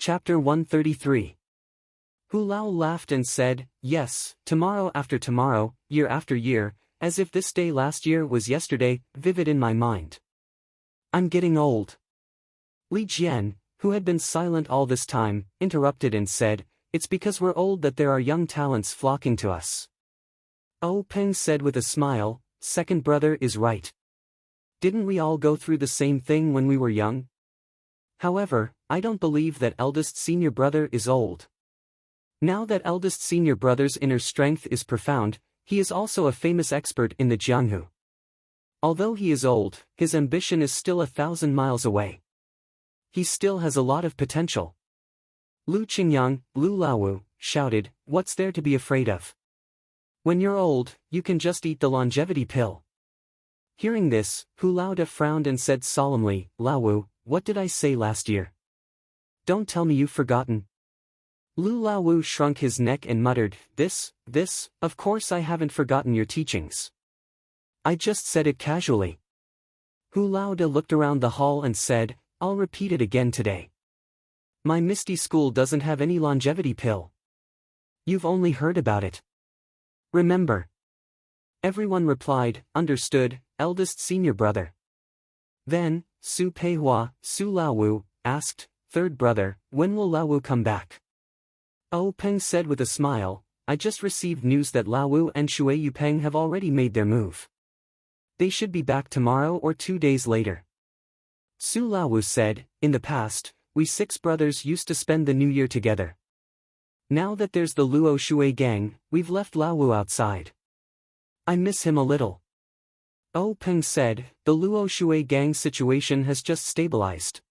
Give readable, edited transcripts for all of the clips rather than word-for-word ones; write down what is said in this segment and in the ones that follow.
Chapter 133. Hu Lao laughed and said, "Yes, tomorrow after tomorrow, year after year, as if this day last year was yesterday, vivid in my mind. I'm getting old." Li Jian, who had been silent all this time, interrupted and said, "It's because we're old that there are young talents flocking to us." Peng said with a smile, "Second brother is right. Didn't we all go through the same thing when we were young? However, I don't believe that eldest senior brother is old. Now that eldest senior brother's inner strength is profound, he is also a famous expert in the Jianghu. Although he is old, his ambition is still 1,000 miles away. He still has a lot of potential." Lu Qingyang, Lu Laowu, shouted, "What's there to be afraid of? When you're old, you can just eat the longevity pill." Hearing this, Hu Laoda frowned and said solemnly, "Laowu, what did I say last year? Don't tell me you've forgotten." Lu Laowu shrunk his neck and muttered, This, of course I haven't forgotten your teachings. I just said it casually." Hu Laoda looked around the hall and said, "I'll repeat it again today. My Misty School doesn't have any longevity pill. You've only heard about it. Remember." Everyone replied, "Understood, eldest senior brother." Then, Su Peihua, Su Laowu, asked, "Third brother, when will Laowu come back?" Peng said with a smile, "I just received news that Laowu and Shui Yupeng have already made their move. They should be back tomorrow or 2 days later." Su Laowu said, "In the past, we 6 brothers used to spend the new year together. Now that there's the Luo Shui gang, we've left Laowu outside. I miss him a little." Peng said, "The Luo Shui gang situation has just stabilized.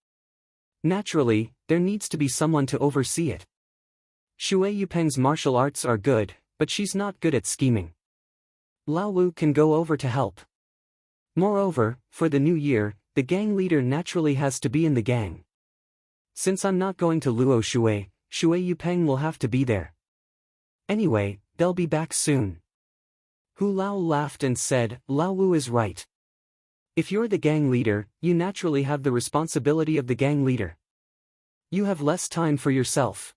Naturally, there needs to be someone to oversee it. Shui Yupeng's martial arts are good, but she's not good at scheming. Laowu can go over to help. Moreover, for the new year, the gang leader naturally has to be in the gang. Since I'm not going to Luo Shui, Shui Yupeng will have to be there. Anyway, they'll be back soon." Hu Lao laughed and said, "Laowu is right. If you're the gang leader, you naturally have the responsibility of the gang leader. You have less time for yourself.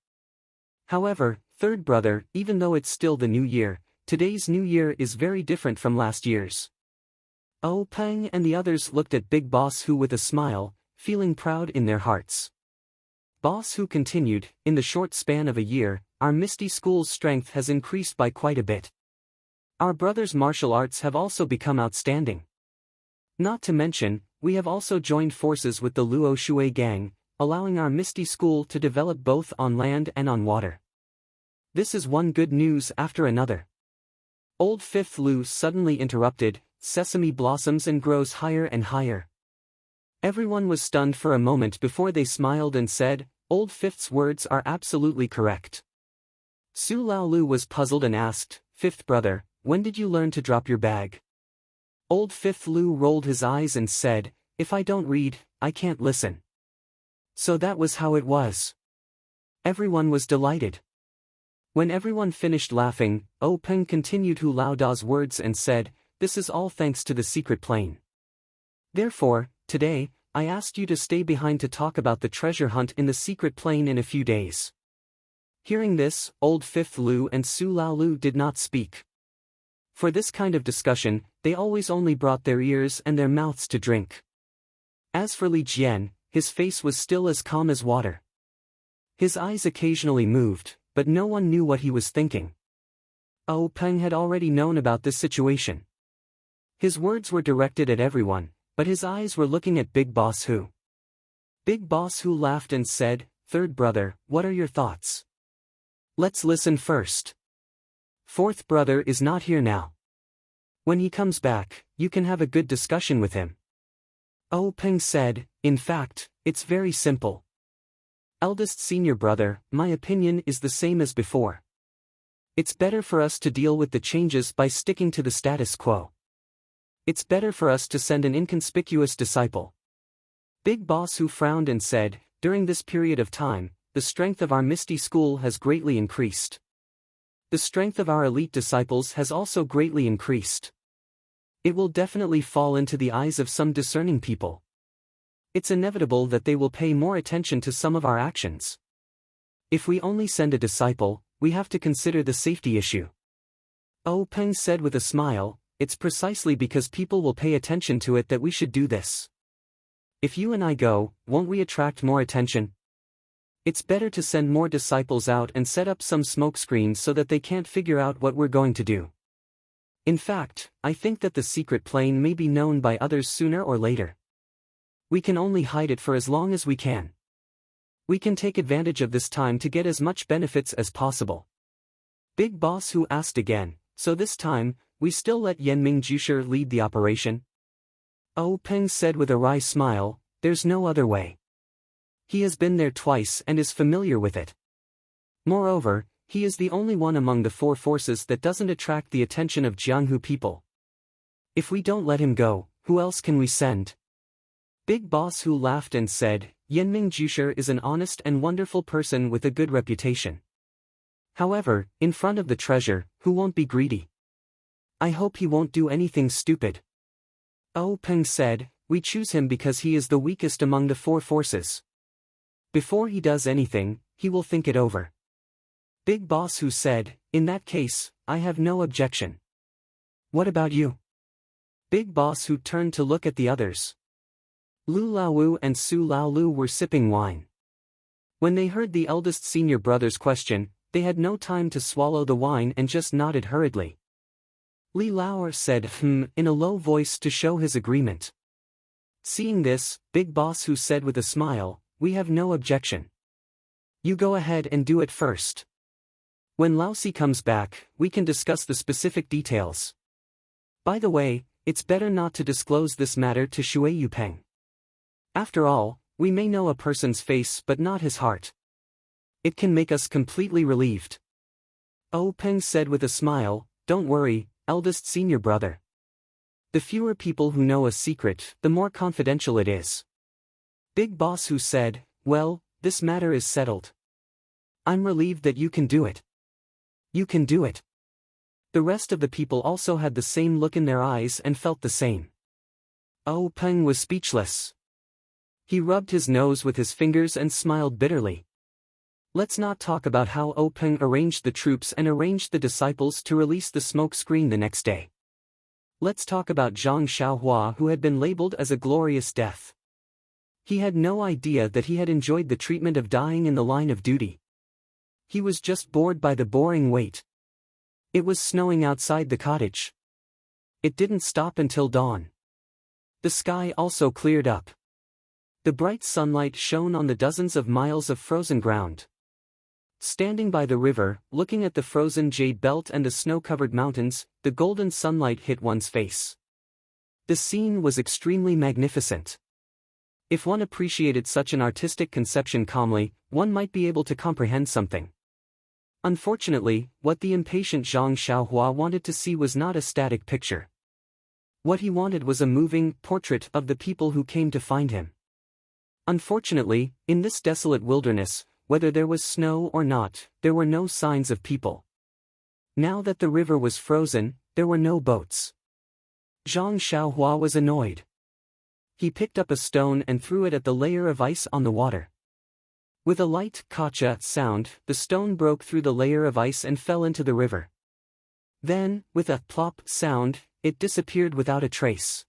However, third brother, even though it's still the new year, today's new year is very different from last year's." Peng and the others looked at Big Boss Hu with a smile, feeling proud in their hearts. Boss Hu continued, "In the short span of a year, our Misty School's strength has increased by quite a bit. Our brothers' martial arts have also become outstanding. Not to mention, we have also joined forces with the Luo Shui gang, allowing our Misty School to develop both on land and on water. This is one good news after another." Old Fifth Lu suddenly interrupted, "Sesame blossoms and grows higher and higher." Everyone was stunned for a moment before they smiled and said, "Old Fifth's words are absolutely correct." Su Laolu was puzzled and asked, "Fifth brother, when did you learn to drop your bag?" Old Fifth Lu rolled his eyes and said, "If I don't read, I can't listen." So that was how it was. Everyone was delighted. When everyone finished laughing, Peng continued Hu Laoda's words and said, "This is all thanks to the secret plane. Therefore, today, I asked you to stay behind to talk about the treasure hunt in the secret plane in a few days." Hearing this, Old Fifth Lu and Su Laolu did not speak. For this kind of discussion, they always only brought their ears and their mouths to drink. As for Li Jian, his face was still as calm as water. His eyes occasionally moved, but no one knew what he was thinking. Peng had already known about this situation. His words were directed at everyone, but his eyes were looking at Big Boss Hu. Big Boss Hu laughed and said, "Third brother, what are your thoughts? Let's listen first. Fourth brother is not here now. When he comes back, you can have a good discussion with him." Peng said, "In fact, it's very simple. Eldest senior brother, my opinion is the same as before. It's better for us to deal with the changes by sticking to the status quo. It's better for us to send an inconspicuous disciple." Big Boss Hu frowned and said, "During this period of time, the strength of our Misty School has greatly increased. The strength of our elite disciples has also greatly increased. It will definitely fall into the eyes of some discerning people. It's inevitable that they will pay more attention to some of our actions. If we only send a disciple, we have to consider the safety issue. Oh Peng said with a smile, it's precisely because people will pay attention to it that we should do this. If you and I go, won't we attract more attention? It's better to send more disciples out and set up some smoke screens so that they can't figure out what we're going to do. In fact, I think that the secret plane may be known by others sooner or later. We can only hide it for as long as we can. We can take advantage of this time to get as much benefits as possible. Big Boss Hu asked again, so this time, we still let Yanming Jusher lead the operation? Oh Peng said with a wry smile, there's no other way. He has been there twice and is familiar with it. Moreover, he is the only one among the four forces that doesn't attract the attention of Jianghu people. If we don't let him go, who else can we send? Big Boss Hu laughed and said, Yanming Jusher is an honest and wonderful person with a good reputation. However, in front of the treasure, who won't be greedy? I hope he won't do anything stupid. Oh Peng said, we choose him because he is the weakest among the four forces. Before he does anything, he will think it over. Big Boss Hu said, in that case, I have no objection. What about you? Big Boss Hu turned to look at the others. Lu Laowu and Su Laolu were sipping wine. When they heard the eldest senior brother's question, they had no time to swallow the wine and just nodded hurriedly. Li Laoer said in a low voice to show his agreement. Seeing this, Big Boss Hu said with a smile, we have no objection. You go ahead and do it first. When Laosi comes back, we can discuss the specific details. By the way, it's better not to disclose this matter to Shui Yupeng. After all, we may know a person's face but not his heart. It can make us completely relieved. Oh Peng said with a smile, don't worry, eldest senior brother. The fewer people who know a secret, the more confidential it is. Big Boss Hu said, well, this matter is settled. I'm relieved that you can do it. You can do it. The rest of the people also had the same look in their eyes and felt the same. Oh Peng was speechless. He rubbed his nose with his fingers and smiled bitterly. Let's not talk about how Oh Peng arranged the troops and arranged the disciples to release the smoke screen the next day. Let's talk about Zhang Xiaohua, who had been labeled as a glorious death. He had no idea that he had enjoyed the treatment of dying in the line of duty. He was just bored by the boring wait. It was snowing outside the cottage. It didn't stop until dawn. The sky also cleared up. The bright sunlight shone on the dozens of miles of frozen ground. Standing by the river, looking at the frozen jade belt and the snow-covered mountains, the golden sunlight hit one's face. The scene was extremely magnificent. If one appreciated such an artistic conception calmly, one might be able to comprehend something. Unfortunately, what the impatient Zhang Xiaohua wanted to see was not a static picture. What he wanted was a moving portrait of the people who came to find him. Unfortunately, in this desolate wilderness, whether there was snow or not, there were no signs of people. Now that the river was frozen, there were no boats. Zhang Xiaohua was annoyed. He picked up a stone and threw it at the layer of ice on the water. With a light kacha sound, the stone broke through the layer of ice and fell into the river. Then, with a plop sound, it disappeared without a trace.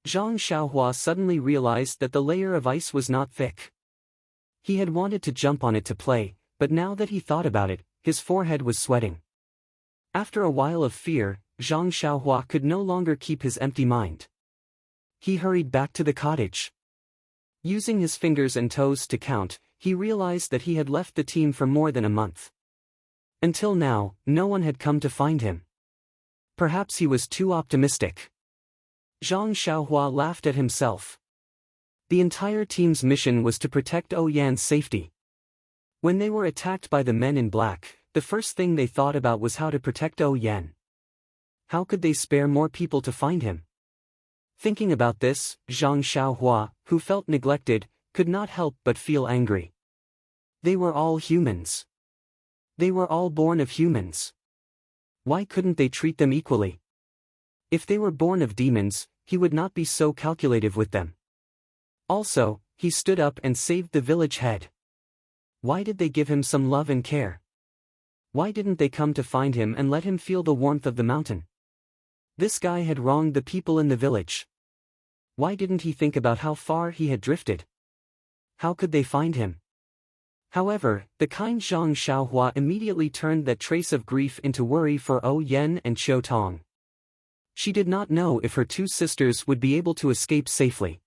Zhang Xiaohua suddenly realized that the layer of ice was not thick. He had wanted to jump on it to play, but now that he thought about it, his forehead was sweating. After a while of fear, Zhang Xiaohua could no longer keep his empty mind. He hurried back to the cottage. Using his fingers and toes to count, he realized that he had left the team for more than a month. Until now, no one had come to find him. Perhaps he was too optimistic. Zhang Xiaohua laughed at himself. The entire team's mission was to protect Oh Yan's safety. When they were attacked by the men in black, the first thing they thought about was how to protect Oh Yan. How could they spare more people to find him? Thinking about this, Zhang Xiaohua, who felt neglected, could not help but feel angry. They were all humans. They were all born of humans. Why couldn't they treat them equally? If they were born of demons, he would not be so calculative with them. Also, he stood up and saved the village head. Why did they give him some love and care? Why didn't they come to find him and let him feel the warmth of the mountain? This guy had wronged the people in the village. Why didn't he think about how far he had drifted? How could they find him? However, the kind Zhang Xiaohua immediately turned that trace of grief into worry for O Yen and Qiu Tong. She did not know if her two sisters would be able to escape safely.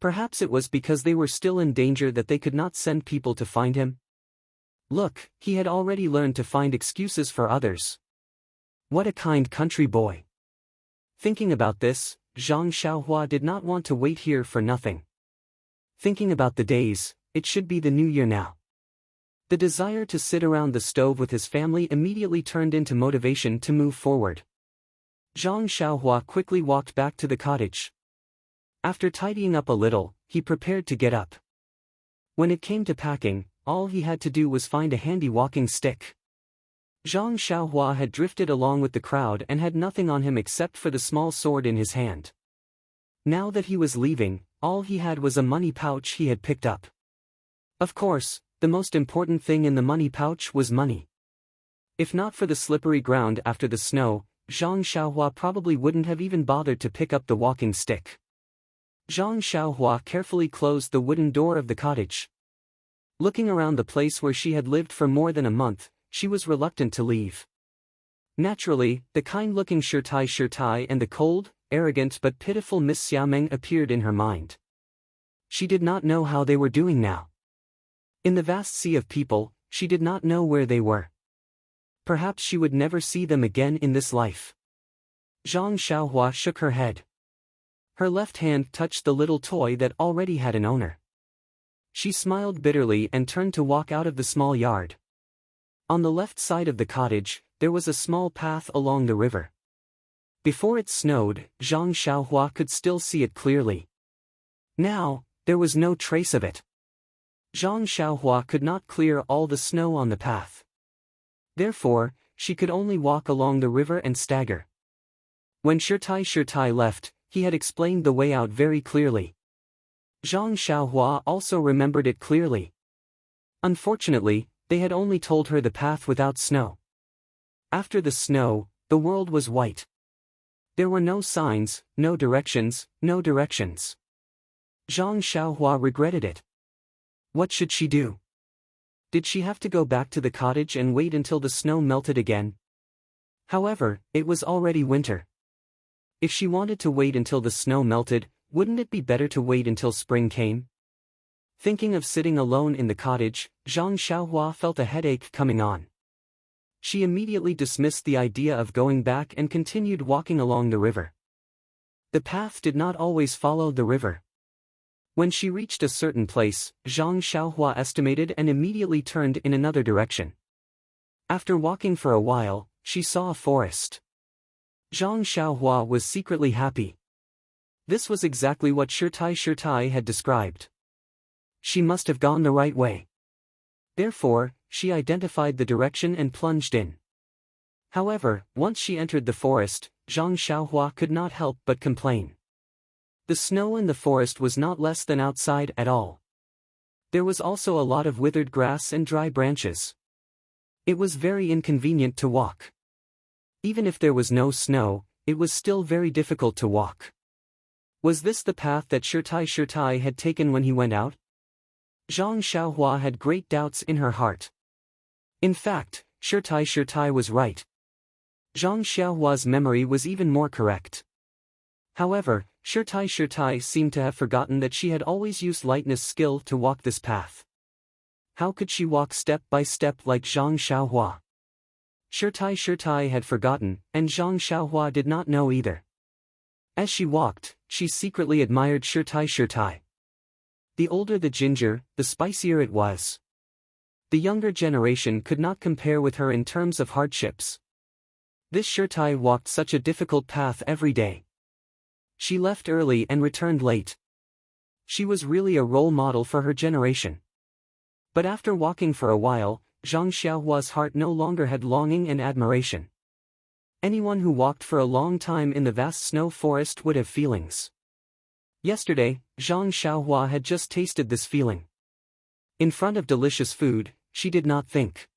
Perhaps it was because they were still in danger that they could not send people to find him. Look, he had already learned to find excuses for others. What a kind country boy. Thinking about this, Zhang Xiaohua did not want to wait here for nothing. Thinking about the days, it should be the new year now. The desire to sit around the stove with his family immediately turned into motivation to move forward. Zhang Xiaohua quickly walked back to the cottage. After tidying up a little, he prepared to get up. When it came to packing, all he had to do was find a handy walking stick. Zhang Xiaohua had drifted along with the crowd and had nothing on him except for the small sword in his hand. Now that he was leaving, all he had was a money pouch he had picked up. Of course, the most important thing in the money pouch was money. If not for the slippery ground after the snow, Zhang Xiaohua probably wouldn't have even bothered to pick up the walking stick. Zhang Xiaohua carefully closed the wooden door of the cottage. Looking around the place where she had lived for more than a month, she was reluctant to leave. Naturally, the kind-looking Shirtai and the cold, arrogant but pitiful Miss Xiaomeng appeared in her mind. She did not know how they were doing now. In the vast sea of people, she did not know where they were. Perhaps she would never see them again in this life. Zhang Xiaohua shook her head. Her left hand touched the little toy that already had an owner. She smiled bitterly and turned to walk out of the small yard. On the left side of the cottage, there was a small path along the river. Before it snowed, Zhang Xiaohua could still see it clearly. Now, there was no trace of it. Zhang Xiaohua could not clear all the snow on the path. Therefore, she could only walk along the river and stagger. When Shirtai left, he had explained the way out very clearly. Zhang Xiaohua also remembered it clearly. Unfortunately, they had only told her the path without snow. After the snow, the world was white. There were no signs, no directions, no directions. Zhang Xiaohua regretted it. What should she do? Did she have to go back to the cottage and wait until the snow melted again? However, it was already winter. If she wanted to wait until the snow melted, wouldn't it be better to wait until spring came? Thinking of sitting alone in the cottage, Zhang Xiaohua felt a headache coming on. She immediately dismissed the idea of going back and continued walking along the river. The path did not always follow the river. When she reached a certain place, Zhang Xiaohua estimated and immediately turned in another direction. After walking for a while, she saw a forest. Zhang Xiaohua was secretly happy. This was exactly what Shirtai had described. She must have gone the right way. Therefore, she identified the direction and plunged in. However, once she entered the forest, Zhang Xiaohua could not help but complain. The snow in the forest was not less than outside at all. There was also a lot of withered grass and dry branches. It was very inconvenient to walk. Even if there was no snow, it was still very difficult to walk. Was this the path that Shirtai had taken when he went out? Zhang Xiaohua had great doubts in her heart. In fact, Shirtai was right. Zhang Xiaohua's memory was even more correct. However, Shirtai seemed to have forgotten that she had always used lightness skill to walk this path. How could she walk step by step like Zhang Xiaohua? Shirtai had forgotten, and Zhang Xiaohua did not know either. As she walked, she secretly admired Shirtai. The older the ginger, the spicier it was. The younger generation could not compare with her in terms of hardships. This Shirtai walked such a difficult path every day. She left early and returned late. She was really a role model for her generation. But after walking for a while, Zhang Xiaohua's heart no longer had longing and admiration. Anyone who walked for a long time in the vast snow forest would have feelings. Yesterday, Zhang Xiaohua had just tasted this feeling. In front of delicious food, she did not think.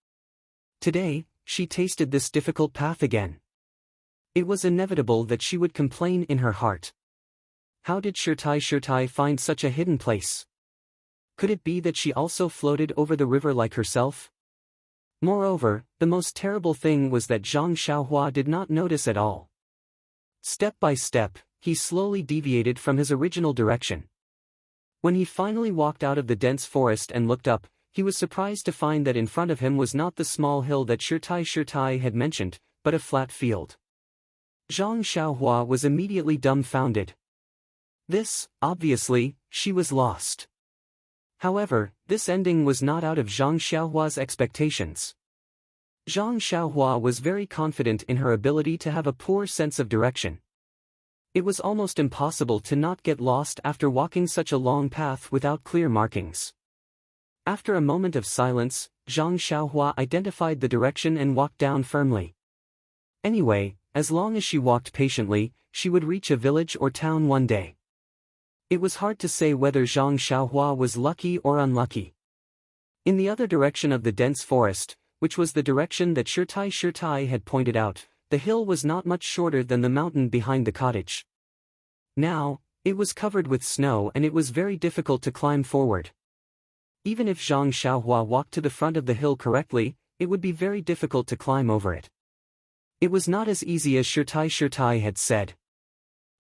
Today, she tasted this difficult path again. It was inevitable that she would complain in her heart. How did Shirtai find such a hidden place? Could it be that she also floated over the river like herself? Moreover, the most terrible thing was that Zhang Xiaohua did not notice at all. Step by step, he slowly deviated from his original direction. When he finally walked out of the dense forest and looked up, he was surprised to find that in front of him was not the small hill that Shirtai had mentioned, but a flat field. Zhang Xiaohua was immediately dumbfounded. Obviously, she was lost. However, this ending was not out of Zhang Xiaohua's expectations. Zhang Xiaohua was very confident in her ability to have a poor sense of direction. It was almost impossible to not get lost after walking such a long path without clear markings. After a moment of silence, Zhang Xiaohua identified the direction and walked down firmly. Anyway, as long as she walked patiently, she would reach a village or town one day. It was hard to say whether Zhang Xiaohua was lucky or unlucky. In the other direction of the dense forest, which was the direction that Shirtai had pointed out, the hill was not much shorter than the mountain behind the cottage. Now, it was covered with snow and it was very difficult to climb forward. Even if Zhang Xiaohua walked to the front of the hill correctly, it would be very difficult to climb over it. It was not as easy as Shirtai had said.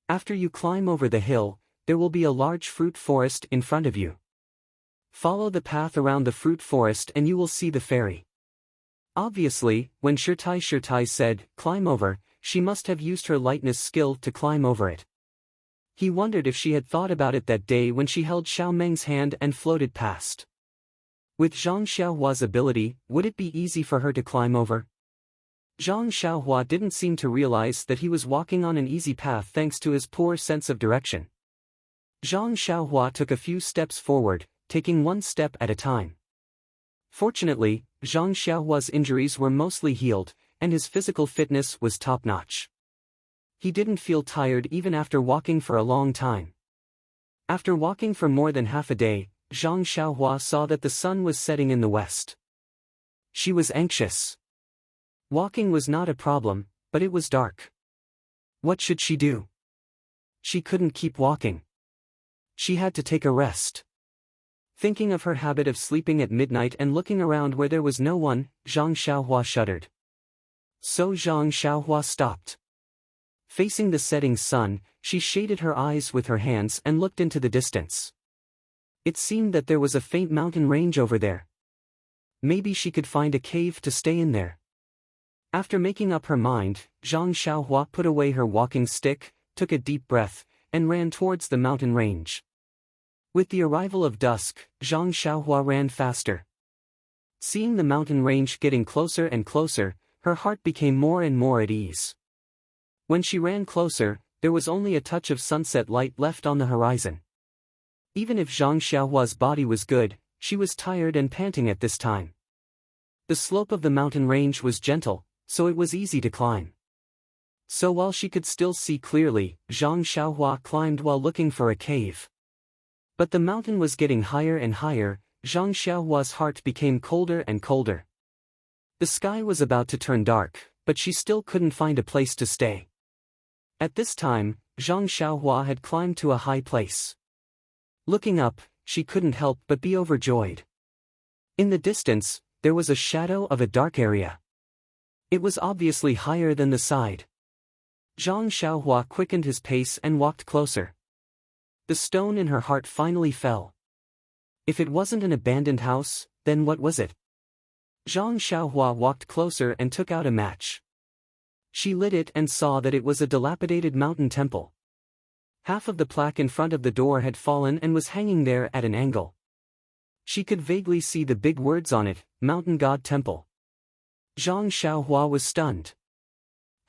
After you climb over the hill, there will be a large fruit forest in front of you. Follow the path around the fruit forest and you will see the ferry. Obviously, when Shirtai said, climb over, she must have used her lightness skill to climb over it. He wondered if she had thought about it that day when she held Xiao Meng's hand and floated past. With Zhang Xiaohua's ability, would it be easy for her to climb over? Zhang Xiaohua didn't seem to realize that he was walking on an easy path thanks to his poor sense of direction. Zhang Xiaohua took a few steps forward, taking one step at a time. Fortunately, Zhang Xiaohua's injuries were mostly healed, and his physical fitness was top-notch. He didn't feel tired even after walking for a long time. After walking for more than half a day, Zhang Xiaohua saw that the sun was setting in the west. She was anxious. Walking was not a problem, but it was dark. What should she do? She couldn't keep walking. She had to take a rest. Thinking of her habit of sleeping at midnight and looking around where there was no one, Zhang Xiaohua shuddered. So Zhang Xiaohua stopped. Facing the setting sun, she shaded her eyes with her hands and looked into the distance. It seemed that there was a faint mountain range over there. Maybe she could find a cave to stay in there. After making up her mind, Zhang Xiaohua put away her walking stick, took a deep breath, and ran towards the mountain range. With the arrival of dusk, Zhang Xiaohua ran faster. Seeing the mountain range getting closer and closer, her heart became more and more at ease. When she ran closer, there was only a touch of sunset light left on the horizon. Even if Zhang Xiaohua's body was good, she was tired and panting at this time. The slope of the mountain range was gentle, so it was easy to climb. So while she could still see clearly, Zhang Xiaohua climbed while looking for a cave. But the mountain was getting higher and higher. Zhang Xiaohua's heart became colder and colder. The sky was about to turn dark, but she still couldn't find a place to stay. At this time, Zhang Xiaohua had climbed to a high place. Looking up, she couldn't help but be overjoyed. In the distance, there was a shadow of a dark area. It was obviously higher than the side. Zhang Xiaohua quickened his pace and walked closer. The stone in her heart finally fell. If it wasn't an abandoned house, then what was it? Zhang Xiaohua walked closer and took out a match. She lit it and saw that it was a dilapidated mountain temple. Half of the plaque in front of the door had fallen and was hanging there at an angle. She could vaguely see the big words on it, Mountain God Temple. Zhang Xiaohua was stunned.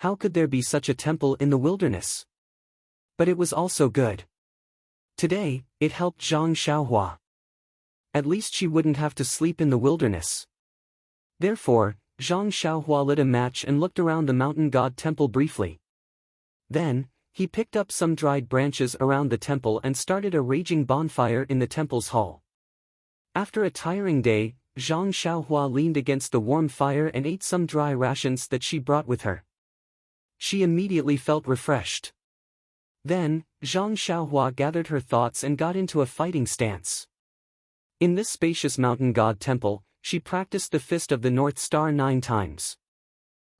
How could there be such a temple in the wilderness? But it was also good. Today, it helped Zhang Xiaohua. At least she wouldn't have to sleep in the wilderness. Therefore, Zhang Xiaohua lit a match and looked around the mountain god temple briefly. Then, he picked up some dried branches around the temple and started a raging bonfire in the temple's hall. After a tiring day, Zhang Xiaohua leaned against the warm fire and ate some dry rations that she brought with her. She immediately felt refreshed. Then, Zhang Xiaohua gathered her thoughts and got into a fighting stance. In this spacious mountain god temple, she practiced the Fist of the North Star 9 times.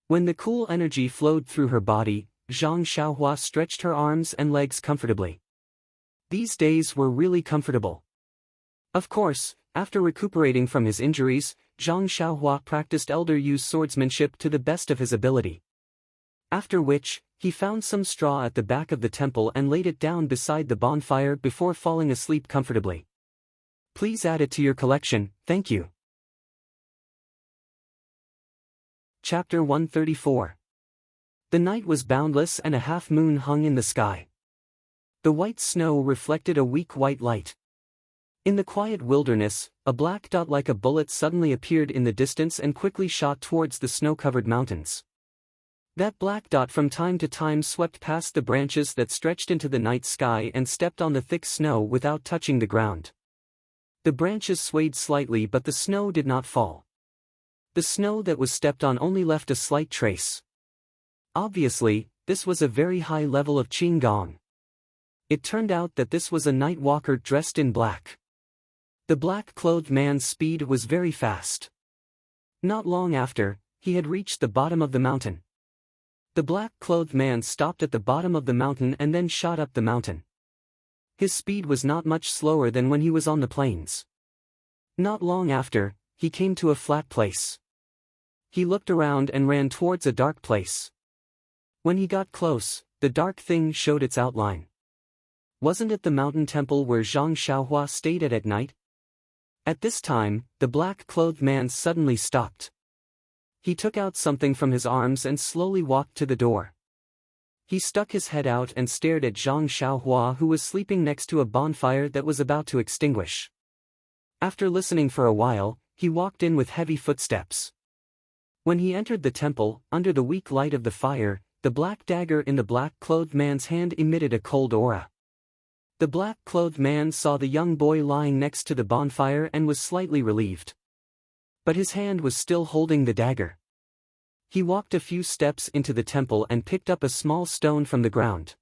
When the cool energy flowed through her body, Zhang Xiaohua stretched her arms and legs comfortably. These days were really comfortable. Of course, after recuperating from his injuries, Zhang Xiaohua practiced Elder Yu's swordsmanship to the best of his ability. After which, he found some straw at the back of the temple and laid it down beside the bonfire before falling asleep comfortably. Please add it to your collection, thank you. Chapter 134. The night was boundless and a half-moon hung in the sky. The white snow reflected a weak white light. In the quiet wilderness, a black dot like a bullet suddenly appeared in the distance and quickly shot towards the snow-covered mountains. That black dot from time to time swept past the branches that stretched into the night sky and stepped on the thick snow without touching the ground. The branches swayed slightly but the snow did not fall. The snow that was stepped on only left a slight trace. Obviously, this was a very high level of Qinggong. It turned out that this was a night walker dressed in black. The black-clothed man's speed was very fast. Not long after, he had reached the bottom of the mountain. The black-clothed man stopped at the bottom of the mountain and then shot up the mountain. His speed was not much slower than when he was on the plains. Not long after, he came to a flat place. He looked around and ran towards a dark place. When he got close, the dark thing showed its outline. Wasn't it the mountain temple where Zhang Xiaohua stayed at night? At this time, the black-clothed man suddenly stopped. He took out something from his arms and slowly walked to the door. He stuck his head out and stared at Zhang Xiaohua, who was sleeping next to a bonfire that was about to extinguish. After listening for a while, he walked in with heavy footsteps. When he entered the temple, under the weak light of the fire, the black dagger in the black-clothed man's hand emitted a cold aura. The black-clothed man saw the young boy lying next to the bonfire and was slightly relieved. But his hand was still holding the dagger. He walked a few steps into the temple and picked up a small stone from the ground.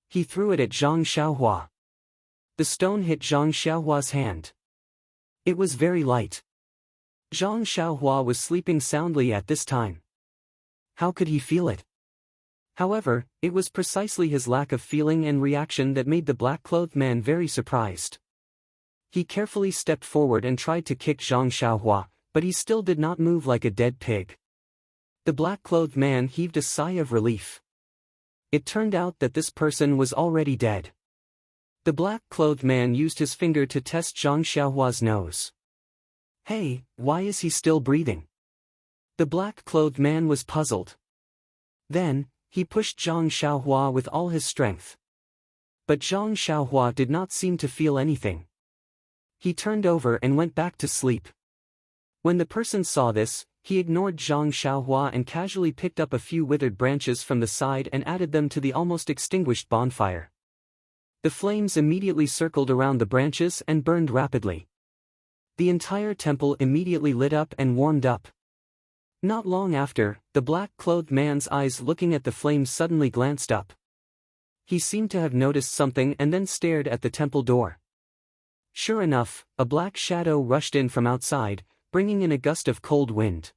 He threw it at Zhang Xiaohua. The stone hit Zhang Xiaohua's hand. It was very light. Zhang Xiaohua was sleeping soundly at this time. How could he feel it? However, it was precisely his lack of feeling and reaction that made the black-clothed man very surprised. He carefully stepped forward and tried to kick Zhang Xiaohua, but he still did not move like a dead pig. The black-clothed man heaved a sigh of relief. It turned out that this person was already dead. The black-clothed man used his finger to test Zhang Xiaohua's nose. Hey, why is he still breathing? The black-clothed man was puzzled. Then, he pushed Zhang Xiaohua with all his strength. But Zhang Xiaohua did not seem to feel anything. He turned over and went back to sleep. When the person saw this, he ignored Zhang Xiaohua and casually picked up a few withered branches from the side and added them to the almost extinguished bonfire. The flames immediately circled around the branches and burned rapidly. The entire temple immediately lit up and warmed up. Not long after, the black-clothed man's eyes looking at the flames suddenly glanced up. He seemed to have noticed something and then stared at the temple door. Sure enough, a black shadow rushed in from outside, bringing in a gust of cold wind.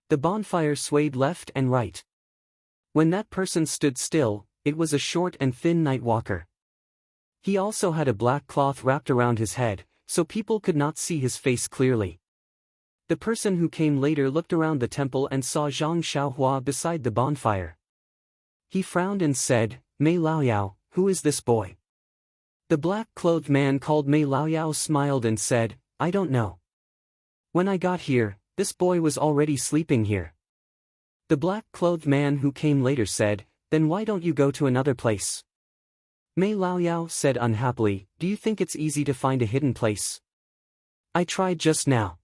The bonfire swayed left and right. When that person stood still, it was a short and thin night walker. He also had a black cloth wrapped around his head, so people could not see his face clearly. The person who came later looked around the temple and saw Zhang Xiaohua beside the bonfire. He frowned and said, "Mei Laoyao, who is this boy?" The black-clothed man called Mei Laoyao smiled and said, "I don't know. When I got here, this boy was already sleeping here." The black-clothed man who came later said, "Then why don't you go to another place?" Mei Laoyao said unhappily, "Do you think it's easy to find a hidden place? I tried just now.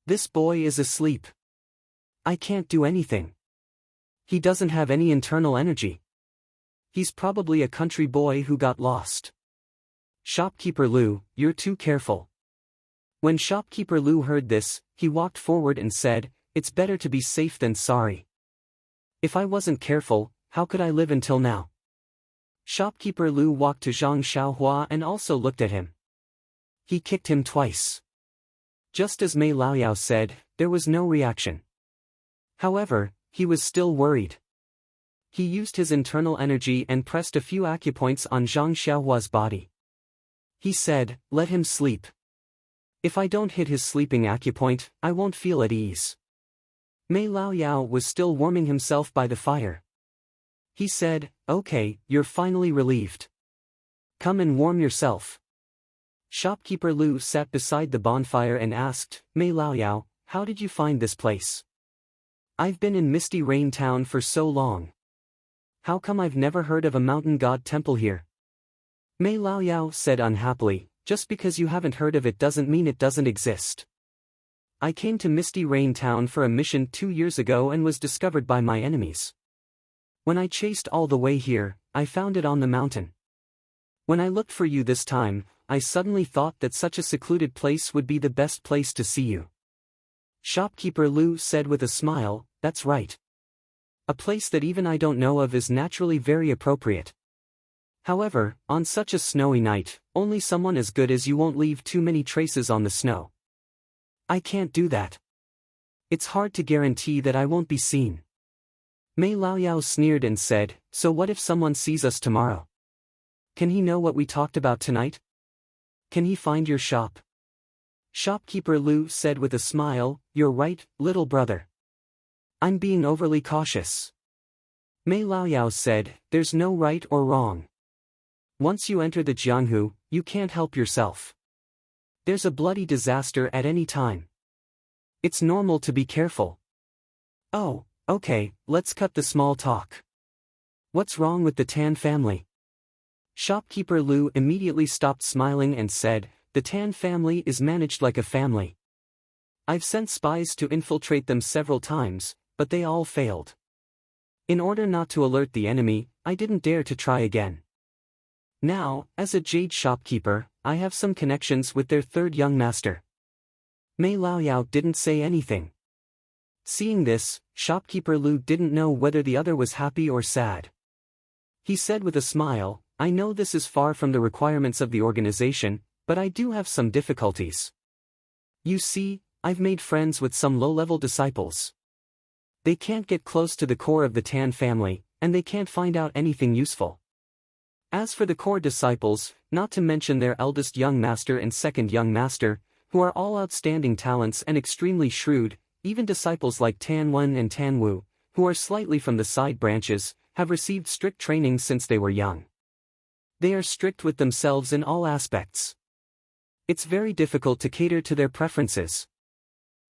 This boy is asleep. I can't do anything. He doesn't have any internal energy. He's probably a country boy who got lost. Shopkeeper Lu, you're too careful. When shopkeeper Lu heard this, he walked forward and said, "It's better to be safe than sorry. If I wasn't careful, how could I live until now?" Shopkeeper Lu walked to Zhang Xiaohua and also looked at him. He kicked him twice. Just as Mei Laoyao said, there was no reaction. However, he was still worried. He used his internal energy and pressed a few acupoints on Zhang Xiaohua's body. He said, "Let him sleep. If I don't hit his sleeping acupoint, I won't feel at ease." Mei Laoyao was still warming himself by the fire. He said, "Okay, you're finally relieved. Come and warm yourself." Shopkeeper Lu sat beside the bonfire and asked, "Mei Laoyao, how did you find this place? I've been in Misty Rain Town for so long. How come I've never heard of a mountain god temple here?" Mei Laoyao said unhappily, "Just because you haven't heard of it doesn't mean it doesn't exist. I came to Misty Rain Town for a mission 2 years ago and was discovered by my enemies. When I chased all the way here, I found it on the mountain. When I looked for you this time, I suddenly thought that such a secluded place would be the best place to see you." Shopkeeper Lu said with a smile, "That's right. A place that even I don't know of is naturally very appropriate. However, on such a snowy night, only someone as good as you won't leave too many traces on the snow. I can't do that. It's hard to guarantee that I won't be seen." Mei Laoyao sneered and said, "So what if someone sees us tomorrow? Can he know what we talked about tonight? Can he find your shop?" Shopkeeper Lu said with a smile, "You're right, little brother. I'm being overly cautious." Mei Laoyao said, "There's no right or wrong. Once you enter the Jianghu, you can't help yourself. There's a bloody disaster at any time. It's normal to be careful." "Oh, okay, let's cut the small talk. What's wrong with the Tan family?" Shopkeeper Lu immediately stopped smiling and said, "The Tan family is managed like a family. I've sent spies to infiltrate them several times, but they all failed. In order not to alert the enemy, I didn't dare to try again. Now, as a jade shopkeeper, I have some connections with their third young master." Mei Laoyao didn't say anything. Seeing this, shopkeeper Lu didn't know whether the other was happy or sad. He said with a smile, "I know this is far from the requirements of the organization, but I do have some difficulties. You see, I've made friends with some low-level disciples. They can't get close to the core of the Tan family, and they can't find out anything useful. As for the core disciples, not to mention their eldest young master and second young master, who are all outstanding talents and extremely shrewd, even disciples like Tan Wen and Tan Wu, who are slightly from the side branches, have received strict training since they were young. They are strict with themselves in all aspects. It's very difficult to cater to their preferences."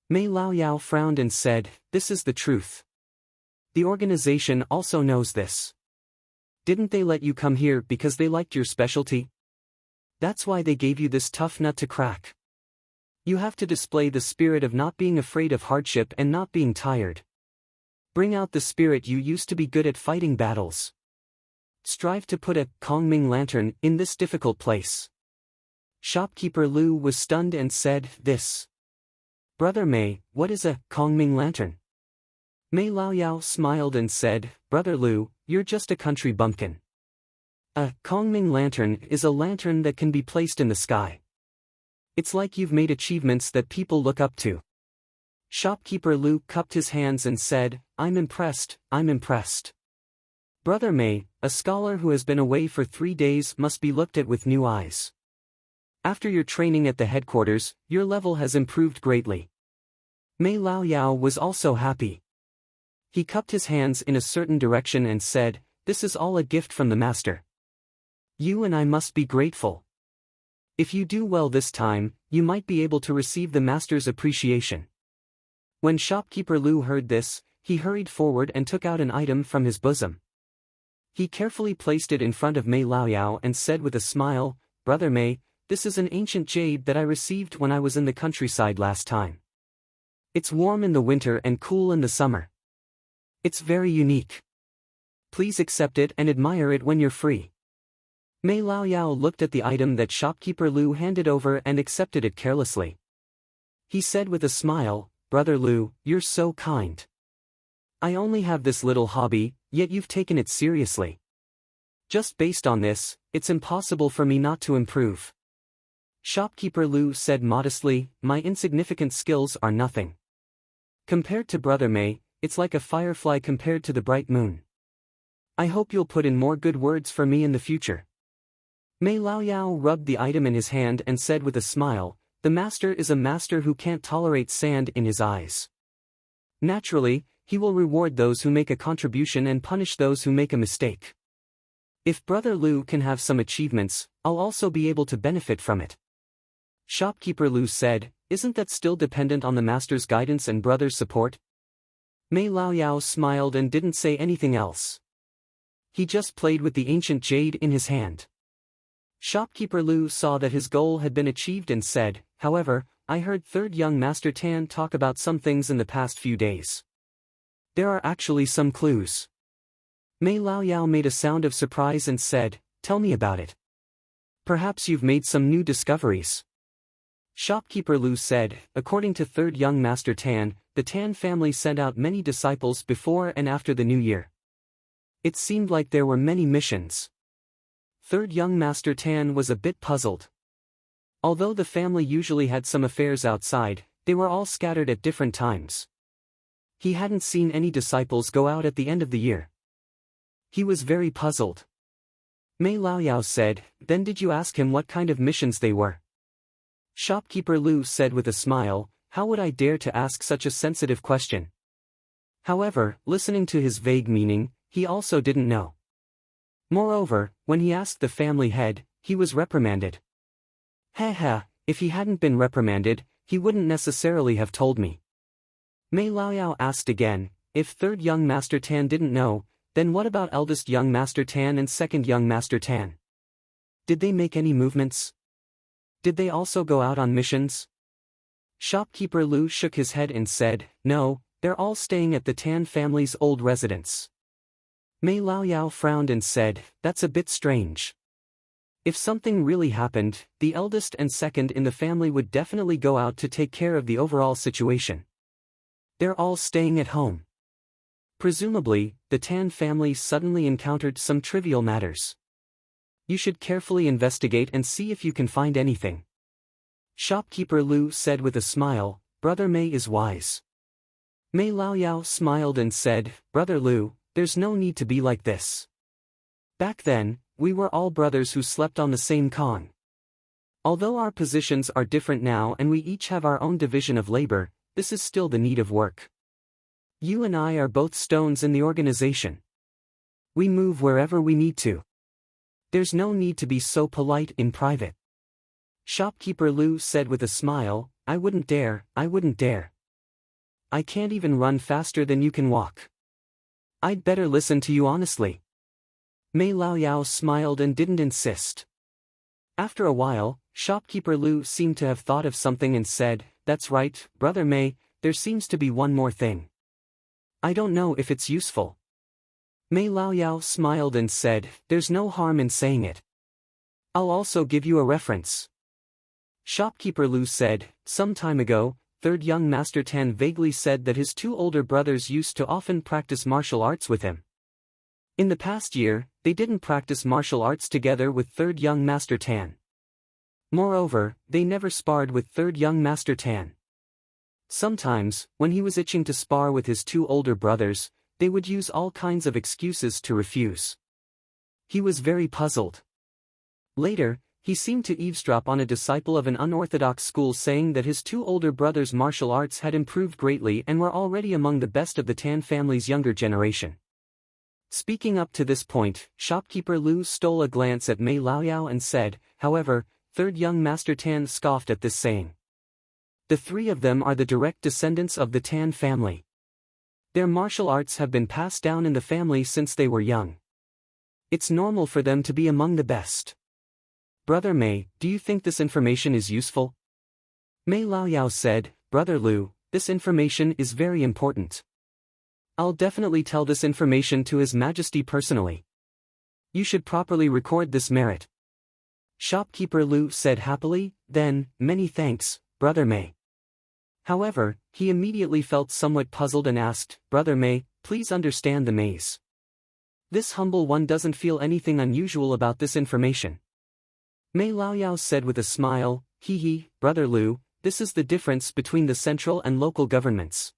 Mei Laoyao frowned and said, "This is the truth. The organization also knows this. Didn't they let you come here because they liked your specialty? That's why they gave you this tough nut to crack. You have to display the spirit of not being afraid of hardship and not being tired. Bring out the spirit you used to be good at fighting battles. Strive to put a Kongming lantern in this difficult place." Shopkeeper Lu was stunned and said, "This. Brother Mei, what is a Kongming lantern?" Mei Laoyao smiled and said, "Brother Lu, you're just a country bumpkin. A Kongming lantern is a lantern that can be placed in the sky. It's like you've made achievements that people look up to." Shopkeeper Lu cupped his hands and said, I'm impressed. Brother Mei, a scholar who has been away for 3 days must be looked at with new eyes. After your training at the headquarters, your level has improved greatly." Mei Laoyao was also happy. He cupped his hands in a certain direction and said, "This is all a gift from the master. You and I must be grateful. If you do well this time, you might be able to receive the master's appreciation." When shopkeeper Lu heard this, he hurried forward and took out an item from his bosom. He carefully placed it in front of Mei Laoyao and said with a smile, "Brother Mei, this is an ancient jade that I received when I was in the countryside last time. It's warm in the winter and cool in the summer. It's very unique. Please accept it and admire it when you're free." Mei Laoyao looked at the item that shopkeeper Lu handed over and accepted it carelessly. He said with a smile, Brother Lu, you're so kind. I only have this little hobby, yet you've taken it seriously. Just based on this, it's impossible for me not to improve. Shopkeeper Lu said modestly, my insignificant skills are nothing. Compared to Brother Mei, it's like a firefly compared to the bright moon. I hope you'll put in more good words for me in the future. Mei Laoyao rubbed the item in his hand and said with a smile, the master is a master who can't tolerate sand in his eyes. Naturally, he will reward those who make a contribution and punish those who make a mistake. If Brother Lu can have some achievements, I'll also be able to benefit from it. Shopkeeper Lu said, isn't that still dependent on the master's guidance and brother's support? Mei Laoyao smiled and didn't say anything else. He just played with the ancient jade in his hand. Shopkeeper Lu saw that his goal had been achieved and said, however, I heard third young Master Tan talk about some things in the past few days. There are actually some clues. Mei Laoyao made a sound of surprise and said, tell me about it. Perhaps you've made some new discoveries. Shopkeeper Lu said, according to third young Master Tan, the Tan family sent out many disciples before and after the new year. It seemed like there were many missions. Third young Master Tan was a bit puzzled. Although the family usually had some affairs outside, they were all scattered at different times. He hadn't seen any disciples go out at the end of the year. He was very puzzled. Mei Laoyao said, then did you ask him what kind of missions they were? Shopkeeper Lu said with a smile, how would I dare to ask such a sensitive question? However, listening to his vague meaning, he also didn't know. Moreover, when he asked the family head, he was reprimanded. If he hadn't been reprimanded, he wouldn't necessarily have told me. Mei Laoyao asked again, if third young Master Tan didn't know, then what about eldest young Master Tan and second young Master Tan? Did they make any movements? Did they also go out on missions? Shopkeeper Lu shook his head and said, no, they're all staying at the Tan family's old residence. Mei Laoyao frowned and said, that's a bit strange. If something really happened, the eldest and second in the family would definitely go out to take care of the overall situation. They're all staying at home. Presumably, the Tan family suddenly encountered some trivial matters. You should carefully investigate and see if you can find anything. Shopkeeper Lu said with a smile, Brother Mei is wise. Mei Laoyao smiled and said, Brother Lu, there's no need to be like this. Back then, we were all brothers who slept on the same kong. Although our positions are different now and we each have our own division of labor, this is still the need of work. You and I are both stones in the organization. We move wherever we need to. There's no need to be so polite in private. Shopkeeper Lu said with a smile, I wouldn't dare. I can't even run faster than you can walk. I'd better listen to you honestly. Mei Laoyao smiled and didn't insist. After a while, Shopkeeper Lu seemed to have thought of something and said, that's right, Brother Mei, there seems to be one more thing. I don't know if it's useful. Mei Laoyao smiled and said, there's no harm in saying it. I'll also give you a reference. Shopkeeper Lu said, some time ago, third young Master Tan vaguely said that his two older brothers used to often practice martial arts with him. In the past year, they didn't practice martial arts together with third young Master Tan. Moreover, they never sparred with third young Master Tan. Sometimes, when he was itching to spar with his two older brothers, they would use all kinds of excuses to refuse. He was very puzzled. Later, he seemed to eavesdrop on a disciple of an unorthodox school saying that his two older brothers' martial arts had improved greatly and were already among the best of the Tan family's younger generation. Speaking up to this point, Shopkeeper Lu stole a glance at Mei Laoyao and said, however, third young Master Tan scoffed at this saying. The three of them are the direct descendants of the Tan family. Their martial arts have been passed down in the family since they were young. It's normal for them to be among the best. Brother Mei, do you think this information is useful? Mei Laoyao said, Brother Lu, this information is very important. I'll definitely tell this information to His Majesty personally. You should properly record this merit. Shopkeeper Lu said happily, then, many thanks, Brother Mei. However, he immediately felt somewhat puzzled and asked, "Brother May, please understand the maze. This humble one doesn't feel anything unusual about this information." Mei Laoyao said with a smile, "Hee, Brother Lu, this is the difference between the central and local governments.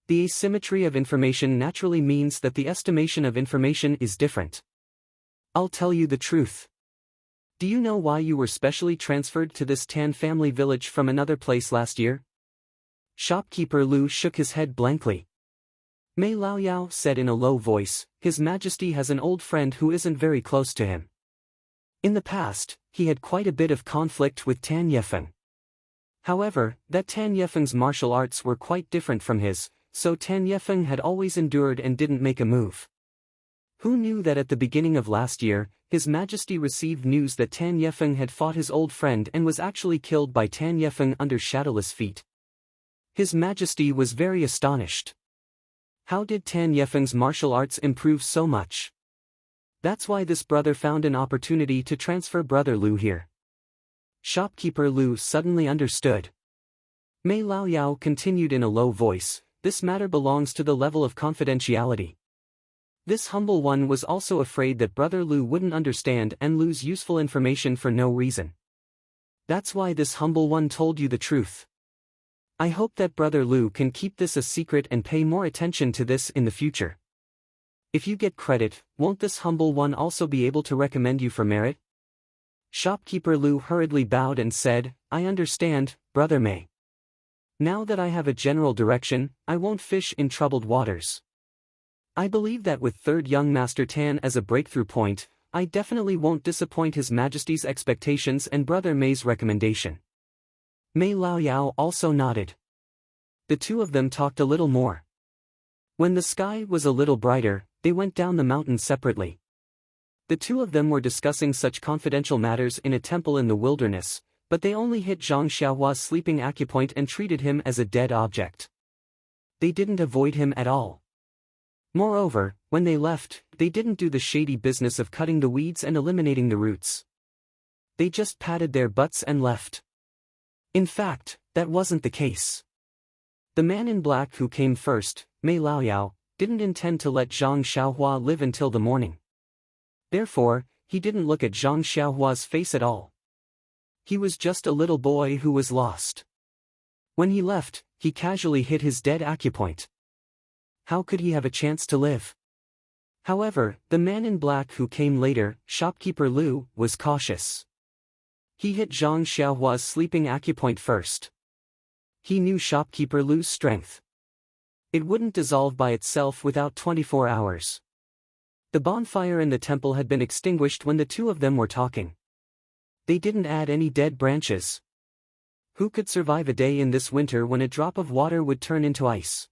The asymmetry of information naturally means that the estimation of information is different. I'll tell you the truth. Do you know why you were specially transferred to this Tan family village from another place last year?" Shopkeeper Lu shook his head blankly. Mei Laoyao said in a low voice, "His Majesty has an old friend who isn't very close to him. In the past, he had quite a bit of conflict with Tan Yefeng. However, that Tan Yefeng's martial arts were quite different from his, so Tan Yefeng had always endured and didn't make a move. Who knew that at the beginning of last year, His Majesty received news that Tan Yefeng had fought his old friend and was actually killed by Tan Yefeng under shadowless feet. His Majesty was very astonished. How did Tan Yefeng's martial arts improve so much? That's why this brother found an opportunity to transfer Brother Lu here." Shopkeeper Lu suddenly understood. Mei Laoyao continued in a low voice, "This matter belongs to the level of confidentiality. This humble one was also afraid that Brother Lu wouldn't understand and lose useful information for no reason. That's why this humble one told you the truth. I hope that Brother Lu can keep this a secret and pay more attention to this in the future. If you get credit, won't this humble one also be able to recommend you for merit?" Shopkeeper Lu hurriedly bowed and said, "I understand, Brother May. Now that I have a general direction, I won't fish in troubled waters. I believe that with third young Master Tan as a breakthrough point, I definitely won't disappoint His Majesty's expectations and Brother May's recommendation." Mei Laoyao also nodded. The two of them talked a little more. When the sky was a little brighter, they went down the mountain separately. The two of them were discussing such confidential matters in a temple in the wilderness, but they only hit Zhang Xiaohua's sleeping acupoint and treated him as a dead object. They didn't avoid him at all. Moreover, when they left, they didn't do the shady business of cutting the weeds and eliminating the roots. They just patted their butts and left. In fact, that wasn't the case. The man in black who came first, Mei Laoyao, didn't intend to let Zhang Xiaohua live until the morning. Therefore, he didn't look at Zhang Xiaohua's face at all. He was just a little boy who was lost. When he left, he casually hit his dead acupoint. How could he have a chance to live? However, the man in black who came later, Shopkeeper Lu, was cautious. He hit Zhang Xiaohua's sleeping acupoint first. He knew Shopkeeper Lu's strength. It wouldn't dissolve by itself without 24 hours. The bonfire in the temple had been extinguished when the two of them were talking. They didn't add any dead branches. Who could survive a day in this winter when a drop of water would turn into ice?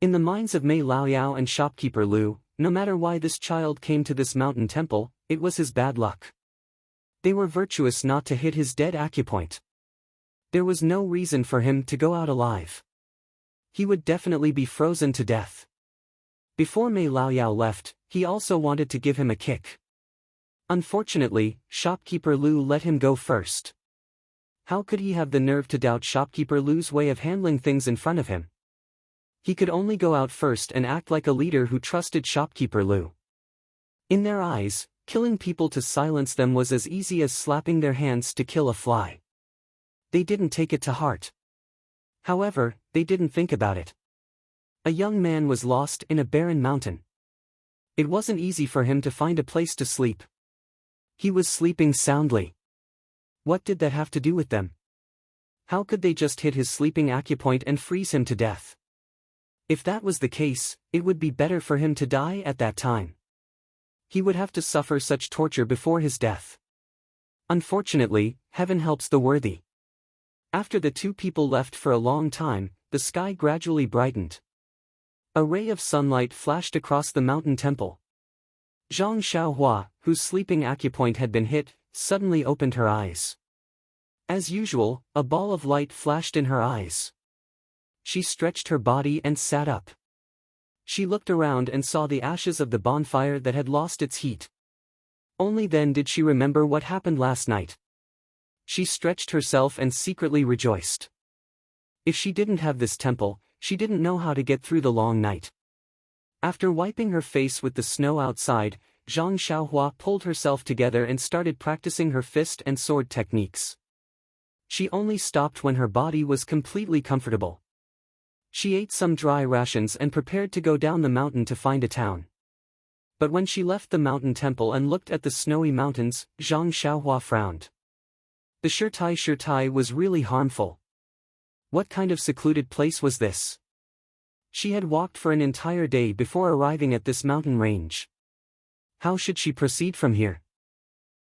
In the minds of Mei Laoyao and Shopkeeper Lu, no matter why this child came to this mountain temple, it was his bad luck. They were virtuous not to hit his dead acupoint. There was no reason for him to go out alive. He would definitely be frozen to death. Before Mei Laoyao left, he also wanted to give him a kick. Unfortunately, Shopkeeper Lu let him go first. How could he have the nerve to doubt Shopkeeper Lu's way of handling things in front of him? He could only go out first and act like a leader who trusted Shopkeeper Lu. In their eyes, killing people to silence them was as easy as slapping their hands to kill a fly. They didn't take it to heart. However, they didn't think about it. A young man was lost in a barren mountain. It wasn't easy for him to find a place to sleep. He was sleeping soundly. What did that have to do with them? How could they just hit his sleeping acupoint and freeze him to death? If that was the case, it would be better for him to die at that time. He would have to suffer such torture before his death. Unfortunately, heaven helps the worthy. After the two people left for a long time, the sky gradually brightened. A ray of sunlight flashed across the mountain temple. Zhang Xiaohua, whose sleeping acupoint had been hit, suddenly opened her eyes. As usual, a ball of light flashed in her eyes. She stretched her body and sat up. She looked around and saw the ashes of the bonfire that had lost its heat. Only then did she remember what happened last night. She stretched herself and secretly rejoiced. If she didn't have this temple, she didn't know how to get through the long night. After wiping her face with the snow outside, Zhang Xiaohua pulled herself together and started practicing her fist and sword techniques. She only stopped when her body was completely comfortable. She ate some dry rations and prepared to go down the mountain to find a town. But when she left the mountain temple and looked at the snowy mountains, Zhang Xiaohua frowned. The Shirtai was really harmful. What kind of secluded place was this? She had walked for an entire day before arriving at this mountain range. How should she proceed from here?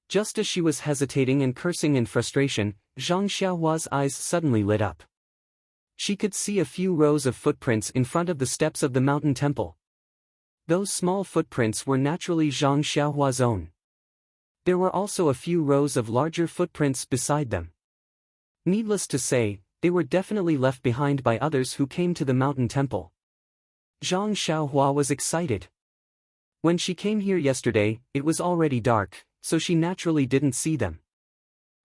Just as she was hesitating and cursing in frustration, Zhang Xiaohua's eyes suddenly lit up. She could see a few rows of footprints in front of the steps of the mountain temple. Those small footprints were naturally Zhang Xiaohua's own. There were also a few rows of larger footprints beside them. Needless to say, they were definitely left behind by others who came to the mountain temple. Zhang Xiaohua was excited. When she came here yesterday, it was already dark, so she naturally didn't see them.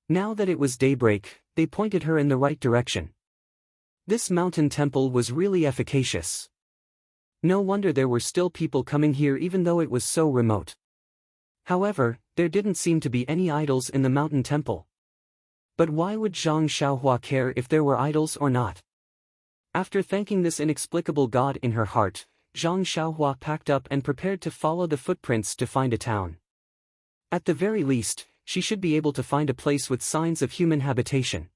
Now that it was daybreak, they pointed her in the right direction. This mountain temple was really efficacious. No wonder there were still people coming here even though it was so remote. However, there didn't seem to be any idols in the mountain temple. But why would Zhang Xiaohua care if there were idols or not? After thanking this inexplicable god in her heart, Zhang Xiaohua packed up and prepared to follow the footprints to find a town. At the very least, she should be able to find a place with signs of human habitation.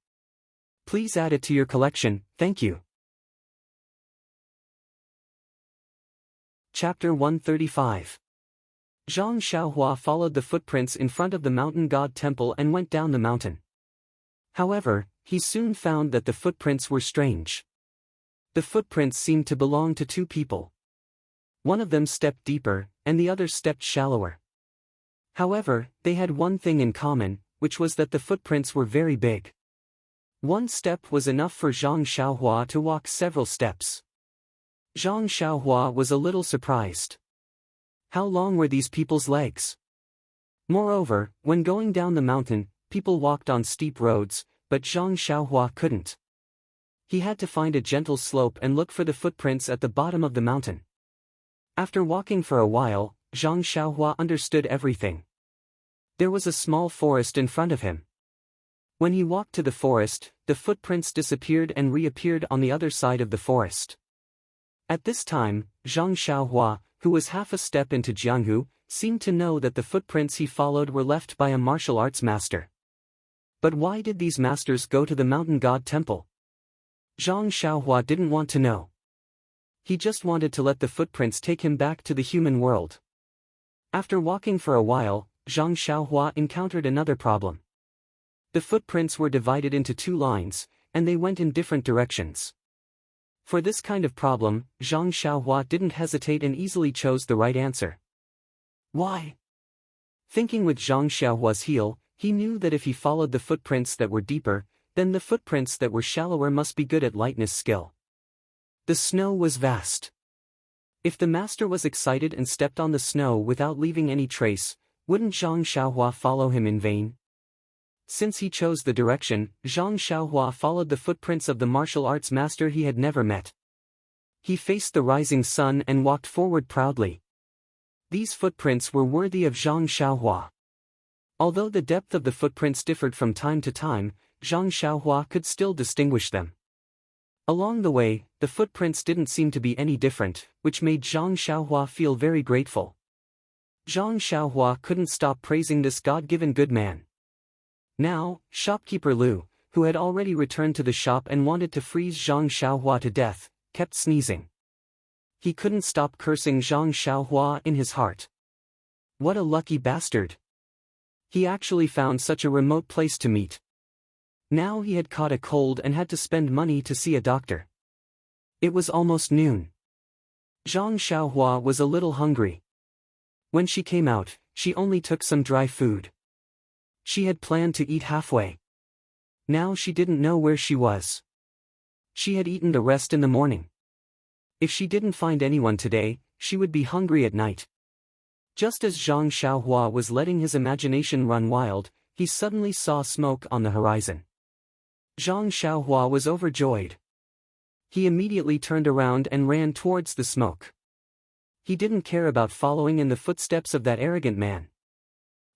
Please add it to your collection, thank you. Chapter 135. Zhang Xiaohua followed the footprints in front of the mountain god temple and went down the mountain. However, he soon found that the footprints were strange. The footprints seemed to belong to two people. One of them stepped deeper, and the other stepped shallower. However, they had one thing in common, which was that the footprints were very big. One step was enough for Zhang Xiaohua to walk several steps. Zhang Xiaohua was a little surprised. How long were these people's legs? Moreover, when going down the mountain, people walked on steep roads, but Zhang Xiaohua couldn't. He had to find a gentle slope and look for the footprints at the bottom of the mountain. After walking for a while, Zhang Xiaohua understood everything. There was a small forest in front of him. When he walked to the forest, the footprints disappeared and reappeared on the other side of the forest. At this time, Zhang Xiaohua, who was half a step into Jianghu, seemed to know that the footprints he followed were left by a martial arts master. But why did these masters go to the mountain god temple? Zhang Xiaohua didn't want to know. He just wanted to let the footprints take him back to the human world. After walking for a while, Zhang Xiaohua encountered another problem. The footprints were divided into two lines, and they went in different directions. For this kind of problem, Zhang Xiaohua didn't hesitate and easily chose the right answer. Why? Thinking with Zhang Xiaohua's heel, he knew that if he followed the footprints that were deeper, then the footprints that were shallower must be good at lightness skill. The snow was vast. If the master was excited and stepped on the snow without leaving any trace, wouldn't Zhang Xiaohua follow him in vain? Since he chose the direction, Zhang Xiaohua followed the footprints of the martial arts master he had never met. He faced the rising sun and walked forward proudly. These footprints were worthy of Zhang Xiaohua. Although the depth of the footprints differed from time to time, Zhang Xiaohua could still distinguish them. Along the way, the footprints didn't seem to be any different, which made Zhang Xiaohua feel very grateful. Zhang Xiaohua couldn't stop praising this God-given good man. Now, shopkeeper Lu, who had already returned to the shop and wanted to freeze Zhang Xiaohua to death, kept sneezing. He couldn't stop cursing Zhang Xiaohua in his heart. What a lucky bastard! He actually found such a remote place to meet. Now he had caught a cold and had to spend money to see a doctor. It was almost noon. Zhang Xiaohua was a little hungry. When she came out, she only took some dry food. She had planned to eat halfway. Now she didn't know where she was. She had eaten the rest in the morning. If she didn't find anyone today, she would be hungry at night. Just as Zhang Xiaohua was letting his imagination run wild, he suddenly saw smoke on the horizon. Zhang Xiaohua was overjoyed. He immediately turned around and ran towards the smoke. He didn't care about following in the footsteps of that arrogant man.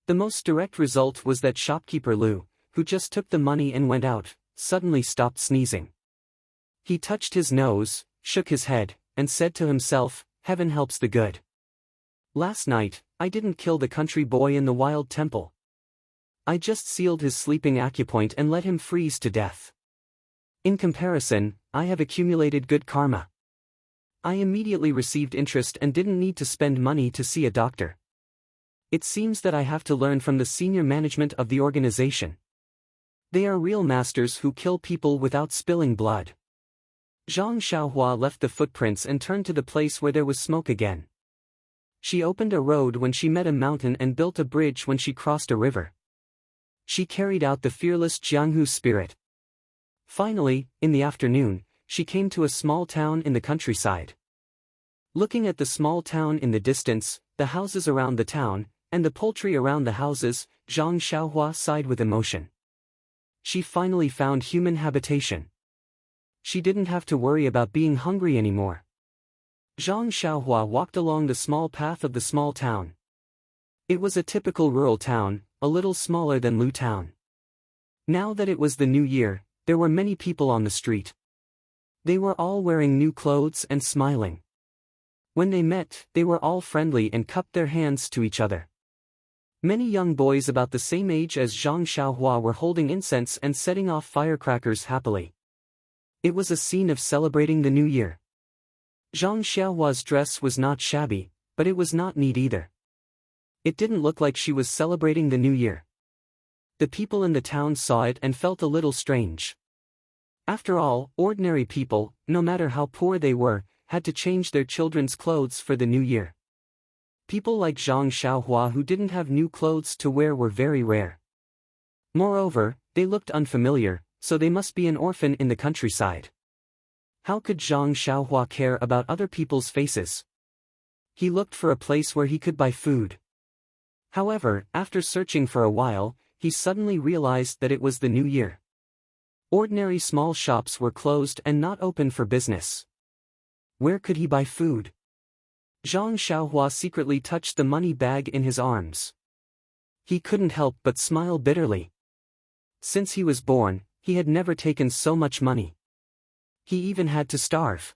The most direct result was that shopkeeper Lu, who just took the money and went out, suddenly stopped sneezing. He touched his nose, shook his head, and said to himself, "Heaven helps the good. Last night, I didn't kill the country boy in the wild temple. I just sealed his sleeping acupoint and let him freeze to death. In comparison, I have accumulated good karma. I immediately received interest and didn't need to spend money to see a doctor. It seems that I have to learn from the senior management of the organization. They are real masters who kill people without spilling blood." Zhang Xiaohua left the footprints and turned to the place where there was smoke again. She opened a road when she met a mountain and built a bridge when she crossed a river. She carried out the fearless Jianghu spirit. Finally, in the afternoon, she came to a small town in the countryside. Looking at the small town in the distance, the houses around the town, and the poultry around the houses, Zhang Xiaohua sighed with emotion. She finally found human habitation. She didn't have to worry about being hungry anymore. Zhang Xiaohua walked along the small path of the small town. It was a typical rural town, a little smaller than Lu Town. Now that it was the new year, there were many people on the street. They were all wearing new clothes and smiling. When they met, they were all friendly and cupped their hands to each other. Many young boys about the same age as Zhang Xiaohua were holding incense and setting off firecrackers happily. It was a scene of celebrating the new year. Zhang Xiaohua's dress was not shabby, but it was not neat either. It didn't look like she was celebrating the new year. The people in the town saw it and felt a little strange. After all, ordinary people, no matter how poor they were, had to change their children's clothes for the new year. People like Zhang Xiaohua who didn't have new clothes to wear were very rare. Moreover, they looked unfamiliar, so they must be an orphan in the countryside. How could Zhang Xiaohua care about other people's faces? He looked for a place where he could buy food. However, after searching for a while, he suddenly realized that it was the new year. Ordinary small shops were closed and not open for business. Where could he buy food? Zhang Xiaohua secretly touched the money bag in his arms. He couldn't help but smile bitterly. Since he was born, he had never taken so much money. He even had to starve.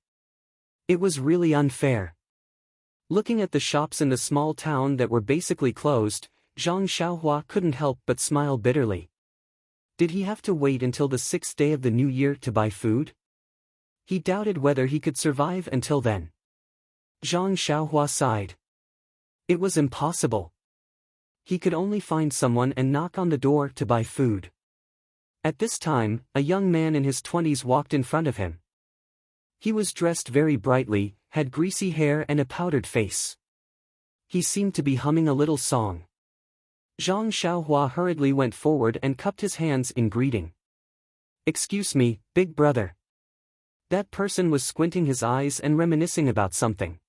It was really unfair. Looking at the shops in the small town that were basically closed, Zhang Xiaohua couldn't help but smile bitterly. Did he have to wait until the 6th day of the new year to buy food? He doubted whether he could survive until then. Zhang Xiaohua sighed. It was impossible. He could only find someone and knock on the door to buy food. At this time, a young man in his 20s walked in front of him. He was dressed very brightly, had greasy hair and a powdered face. He seemed to be humming a little song. Zhang Xiaohua hurriedly went forward and cupped his hands in greeting. "Excuse me, big brother." That person was squinting his eyes and reminiscing about something.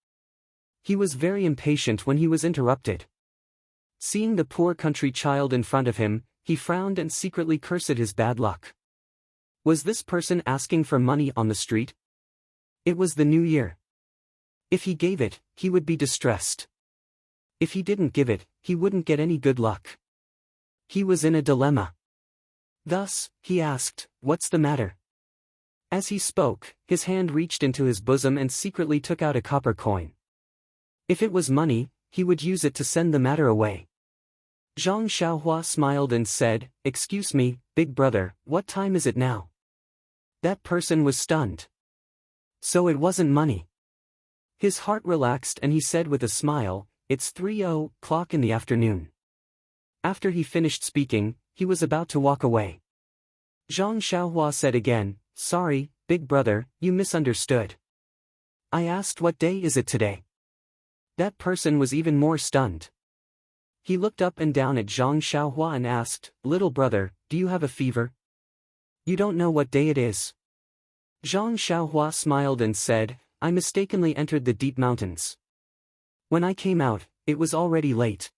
He was very impatient when he was interrupted. Seeing the poor country child in front of him, he frowned and secretly cursed his bad luck. Was this person asking for money on the street? It was the new year. If he gave it, he would be distressed. If he didn't give it, he wouldn't get any good luck. He was in a dilemma. Thus, he asked, "What's the matter?" As he spoke, his hand reached into his bosom and secretly took out a copper coin. If it was money, he would use it to send the matter away. Zhang Xiaohua smiled and said, "Excuse me, big brother, what time is it now?" That person was stunned. So it wasn't money. His heart relaxed and he said with a smile, "It's 3:00 in the afternoon." After he finished speaking, he was about to walk away. Zhang Xiaohua said again, "Sorry, big brother, you misunderstood. I asked what day is it today." That person was even more stunned. He looked up and down at Zhang Xiaohua and asked, "Little brother, do you have a fever? You don't know what day it is?" Zhang Xiaohua smiled and said, "I mistakenly entered the deep mountains. When I came out, it was already late.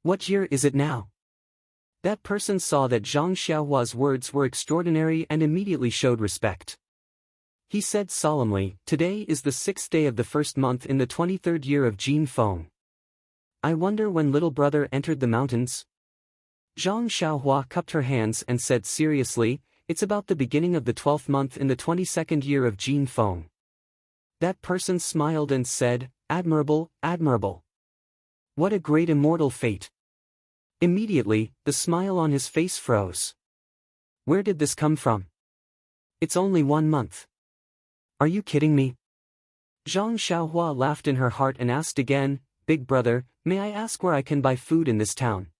What year is it now?" That person saw that Zhang Xiaohua's words were extraordinary and immediately showed respect. He said solemnly, "Today is the 6th day of the 1st month in the 23rd year of Jin Feng. I wonder when little brother entered the mountains?" Zhang Xiaohua cupped her hands and said seriously, "It's about the beginning of the 12th month in the 22nd year of Jin Feng." That person smiled and said, "Admirable, admirable. What a great immortal fate." Immediately, the smile on his face froze. Where did this come from? It's only 1 month. Are you kidding me? Zhang Xiaohua laughed in her heart and asked again, "Big brother, may I ask where I can buy food in this town?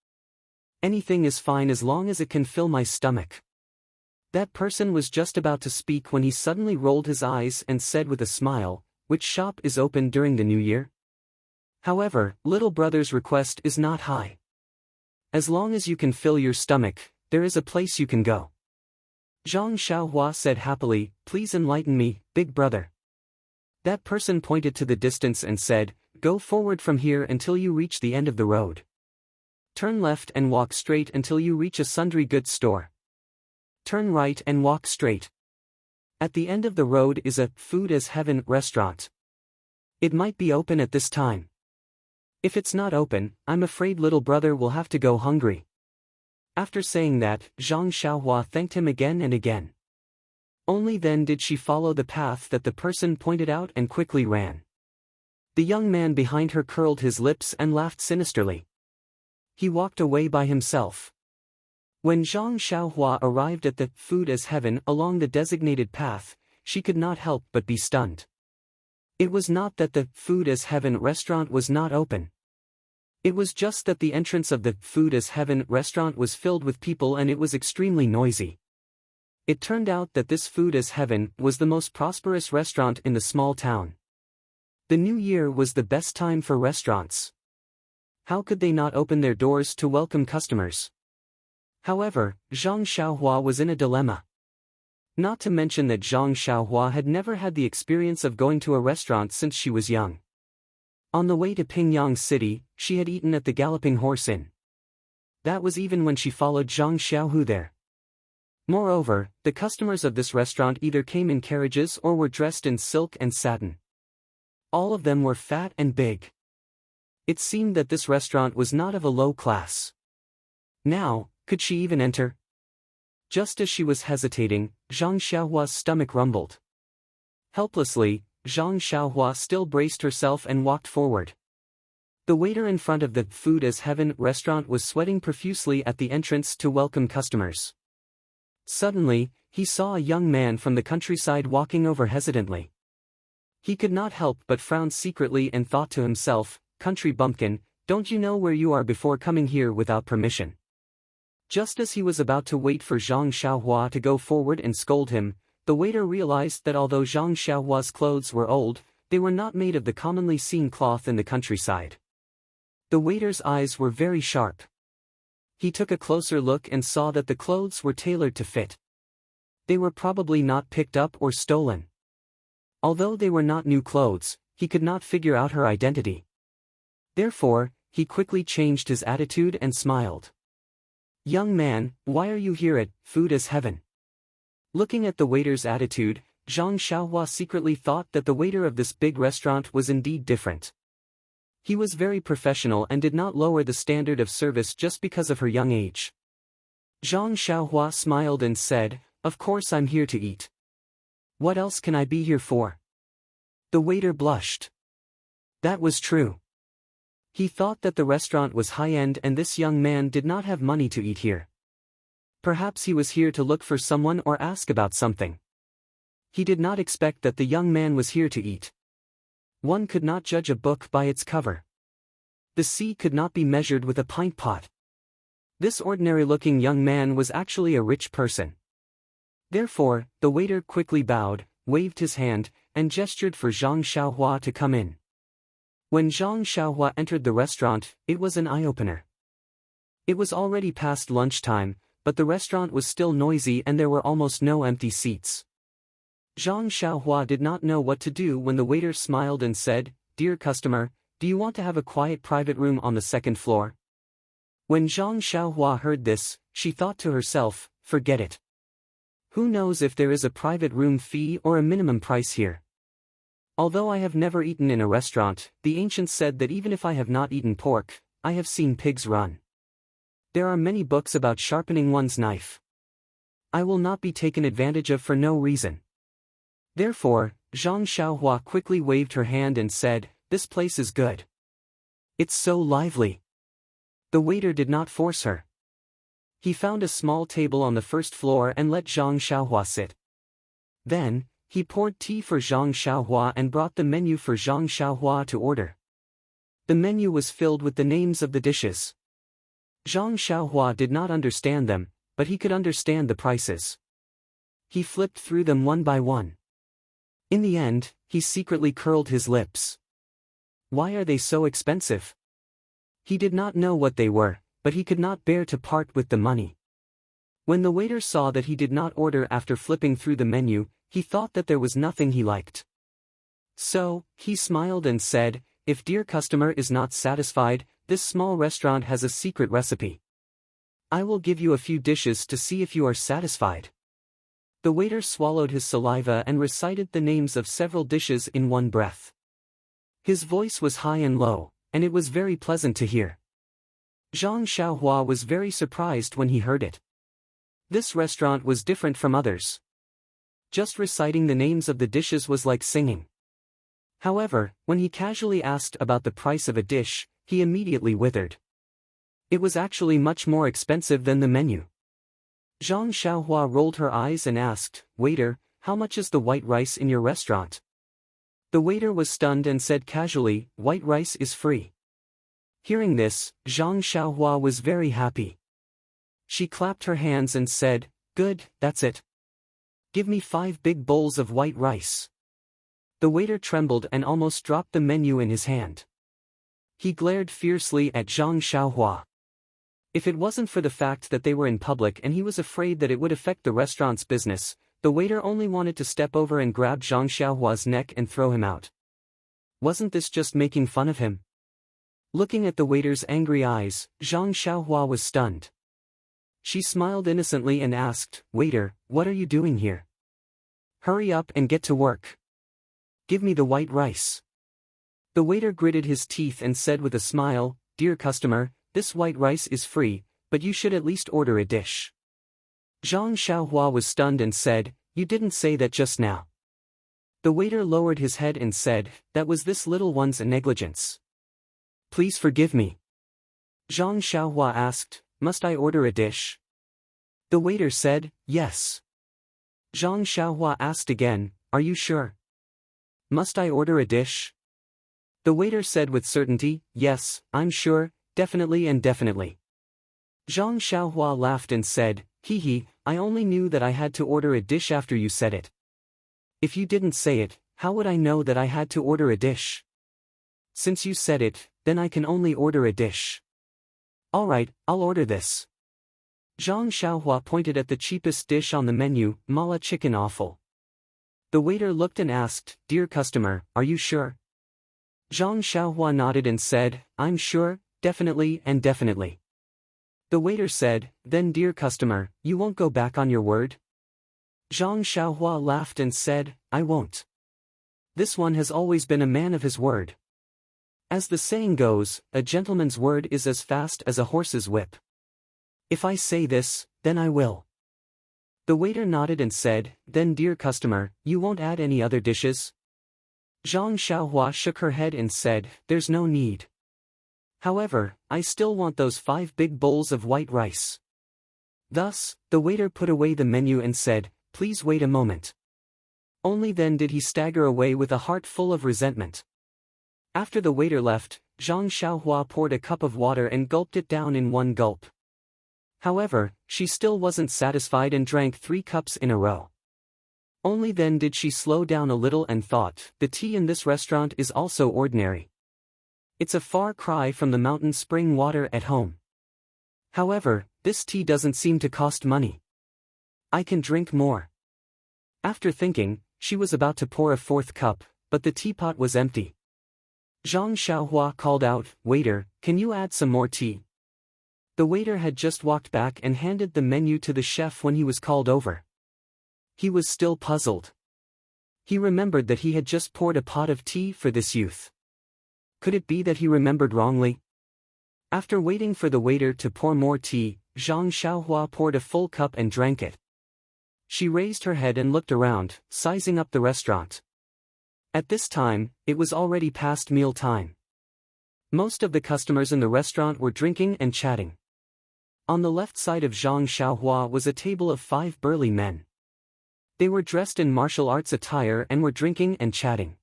Anything is fine as long as it can fill my stomach." That person was just about to speak when he suddenly rolled his eyes and said with a smile, "Which shop is open during the new year? However, little brother's request is not high. As long as you can fill your stomach, there is a place you can go." Zhang Xiaohua said happily, "Please enlighten me, big brother." That person pointed to the distance and said, "Go forward from here until you reach the end of the road. Turn left and walk straight until you reach a sundry goods store. Turn right and walk straight. At the end of the road is a Food as Heaven restaurant. It might be open at this time. If it's not open, I'm afraid little brother will have to go hungry." After saying that, Zhang Xiaohua thanked him again and again. Only then did she follow the path that the person pointed out and quickly ran. The young man behind her curled his lips and laughed sinisterly. He walked away by himself. When Zhang Xiaohua arrived at the Food as Heaven along the designated path, she could not help but be stunned. It was not that the Food as Heaven restaurant was not open. It was just that the entrance of the Food as Heaven restaurant was filled with people and it was extremely noisy. It turned out that this Food as Heaven was the most prosperous restaurant in the small town. The new year was the best time for restaurants. How could they not open their doors to welcome customers? However, Zhang Xiaohua was in a dilemma. Not to mention that Zhang Xiaohua had never had the experience of going to a restaurant since she was young. On the way to Pingyang City, she had eaten at the Galloping Horse Inn. That was even when she followed Zhang Xiaohu there. Moreover, the customers of this restaurant either came in carriages or were dressed in silk and satin. All of them were fat and big. It seemed that this restaurant was not of a low class. Now, could she even enter? Just as she was hesitating, Zhang Xiaohua's stomach rumbled. Helplessly, Zhang Xiaohua still braced herself and walked forward. The waiter in front of the Food as Heaven restaurant was sweating profusely at the entrance to welcome customers. Suddenly, he saw a young man from the countryside walking over hesitantly. He could not help but frown secretly and thought to himself, "Country bumpkin, don't you know where you are before coming here without permission?" Just as he was about to wait for Zhang Xiaohua to go forward and scold him, the waiter realized that although Zhang Xiaohua's clothes were old, they were not made of the commonly seen cloth in the countryside. The waiter's eyes were very sharp. He took a closer look and saw that the clothes were tailored to fit. They were probably not picked up or stolen. Although they were not new clothes, he could not figure out her identity. Therefore, he quickly changed his attitude and smiled. "Young man, why are you here at Food as Heaven?" Looking at the waiter's attitude, Zhang Xiaohua secretly thought that the waiter of this big restaurant was indeed different. He was very professional and did not lower the standard of service just because of her young age. Zhang Xiaohua smiled and said, "Of course I'm here to eat. What else can I be here for?" The waiter blushed. That was true. He thought that the restaurant was high-end and this young man did not have money to eat here. Perhaps he was here to look for someone or ask about something. He did not expect that the young man was here to eat. One could not judge a book by its cover. The sea could not be measured with a pint pot. This ordinary-looking young man was actually a rich person. Therefore, the waiter quickly bowed, waved his hand, and gestured for Zhang Xiaohua to come in. When Zhang Xiaohua entered the restaurant, it was an eye-opener. It was already past lunchtime, but the restaurant was still noisy and there were almost no empty seats. Zhang Xiaohua did not know what to do when the waiter smiled and said, "Dear customer, do you want to have a quiet private room on the second floor?" When Zhang Xiaohua heard this, she thought to herself, "Forget it. Who knows if there is a private room fee or a minimum price here? Although I have never eaten in a restaurant, the ancients said that even if I have not eaten pork, I have seen pigs run. There are many books about sharpening one's knife. I will not be taken advantage of for no reason. Therefore, Zhang Xiaohua quickly waved her hand and said, "This place is good. It's so lively." The waiter did not force her. He found a small table on the first floor and let Zhang Xiaohua sit. Then, he poured tea for Zhang Xiaohua and brought the menu for Zhang Xiaohua to order. The menu was filled with the names of the dishes. Zhang Xiaohua did not understand them, but he could understand the prices. He flipped through them one by one. In the end, he secretly curled his lips. Why are they so expensive? He did not know what they were, but he could not bear to part with the money. When the waiter saw that he did not order after flipping through the menu, he thought that there was nothing he liked. So, he smiled and said, "If dear customer is not satisfied, this small restaurant has a secret recipe. I will give you a few dishes to see if you are satisfied." The waiter swallowed his saliva and recited the names of several dishes in one breath. His voice was high and low, and it was very pleasant to hear. Zhang Xiaohua was very surprised when he heard it. This restaurant was different from others. Just reciting the names of the dishes was like singing. However, when he casually asked about the price of a dish, he immediately withered. It was actually much more expensive than the menu. Zhang Xiaohua rolled her eyes and asked, "Waiter, how much is the white rice in your restaurant?" The waiter was stunned and said casually, "White rice is free." Hearing this, Zhang Xiaohua was very happy. She clapped her hands and said, "Good, that's it. Give me 5 big bowls of white rice." The waiter trembled and almost dropped the menu in his hand. He glared fiercely at Zhang Xiaohua. If it wasn't for the fact that they were in public and he was afraid that it would affect the restaurant's business, the waiter only wanted to step over and grab Zhang Xiaohua's neck and throw him out. Wasn't this just making fun of him? Looking at the waiter's angry eyes, Zhang Xiaohua was stunned. She smiled innocently and asked, "Waiter, what are you doing here? Hurry up and get to work. Give me the white rice." The waiter gritted his teeth and said with a smile, "Dear customer, this white rice is free, but you should at least order a dish." Zhang Xiaohua was stunned and said, "You didn't say that just now." The waiter lowered his head and said, "That was this little one's negligence. Please forgive me." Zhang Xiaohua asked, "Must I order a dish?" The waiter said, "Yes." Zhang Xiaohua asked again, "Are you sure? Must I order a dish?" The waiter said with certainty, "Yes, I'm sure, definitely and definitely." Zhang Xiaohua laughed and said, "Hee hee, I only knew that I had to order a dish after you said it. If you didn't say it, how would I know that I had to order a dish? Since you said it, then I can only order a dish. Alright, I'll order this." Zhang Xiaohua pointed at the cheapest dish on the menu, mala chicken offal. The waiter looked and asked, "Dear customer, are you sure?" Zhang Xiaohua nodded and said, "I'm sure, definitely and definitely." The waiter said, "Then dear customer, you won't go back on your word?" Zhang Xiaohua laughed and said, "I won't. This one has always been a man of his word. As the saying goes, a gentleman's word is as fast as a horse's whip. If I say this, then I will." The waiter nodded and said, "Then dear customer, you won't add any other dishes?" Zhang Xiaohua shook her head and said, "There's no need. However, I still want those 5 big bowls of white rice." Thus, the waiter put away the menu and said, "Please wait a moment." Only then did he stagger away with a heart full of resentment. After the waiter left, Zhang Xiaohua poured a cup of water and gulped it down in one gulp. However, she still wasn't satisfied and drank 3 cups in a row. Only then did she slow down a little and thought, the tea in this restaurant is also ordinary. It's a far cry from the mountain spring water at home. However, this tea doesn't seem to cost money. I can drink more. After thinking, she was about to pour a 4th cup, but the teapot was empty. Zhang Xiaohua called out, "Waiter, can you add some more tea?" The waiter had just walked back and handed the menu to the chef when he was called over. He was still puzzled. He remembered that he had just poured a pot of tea for this youth. Could it be that he remembered wrongly? After waiting for the waiter to pour more tea, Zhang Xiaohua poured a full cup and drank it. She raised her head and looked around, sizing up the restaurant. At this time, it was already past meal time. Most of the customers in the restaurant were drinking and chatting. On the left side of Zhang Xiaohua was a table of 5 burly men. They were dressed in martial arts attire and were drinking and chatting.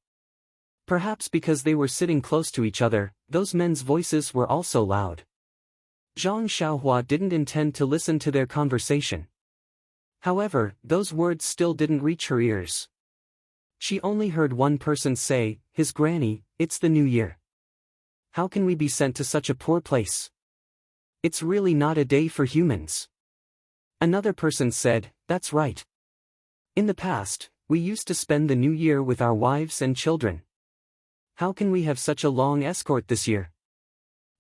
Perhaps because they were sitting close to each other, those men's voices were also loud. Zhang Xiaohua didn't intend to listen to their conversation. However, those words still didn't reach her ears. She only heard one person say, "His granny, it's the new year. How can we be sent to such a poor place? It's really not a day for humans." Another person said, "That's right. In the past, we used to spend the new year with our wives and children. How can we have such a long escort this year?"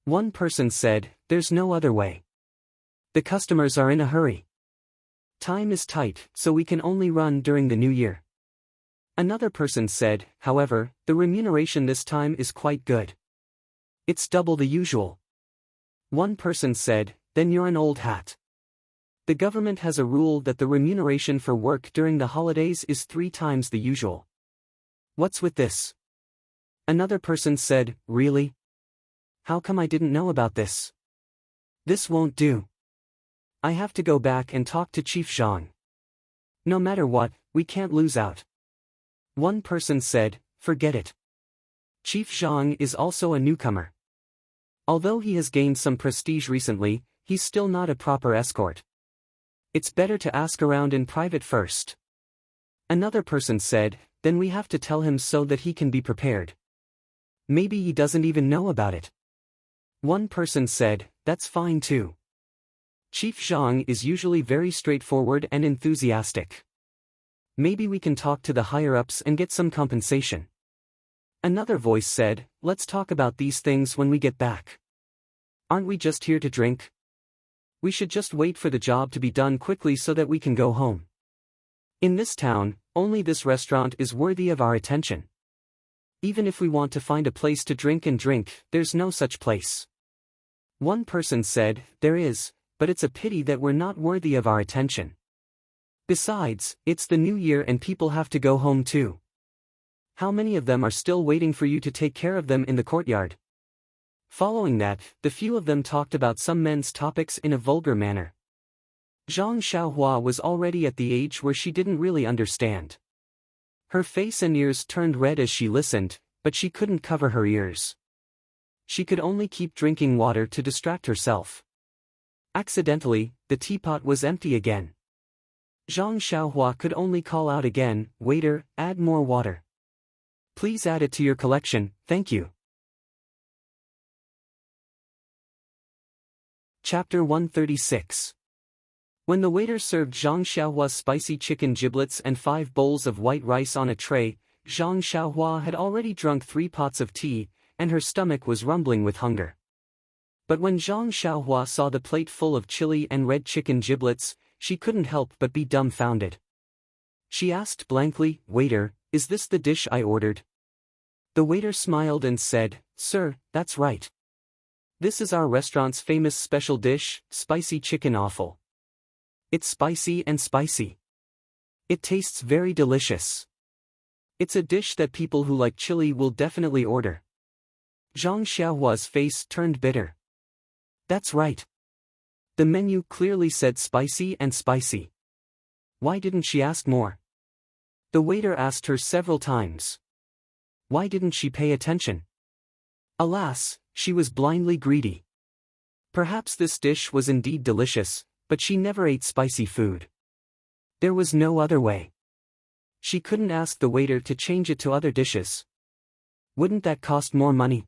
One person said, "There's no other way. The customers are in a hurry. Time is tight, so we can only run during the new year." Another person said, "However, the remuneration this time is quite good. It's double the usual." One person said, "Then you're an old hat. The government has a rule that the remuneration for work during the holidays is 3 times the usual. What's with this?" Another person said, "Really? How come I didn't know about this? This won't do. I have to go back and talk to Chief Zhang. No matter what, we can't lose out." One person said, "Forget it. Chief Zhang is also a newcomer. Although he has gained some prestige recently, he's still not a proper escort. It's better to ask around in private first." Another person said, "Then we have to tell him so that he can be prepared. Maybe he doesn't even know about it." One person said, "That's fine too. Chief Zhang is usually very straightforward and enthusiastic. Maybe we can talk to the higher-ups and get some compensation." Another voice said, "Let's talk about these things when we get back. Aren't we just here to drink? We should just wait for the job to be done quickly so that we can go home. In this town, only this restaurant is worthy of our attention. Even if we want to find a place to drink and drink, there's no such place." One person said, "There is, but it's a pity that we're not worthy of our attention. Besides, it's the new year and people have to go home too. How many of them are still waiting for you to take care of them in the courtyard?" Following that, the few of them talked about some men's topics in a vulgar manner. Zhang Xiaohua was already at the age where she didn't really understand. Her face and ears turned red as she listened, but she couldn't cover her ears. She could only keep drinking water to distract herself. Accidentally, the teapot was empty again. Zhang Xiaohua could only call out again, "Waiter, add more water. Please add it to your collection, thank you." Chapter 136. When the waiter served Zhang Xiaohua's spicy chicken giblets and 5 bowls of white rice on a tray, Zhang Xiaohua had already drunk 3 pots of tea, and her stomach was rumbling with hunger. But when Zhang Xiaohua saw the plate full of chili and red chicken giblets, she couldn't help but be dumbfounded. She asked blankly, "Waiter, is this the dish I ordered?" The waiter smiled and said, "Sir, that's right. This is our restaurant's famous special dish, spicy chicken offal. It's spicy and spicy. It tastes very delicious. It's a dish that people who like chili will definitely order." Zhang Xiaohua's face turned bitter. That's right. The menu clearly said spicy and spicy. Why didn't she ask more? The waiter asked her several times. Why didn't she pay attention? Alas, she was blindly greedy. Perhaps this dish was indeed delicious, but she never ate spicy food. There was no other way. She couldn't ask the waiter to change it to other dishes. Wouldn't that cost more money?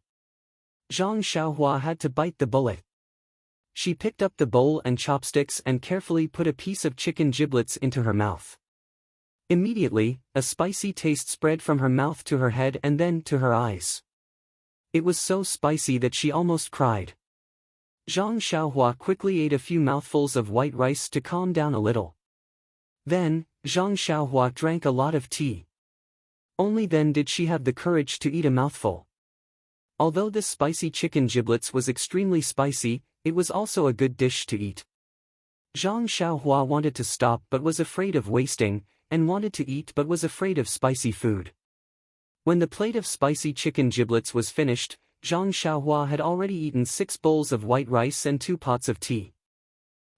Zhang Xiaohua had to bite the bullet. She picked up the bowl and chopsticks and carefully put a piece of chicken giblets into her mouth. Immediately, a spicy taste spread from her mouth to her head and then to her eyes. It was so spicy that she almost cried. Zhang Xiaohua quickly ate a few mouthfuls of white rice to calm down a little. Then, Zhang Xiaohua drank a lot of tea. Only then did she have the courage to eat a mouthful. Although this spicy chicken giblets was extremely spicy, it was also a good dish to eat. Zhang Xiaohua wanted to stop but was afraid of wasting, and wanted to eat but was afraid of spicy food. When the plate of spicy chicken giblets was finished, Zhang Xiaohua had already eaten 6 bowls of white rice and 2 pots of tea.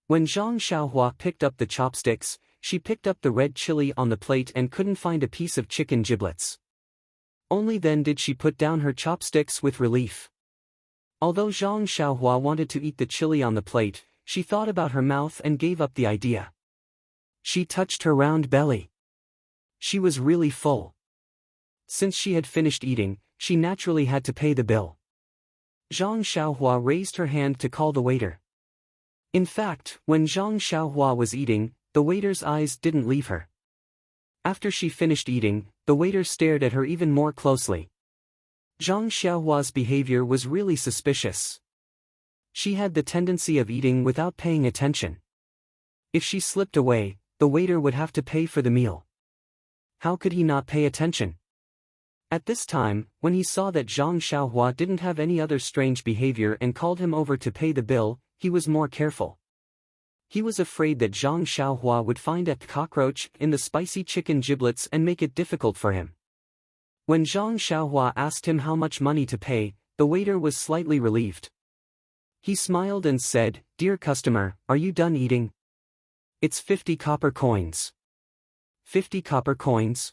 When Zhang Xiaohua picked up the chopsticks, she picked up the red chili on the plate and couldn't find a piece of chicken giblets. Only then did she put down her chopsticks with relief. Although Zhang Xiaohua wanted to eat the chili on the plate, she thought about her mouth and gave up the idea. She touched her round belly. She was really full. Since she had finished eating, she naturally had to pay the bill. Zhang Xiaohua raised her hand to call the waiter. In fact, when Zhang Xiaohua was eating, the waiter's eyes didn't leave her. After she finished eating, the waiter stared at her even more closely. Zhang Xiaohua's behavior was really suspicious. She had the tendency of eating without paying attention. If she slipped away, the waiter would have to pay for the meal. How could he not pay attention? At this time, when he saw that Zhang Xiaohua didn't have any other strange behavior and called him over to pay the bill, he was more careful. He was afraid that Zhang Xiaohua would find a cockroach in the spicy chicken giblets and make it difficult for him. When Zhang Xiaohua asked him how much money to pay, the waiter was slightly relieved. He smiled and said, "Dear customer, are you done eating? It's 50 copper coins." 50 copper coins?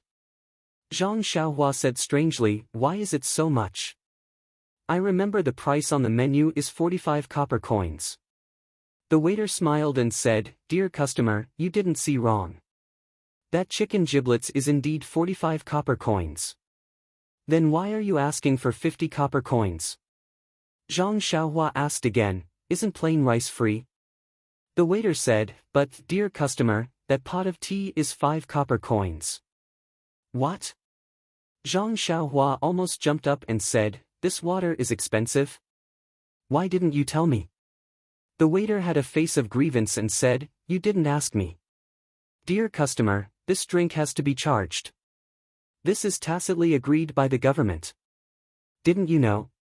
Zhang Xiaohua said strangely, "Why is it so much? I remember the price on the menu is 45 copper coins." The waiter smiled and said, "Dear customer, you didn't see wrong. That chicken giblets is indeed 45 copper coins. Then why are you asking for 50 copper coins?" Zhang Xiaohua asked again, "Isn't plain rice free?" The waiter said, "But, dear customer, that pot of tea is 5 copper coins." "What?" Zhang Xiaohua almost jumped up and said, "This water is expensive? Why didn't you tell me?" The waiter had a face of grievance and said, "You didn't ask me. Dear customer, this drink has to be charged. This is tacitly agreed by the government. Didn't you know?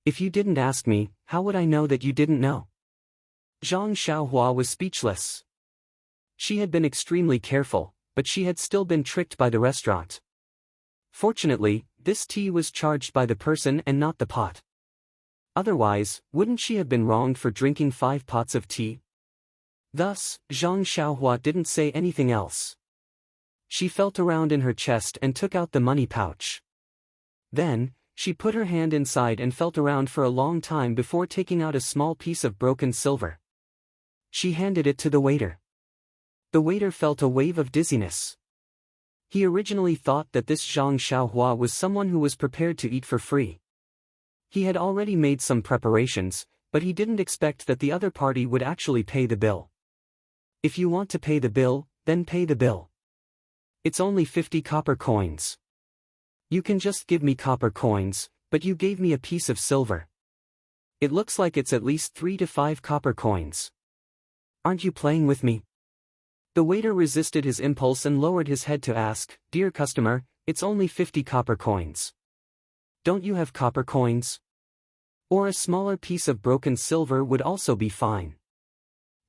If you didn't ask me, how would I know that you didn't know?" Zhang Xiaohua was speechless. She had been extremely careful, but she had still been tricked by the restaurant. Fortunately, this tea was charged by the person and not the pot. Otherwise, wouldn't she have been wronged for drinking 5 pots of tea? Thus, Zhang Xiaohua didn't say anything else. She felt around in her chest and took out the money pouch. Then, she put her hand inside and felt around for a long time before taking out a small piece of broken silver. She handed it to the waiter. The waiter felt a wave of dizziness. He originally thought that this Zhang Xiaohua was someone who was prepared to eat for free. He had already made some preparations, but he didn't expect that the other party would actually pay the bill. "If you want to pay the bill, then pay the bill. It's only 50 copper coins. You can just give me copper coins, but you gave me a piece of silver. It looks like it's at least 3 to 5 copper coins. Aren't you playing with me?" The waiter resisted his impulse and lowered his head to ask, "Dear customer, it's only 50 copper coins. Don't you have copper coins? Or a smaller piece of broken silver would also be fine."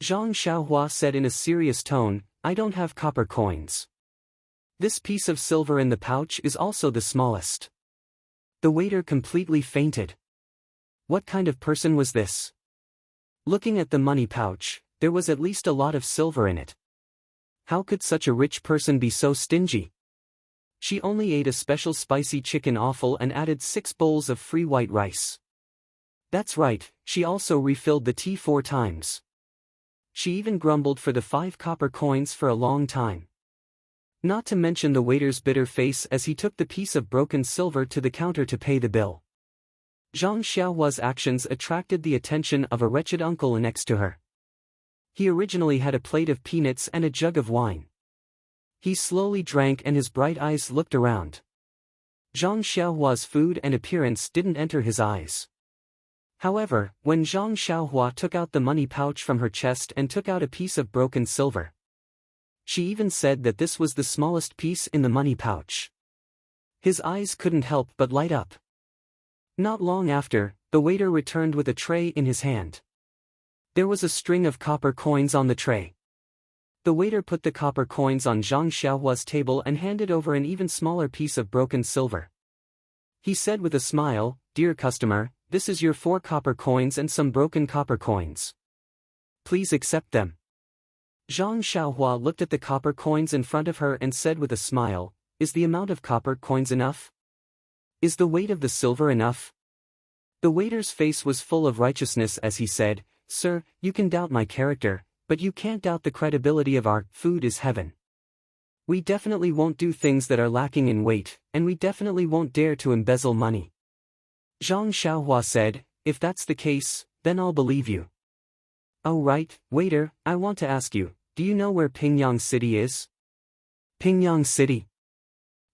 Zhang Xiaohua said in a serious tone, "I don't have copper coins. This piece of silver in the pouch is also the smallest." The waiter completely fainted. What kind of person was this? Looking at the money pouch, there was at least a lot of silver in it. How could such a rich person be so stingy? She only ate a special spicy chicken offal and added 6 bowls of free white rice. That's right, she also refilled the tea 4 times. She even grumbled for the 5 copper coins for a long time. Not to mention the waiter's bitter face as he took the piece of broken silver to the counter to pay the bill. Zhang Xiaohua's actions attracted the attention of a wretched uncle next to her. He originally had a plate of peanuts and a jug of wine. He slowly drank and his bright eyes looked around. Zhang Xiaohua's food and appearance didn't enter his eyes. However, when Zhang Xiaohua took out the money pouch from her chest and took out a piece of broken silver, She even said that this was the smallest piece in the money pouch. His eyes couldn't help but light up. Not long after, the waiter returned with a tray in his hand. There was a string of copper coins on the tray. The waiter put the copper coins on Zhang Xiaohua's table and handed over an even smaller piece of broken silver. He said with a smile, "Dear customer, this is your 4 copper coins and some broken copper coins. Please accept them." Zhang Xiaohua looked at the copper coins in front of her and said with a smile, "Is the amount of copper coins enough? Is the weight of the silver enough?" The waiter's face was full of righteousness as he said, "Sir, you can doubt my character, but you can't doubt the credibility of our food is heaven. We definitely won't do things that are lacking in weight, and we definitely won't dare to embezzle money." Zhang Xiaohua said, "If that's the case, then I'll believe you." "Oh right, waiter, I want to ask you, do you know where Pingyang City is?" "Pingyang City?"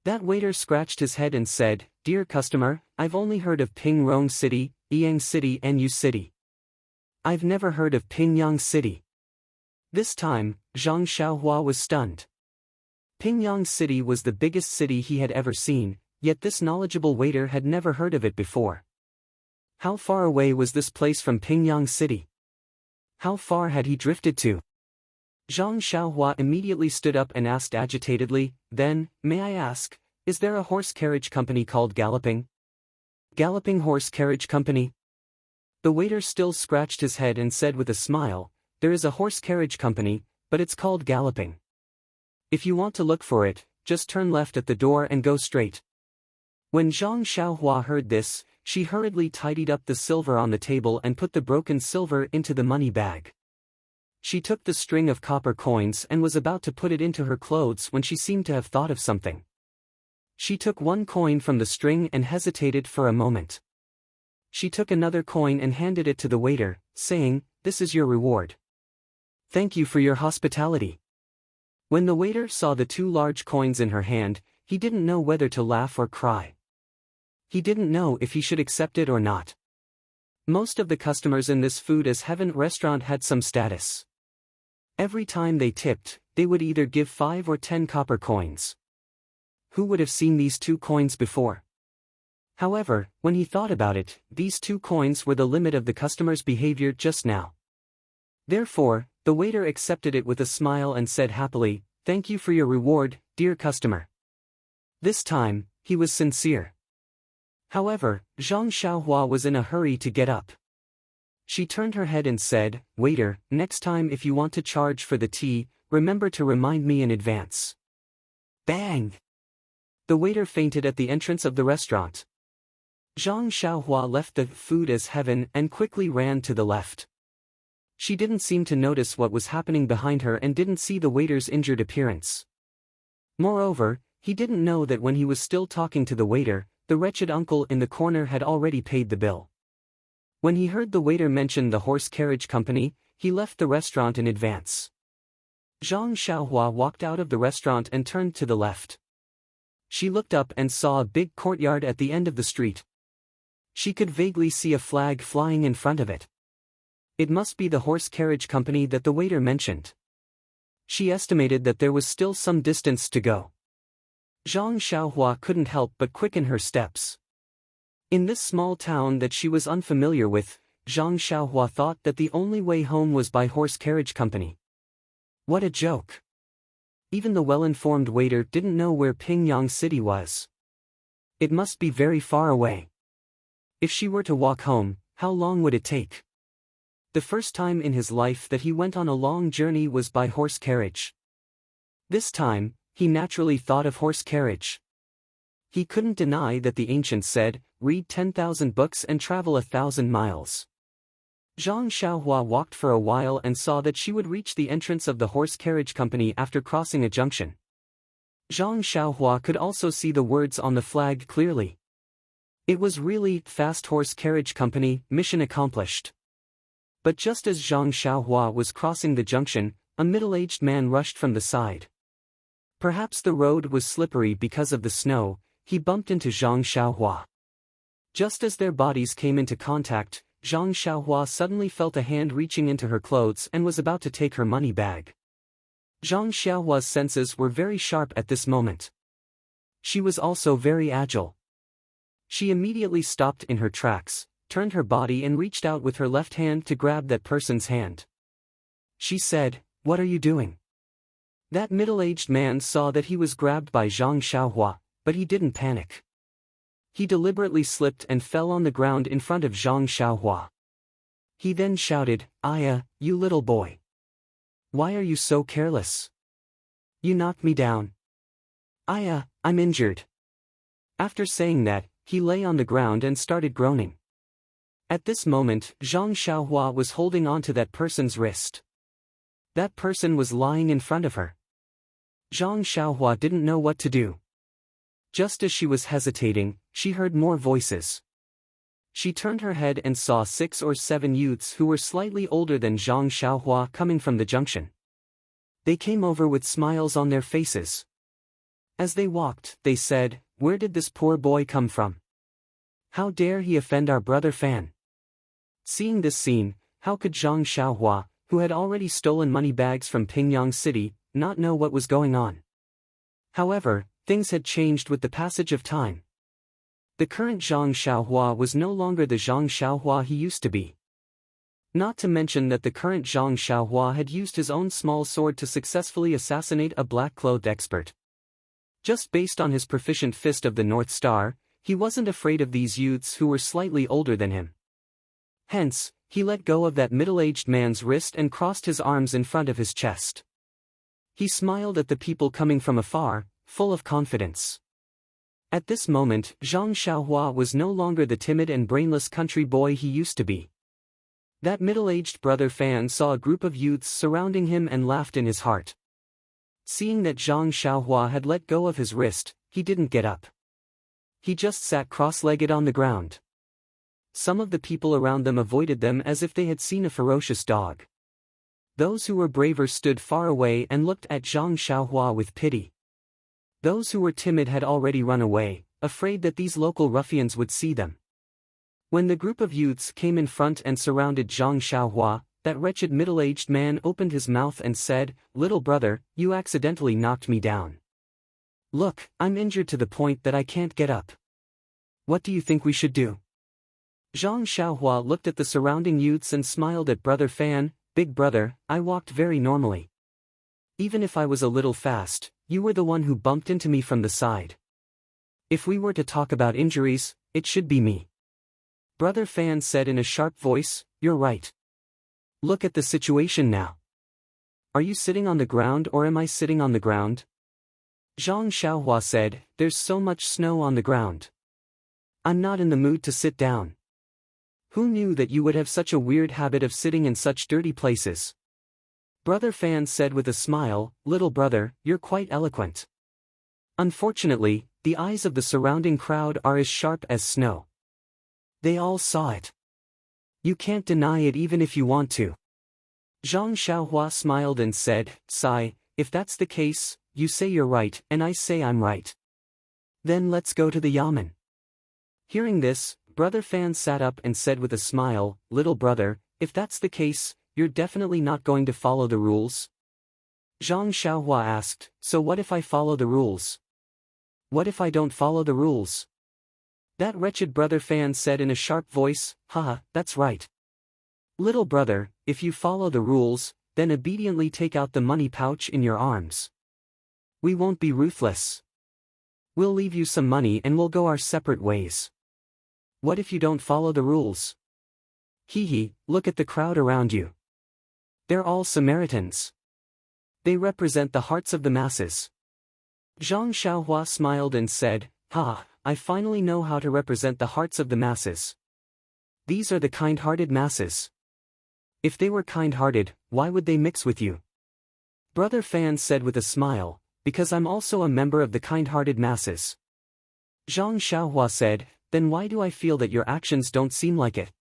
That waiter scratched his head and said, "Dear customer, I've only heard of Pingrong City, Eyang City and Yu City. I've never heard of Pingyang City." This time, Zhang Xiaohua was stunned. Pingyang City was the biggest city he had ever seen, yet this knowledgeable waiter had never heard of it before. How far away was this place from Pingyang City? How far had he drifted to? Zhang Xiaohua immediately stood up and asked agitatedly, "Then, may I ask, is there a horse carriage company called Galloping? Galloping Horse Carriage Company?" The waiter still scratched his head and said with a smile, "There is a horse carriage company, but it's called Galloping. If you want to look for it, just turn left at the door and go straight." When Zhang Xiaohua heard this, she hurriedly tidied up the silver on the table and put the broken silver into the money bag. She took the string of copper coins and was about to put it into her clothes when she seemed to have thought of something. She took one coin from the string and hesitated for a moment. She took another coin and handed it to the waiter, saying, "This is your reward. Thank you for your hospitality." When the waiter saw the 2 large coins in her hand, he didn't know whether to laugh or cry. He didn't know if he should accept it or not. Most of the customers in this food as heaven restaurant had some status. Every time they tipped, they would either give 5 or 10 copper coins. Who would have seen these 2 coins before? However, when he thought about it, these 2 coins were the limit of the customer's behavior just now. Therefore, the waiter accepted it with a smile and said happily, "Thank you for your reward, dear customer." This time, he was sincere. However, Zhang Xiaohua was in a hurry to get up. She turned her head and said, "Waiter, next time if you want to charge for the tea, remember to remind me in advance." Bang! The waiter fainted at the entrance of the restaurant. Zhang Xiaohua left the food as heaven and quickly ran to the left. She didn't seem to notice what was happening behind her and didn't see the waiter's injured appearance. Moreover, he didn't know that when he was still talking to the waiter, the wretched uncle in the corner had already paid the bill. When he heard the waiter mention the horse carriage company, he left the restaurant in advance. Zhang Xiaohua walked out of the restaurant and turned to the left. She looked up and saw a big courtyard at the end of the street. She could vaguely see a flag flying in front of it. It must be the horse carriage company that the waiter mentioned. She estimated that there was still some distance to go. Zhang Xiaohua couldn't help but quicken her steps. In this small town that she was unfamiliar with, Zhang Xiaohua thought that the only way home was by horse carriage company. What a joke! Even the well-informed waiter didn't know where Pingyang City was. It must be very far away. If she were to walk home, how long would it take? The first time in his life that he went on a long journey was by horse carriage. This time, he naturally thought of horse carriage. He couldn't deny that the ancients said, "Read 10,000 books and travel 1,000 miles." Zhang Xiaohua walked for a while and saw that she would reach the entrance of the horse carriage company after crossing a junction. Zhang Xiaohua could also see the words on the flag clearly. It was really Fast Horse Carriage Company, mission accomplished. But just as Zhang Xiaohua was crossing the junction, a middle-aged man rushed from the side. Perhaps the road was slippery because of the snow, he bumped into Zhang Xiaohua. Just as their bodies came into contact, Zhang Xiaohua suddenly felt a hand reaching into her clothes and was about to take her money bag. Zhang Xiaohua's senses were very sharp at this moment. She was also very agile. She immediately stopped in her tracks, turned her body and reached out with her left hand to grab that person's hand. She said, "What are you doing?" That middle-aged man saw that he was grabbed by Zhang Xiaohua, but he didn't panic. He deliberately slipped and fell on the ground in front of Zhang Xiaohua. He then shouted, "Aya, you little boy. Why are you so careless? You knocked me down. Aya, I'm injured." After saying that, he lay on the ground and started groaning. At this moment, Zhang Xiaohua was holding on to that person's wrist. That person was lying in front of her. Zhang Xiaohua didn't know what to do. Just as she was hesitating, she heard more voices. She turned her head and saw 6 or 7 youths who were slightly older than Zhang Xiaohua coming from the junction. They came over with smiles on their faces. As they walked, they said, "Where did this poor boy come from? How dare he offend our brother Fan?" Seeing this scene, how could Zhang Xiaohua, who had already stolen money bags from Pingyang City, not know what was going on? However, things had changed with the passage of time. The current Zhang Xiaohua was no longer the Zhang Xiaohua he used to be. Not to mention that the current Zhang Xiaohua had used his own small sword to successfully assassinate a black-clothed expert. Just based on his proficient fist of the North Star, he wasn't afraid of these youths who were slightly older than him. Hence, he let go of that middle-aged man's wrist and crossed his arms in front of his chest. He smiled at the people coming from afar, full of confidence. At this moment, Zhang Xiaohua was no longer the timid and brainless country boy he used to be. That middle-aged brother Fan saw a group of youths surrounding him and laughed in his heart. Seeing that Zhang Xiaohua had let go of his wrist, he didn't get up. He just sat cross-legged on the ground. Some of the people around them avoided them as if they had seen a ferocious dog. Those who were braver stood far away and looked at Zhang Xiaohua with pity. Those who were timid had already run away, afraid that these local ruffians would see them. When the group of youths came in front and surrounded Zhang Xiaohua, that wretched middle-aged man opened his mouth and said, "Little brother, you accidentally knocked me down. Look, I'm injured to the point that I can't get up. What do you think we should do?" Zhang Xiaohua looked at the surrounding youths and smiled at brother Fan. "Big brother, I walked very normally. Even if I was a little fast, you were the one who bumped into me from the side. If we were to talk about injuries, it should be me." Brother Fan said in a sharp voice, "You're right. Look at the situation now. Are you sitting on the ground or am I sitting on the ground?" Zhang Xiaohua said, "There's so much snow on the ground. I'm not in the mood to sit down." "Who knew that you would have such a weird habit of sitting in such dirty places?" Brother Fan said with a smile, "Little brother, you're quite eloquent." Unfortunately, the eyes of the surrounding crowd are as sharp as snow. They all saw it. You can't deny it even if you want to. Zhang Xiaohua smiled and said, "Sai, if that's the case, you say you're right and I say I'm right. Then let's go to the yamen." Hearing this, Brother Fan sat up and said with a smile, "Little brother, if that's the case, you're definitely not going to follow the rules?" Zhang Xiaohua asked, "So what if I follow the rules? What if I don't follow the rules?" That wretched brother Fan said in a sharp voice, "Haha, that's right. Little brother, if you follow the rules, then obediently take out the money pouch in your arms. We won't be ruthless. We'll leave you some money and we'll go our separate ways. What if you don't follow the rules? Hee, look at the crowd around you. They're all Samaritans. They represent the hearts of the masses." Zhang Xiaohua smiled and said, I finally know how to represent the hearts of the masses. These are the kind-hearted masses. If they were kind-hearted, why would they mix with you?" Brother Fan said with a smile, "Because I'm also a member of the kind-hearted masses." Zhang Xiaohua said, "Then why do I feel that your actions don't seem like it?"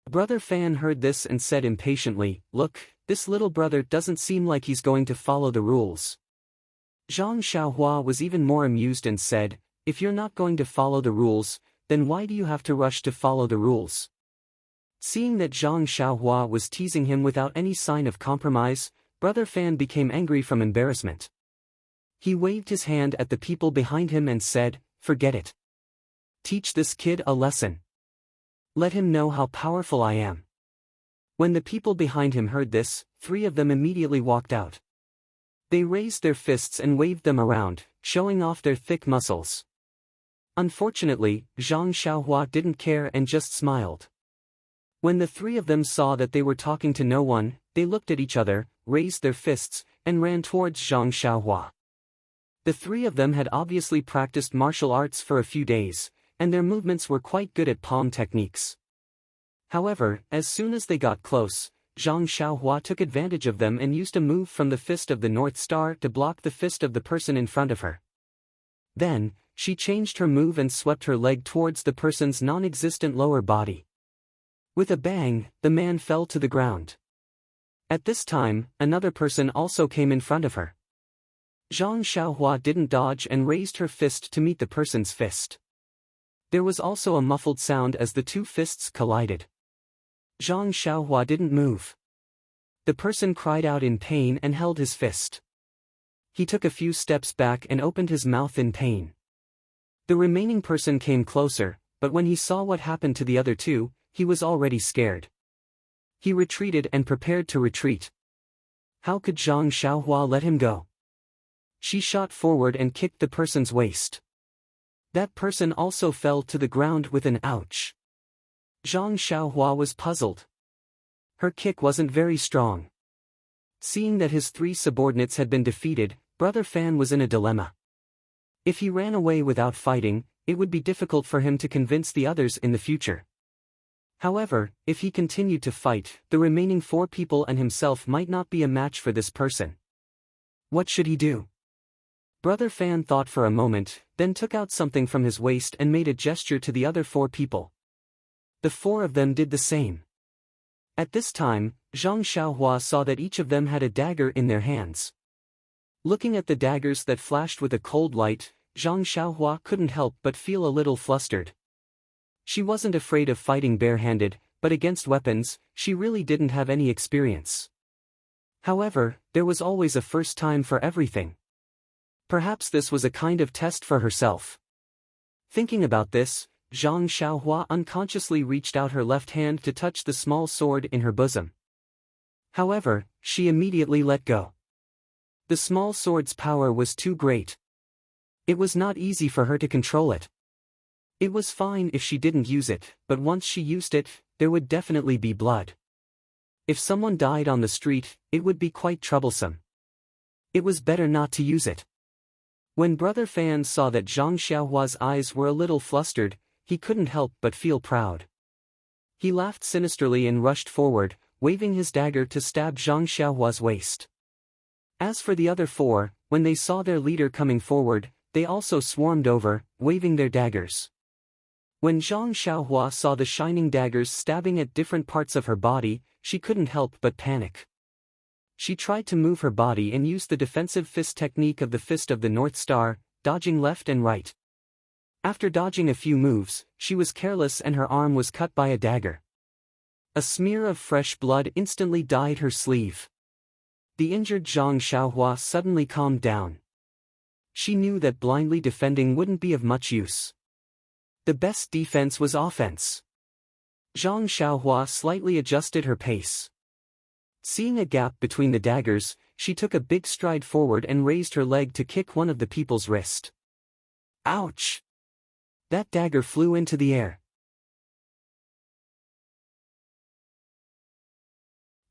Brother Fan heard this and said impatiently, "Look, this little brother doesn't seem like he's going to follow the rules." Zhang Xiaohua was even more amused and said, "If you're not going to follow the rules, then why do you have to rush to follow the rules?" Seeing that Zhang Xiaohua was teasing him without any sign of compromise, Brother Fan became angry from embarrassment. He waved his hand at the people behind him and said, "Forget it. Teach this kid a lesson. Let him know how powerful I am." When the people behind him heard this, 3 of them immediately walked out. They raised their fists and waved them around, showing off their thick muscles. Unfortunately, Zhang Xiaohua didn't care and just smiled. When the 3 of them saw that they were talking to no one, they looked at each other, raised their fists, and ran towards Zhang Xiaohua. The 3 of them had obviously practiced martial arts for a few days, and their movements were quite good at palm techniques. However, as soon as they got close, Zhang Xiaohua took advantage of them and used a move from the fist of the North Star to block the fist of the person in front of her. Then, she changed her move and swept her leg towards the person's non-existent lower body. With a bang, the man fell to the ground. At this time, another person also came in front of her. Zhang Xiaohua didn't dodge and raised her fist to meet the person's fist. There was also a muffled sound as the 2 fists collided. Zhang Xiaohua didn't move. The person cried out in pain and held his fist. He took a few steps back and opened his mouth in pain. The remaining person came closer, but when he saw what happened to the other 2, he was already scared. He retreated and prepared to retreat. How could Zhang Xiaohua let him go? She shot forward and kicked the person's waist. That person also fell to the ground with an ouch. Zhang Xiaohua was puzzled. Her kick wasn't very strong. Seeing that his 3 subordinates had been defeated, Brother Fan was in a dilemma. If he ran away without fighting, it would be difficult for him to convince the others in the future. However, if he continued to fight, the remaining 4 people and himself might not be a match for this person. What should he do? Brother Fan thought for a moment, then took out something from his waist and made a gesture to the other 4 people. The 4 of them did the same. At this time, Zhang Xiaohua saw that each of them had a dagger in their hands. Looking at the daggers that flashed with a cold light, Zhang Xiaohua couldn't help but feel a little flustered. She wasn't afraid of fighting barehanded, but against weapons, she really didn't have any experience. However, there was always a first time for everything. Perhaps this was a kind of test for herself. Thinking about this, Zhang Xiaohua unconsciously reached out her left hand to touch the small sword in her bosom. However, she immediately let go. The small sword's power was too great. It was not easy for her to control it. It was fine if she didn't use it, but once she used it, there would definitely be blood. If someone died on the street, it would be quite troublesome. It was better not to use it. When Brother Fan saw that Zhang Xiaohua's eyes were a little flustered, he couldn't help but feel proud. He laughed sinisterly and rushed forward, waving his dagger to stab Zhang Xiaohua's waist. As for the other 4, when they saw their leader coming forward, they also swarmed over, waving their daggers. When Zhang Xiaohua saw the shining daggers stabbing at different parts of her body, she couldn't help but panic. She tried to move her body and used the defensive fist technique of the Fist of the North Star, dodging left and right. After dodging a few moves, she was careless and her arm was cut by a dagger. A smear of fresh blood instantly dyed her sleeve. The injured Zhang Xiaohua suddenly calmed down. She knew that blindly defending wouldn't be of much use. The best defense was offense. Zhang Xiaohua slightly adjusted her pace. Seeing a gap between the daggers, she took a big stride forward and raised her leg to kick one of the people's wrist. Ouch! That dagger flew into the air.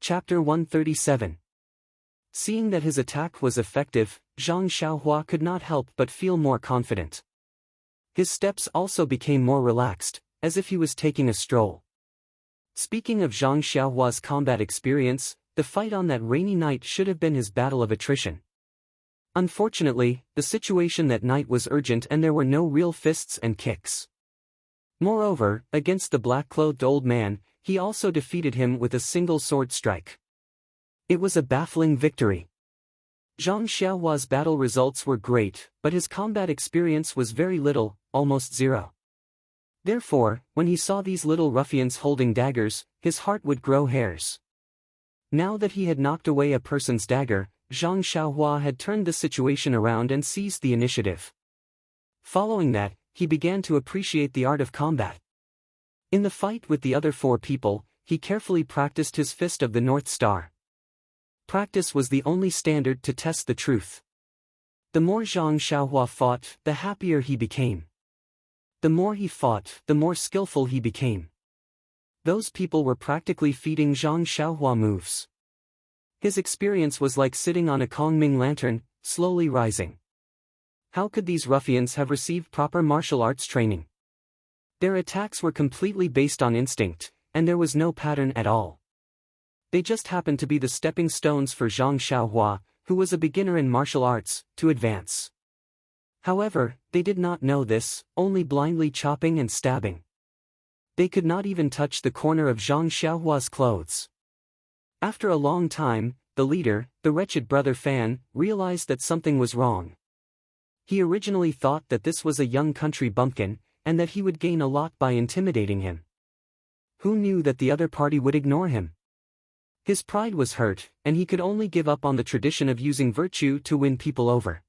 Chapter 137. Seeing that his attack was effective, Zhang Xiaohua could not help but feel more confident. His steps also became more relaxed, as if he was taking a stroll. Speaking of Zhang Xiaohua's combat experience, the fight on that rainy night should have been his battle of attrition. Unfortunately, the situation that night was urgent and there were no real fists and kicks. Moreover, against the black-clothed old man, he also defeated him with a single sword strike. It was a baffling victory. Zhang Xiaohua's battle results were great, but his combat experience was very little, almost zero. Therefore, when he saw these little ruffians holding daggers, his heart would grow hairs. Now that he had knocked away a person's dagger, Zhang Xiaohua had turned the situation around and seized the initiative. Following that, he began to appreciate the art of combat. In the fight with the other 4 people, he carefully practiced his Fist of the North Star. Practice was the only standard to test the truth. The more Zhang Xiaohua fought, the happier he became. The more he fought, the more skillful he became. Those people were practically feeding Zhang Xiaohua moves. His experience was like sitting on a Kongming lantern, slowly rising. How could these ruffians have received proper martial arts training? Their attacks were completely based on instinct, and there was no pattern at all. They just happened to be the stepping stones for Zhang Xiaohua, who was a beginner in martial arts, to advance. However, they did not know this, only blindly chopping and stabbing. They could not even touch the corner of Zhang Xiaohua's clothes. After a long time, the leader, the wretched brother Fan, realized that something was wrong. He originally thought that this was a young country bumpkin, and that he would gain a lot by intimidating him. Who knew that the other party would ignore him? His pride was hurt, and he could only give up on the tradition of using virtue to win people over.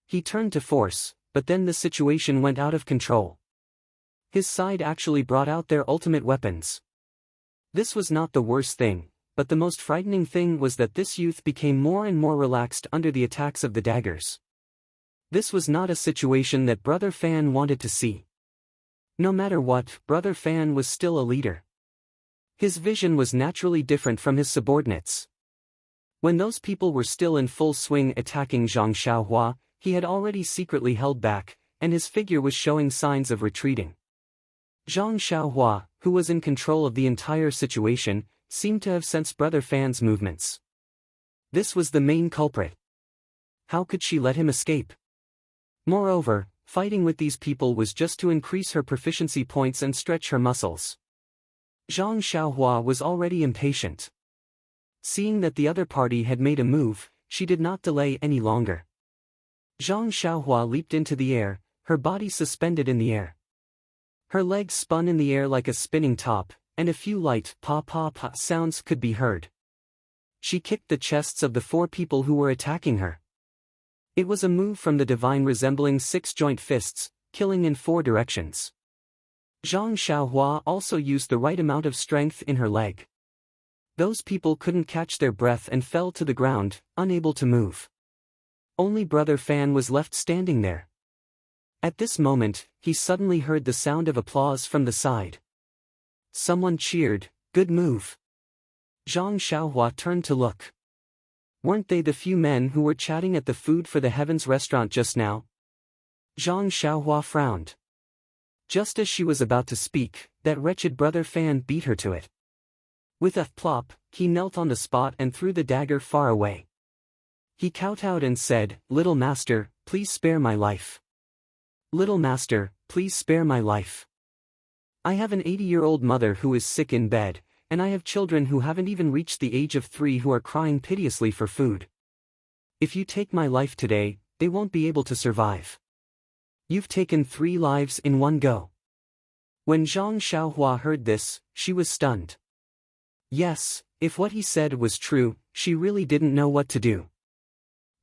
He turned to force, but then the situation went out of control. His side actually brought out their ultimate weapons. This was not the worst thing, but the most frightening thing was that this youth became more and more relaxed under the attacks of the daggers. This was not a situation that Brother Fan wanted to see. No matter what, Brother Fan was still a leader. His vision was naturally different from his subordinates. When those people were still in full swing attacking Zhang Xiaohua, he had already secretly held back, and his figure was showing signs of retreating. Zhang Xiaohua, who was in control of the entire situation, seemed to have sensed Brother Fan's movements. This was the main culprit. How could she let him escape? Moreover, fighting with these people was just to increase her proficiency points and stretch her muscles. Zhang Xiaohua was already impatient. Seeing that the other party had made a move, she did not delay any longer. Zhang Xiaohua leaped into the air, her body suspended in the air. Her legs spun in the air like a spinning top, and a few light pa-pa-pa sounds could be heard. She kicked the chests of the 4 people who were attacking her. It was a move from the divine resembling 6-joint fists, killing in 4 directions. Zhang Xiaohua also used the right amount of strength in her leg. Those people couldn't catch their breath and fell to the ground, unable to move. Only Brother Fan was left standing there. At this moment, he suddenly heard the sound of applause from the side. Someone cheered, "Good move." Zhang Xiaohua turned to look. Weren't they the few men who were chatting at the Food for the Heavens restaurant just now? Zhang Xiaohua frowned. Just as she was about to speak, that wretched Brother Fan beat her to it. With a plop, he knelt on the spot and threw the dagger far away. He kowtowed and said, "Little master, please spare my life. Little master, please spare my life. I have an 80-year-old mother who is sick in bed, and I have children who haven't even reached the age of 3 who are crying piteously for food. If you take my life today, they won't be able to survive. You've taken 3 lives in one go." When Zhang Xiaohua heard this, she was stunned. Yes, if what he said was true, she really didn't know what to do.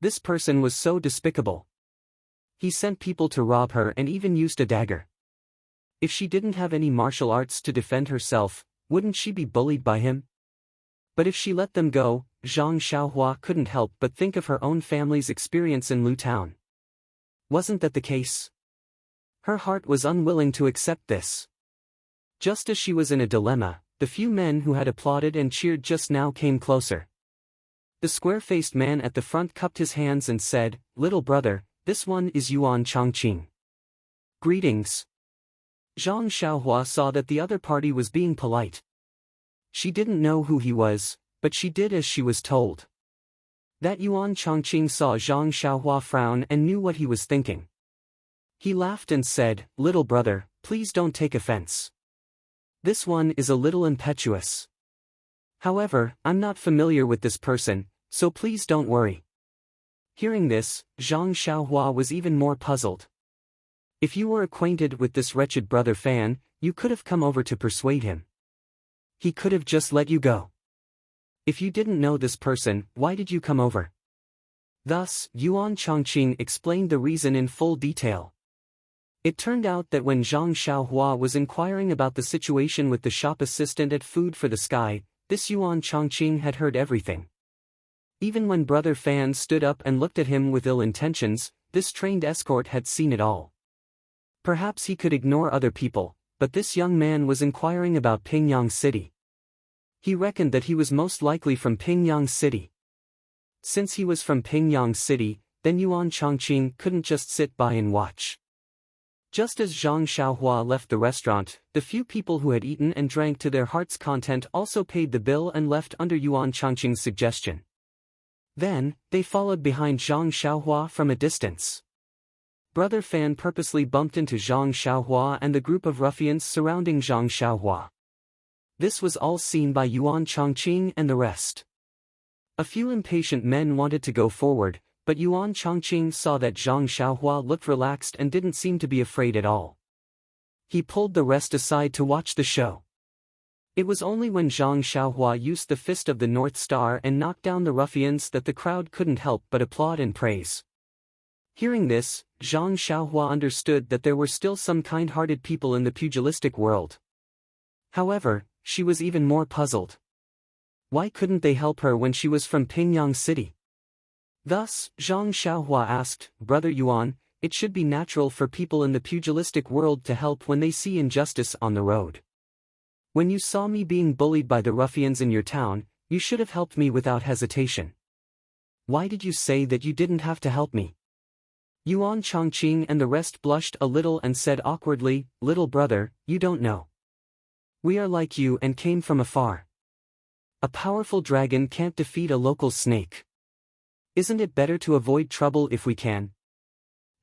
This person was so despicable. He sent people to rob her and even used a dagger. If she didn't have any martial arts to defend herself, wouldn't she be bullied by him? But if she let them go, Zhang Xiaohua couldn't help but think of her own family's experience in Lu Town. Wasn't that the case? Her heart was unwilling to accept this. Just as she was in a dilemma, the few men who had applauded and cheered just now came closer. The square-faced man at the front cupped his hands and said, "Little brother, this one is Yuan Chongqing. Greetings." Zhang Xiaohua saw that the other party was being polite. She didn't know who he was, but she did as she was told. That Yuan Chongqing saw Zhang Xiaohua frown and knew what he was thinking. He laughed and said, "Little brother, please don't take offense. This one is a little impetuous. However, I'm not familiar with this person, so please don't worry." Hearing this, Zhang Xiaohua was even more puzzled. If you were acquainted with this wretched Brother Fan, you could have come over to persuade him. He could have just let you go. If you didn't know this person, why did you come over? Thus, Yuan Chongqing explained the reason in full detail. It turned out that when Zhang Xiaohua was inquiring about the situation with the shop assistant at Food for the Sky, this Yuan Chongqing had heard everything. Even when Brother Fan stood up and looked at him with ill intentions, this trained escort had seen it all. Perhaps he could ignore other people, but this young man was inquiring about Pingyang City. He reckoned that he was most likely from Pingyang City. Since he was from Pingyang City, then Yuan Chongqing couldn't just sit by and watch. Just as Zhang Xiaohua left the restaurant, the few people who had eaten and drank to their heart's content also paid the bill and left under Yuan Chongqing's suggestion. Then, they followed behind Zhang Xiaohua from a distance. Brother Fan purposely bumped into Zhang Xiaohua and the group of ruffians surrounding Zhang Xiaohua. This was all seen by Yuan Chongqing and the rest. A few impatient men wanted to go forward, but Yuan Chongqing saw that Zhang Xiaohua looked relaxed and didn't seem to be afraid at all. He pulled the rest aside to watch the show. It was only when Zhang Xiaohua used the fist of the North Star and knocked down the ruffians that the crowd couldn't help but applaud and praise. Hearing this, Zhang Xiaohua understood that there were still some kind-hearted people in the pugilistic world. However, she was even more puzzled. Why couldn't they help her when she was from Pingyang City? Thus, Zhang Xiaohua asked, Brother Yuan, it should be natural for people in the pugilistic world to help when they see injustice on the road. When you saw me being bullied by the ruffians in your town, you should have helped me without hesitation. Why did you say that you didn't have to help me? Yuan Chongqing and the rest blushed a little and said awkwardly, Little brother, you don't know. We are like you and came from afar. A powerful dragon can't defeat a local snake. Isn't it better to avoid trouble if we can?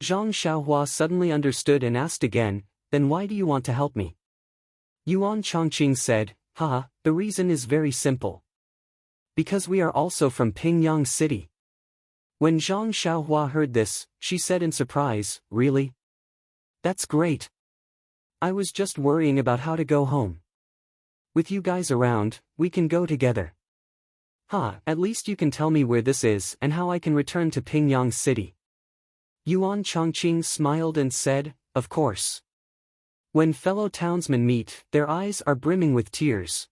Zhang Xiaohua suddenly understood and asked again, then why do you want to help me? Yuan Chongqing said, Haha, the reason is very simple. Because we are also from Pingyang City. When Zhang Xiaohua heard this, she said in surprise, Really? That's great. I was just worrying about how to go home. With you guys around, we can go together. At least you can tell me where this is and how I can return to Pingyang City. Yuan Chongqing smiled and said, Of course. When fellow townsmen meet, their eyes are brimming with tears.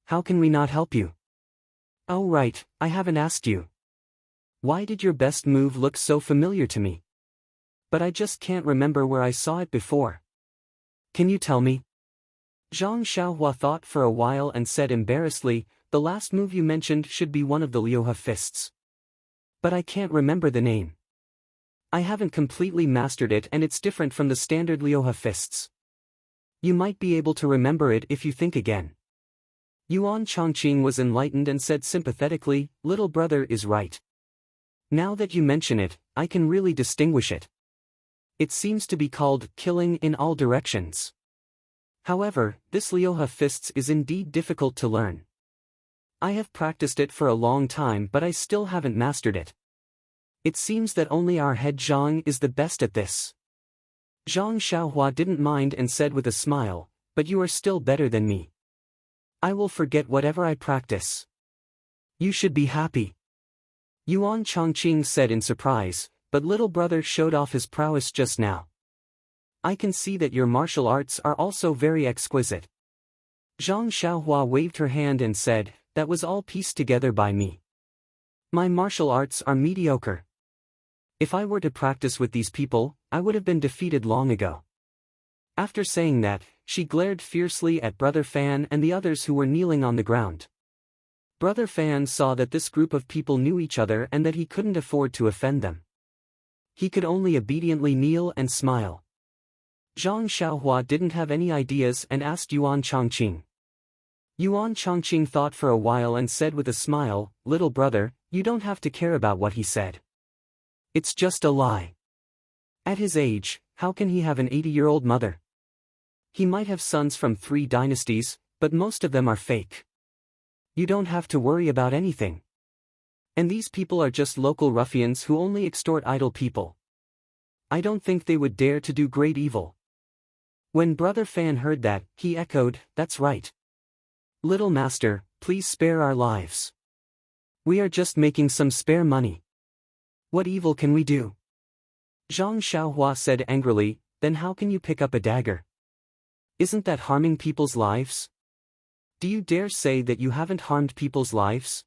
How can we not help you? Oh right, I haven't asked you. Why did your best move look so familiar to me? But I just can't remember where I saw it before. Can you tell me? Zhang Xiaohua thought for a while and said embarrassedly, The last move you mentioned should be one of the Liuha fists. But I can't remember the name. I haven't completely mastered it and it's different from the standard Liuha fists. You might be able to remember it if you think again. Yuan Chongqing was enlightened and said sympathetically, Little brother is right. Now that you mention it, I can really distinguish it. It seems to be called killing in all directions. However, this Liuha fists is indeed difficult to learn. I have practiced it for a long time but I still haven't mastered it. It seems that only our head Zhang is the best at this. Zhang Xiaohua didn't mind and said with a smile, But you are still better than me. I will forget whatever I practice. You should be happy. Yuan Chongqing said in surprise, But little brother showed off his prowess just now. I can see that your martial arts are also very exquisite. Zhang Xiaohua waved her hand and said, That was all pieced together by me. My martial arts are mediocre. If I were to practice with these people, I would have been defeated long ago. After saying that, she glared fiercely at Brother Fan and the others who were kneeling on the ground. Brother Fan saw that this group of people knew each other and that he couldn't afford to offend them. He could only obediently kneel and smile. Zhang Xiaohua didn't have any ideas and asked Yuan Chongqing. Yuan Chongqing thought for a while and said with a smile, Little brother, you don't have to care about what he said. It's just a lie. At his age, how can he have an 80-year-old mother? He might have sons from 3 dynasties, but most of them are fake. You don't have to worry about anything. And these people are just local ruffians who only extort idle people. I don't think they would dare to do great evil. When Brother Fan heard that, he echoed, That's right. Little master, please spare our lives. We are just making some spare money. What evil can we do? Zhang Xiaohua said angrily, then how can you pick up a dagger? Isn't that harming people's lives? Do you dare say that you haven't harmed people's lives?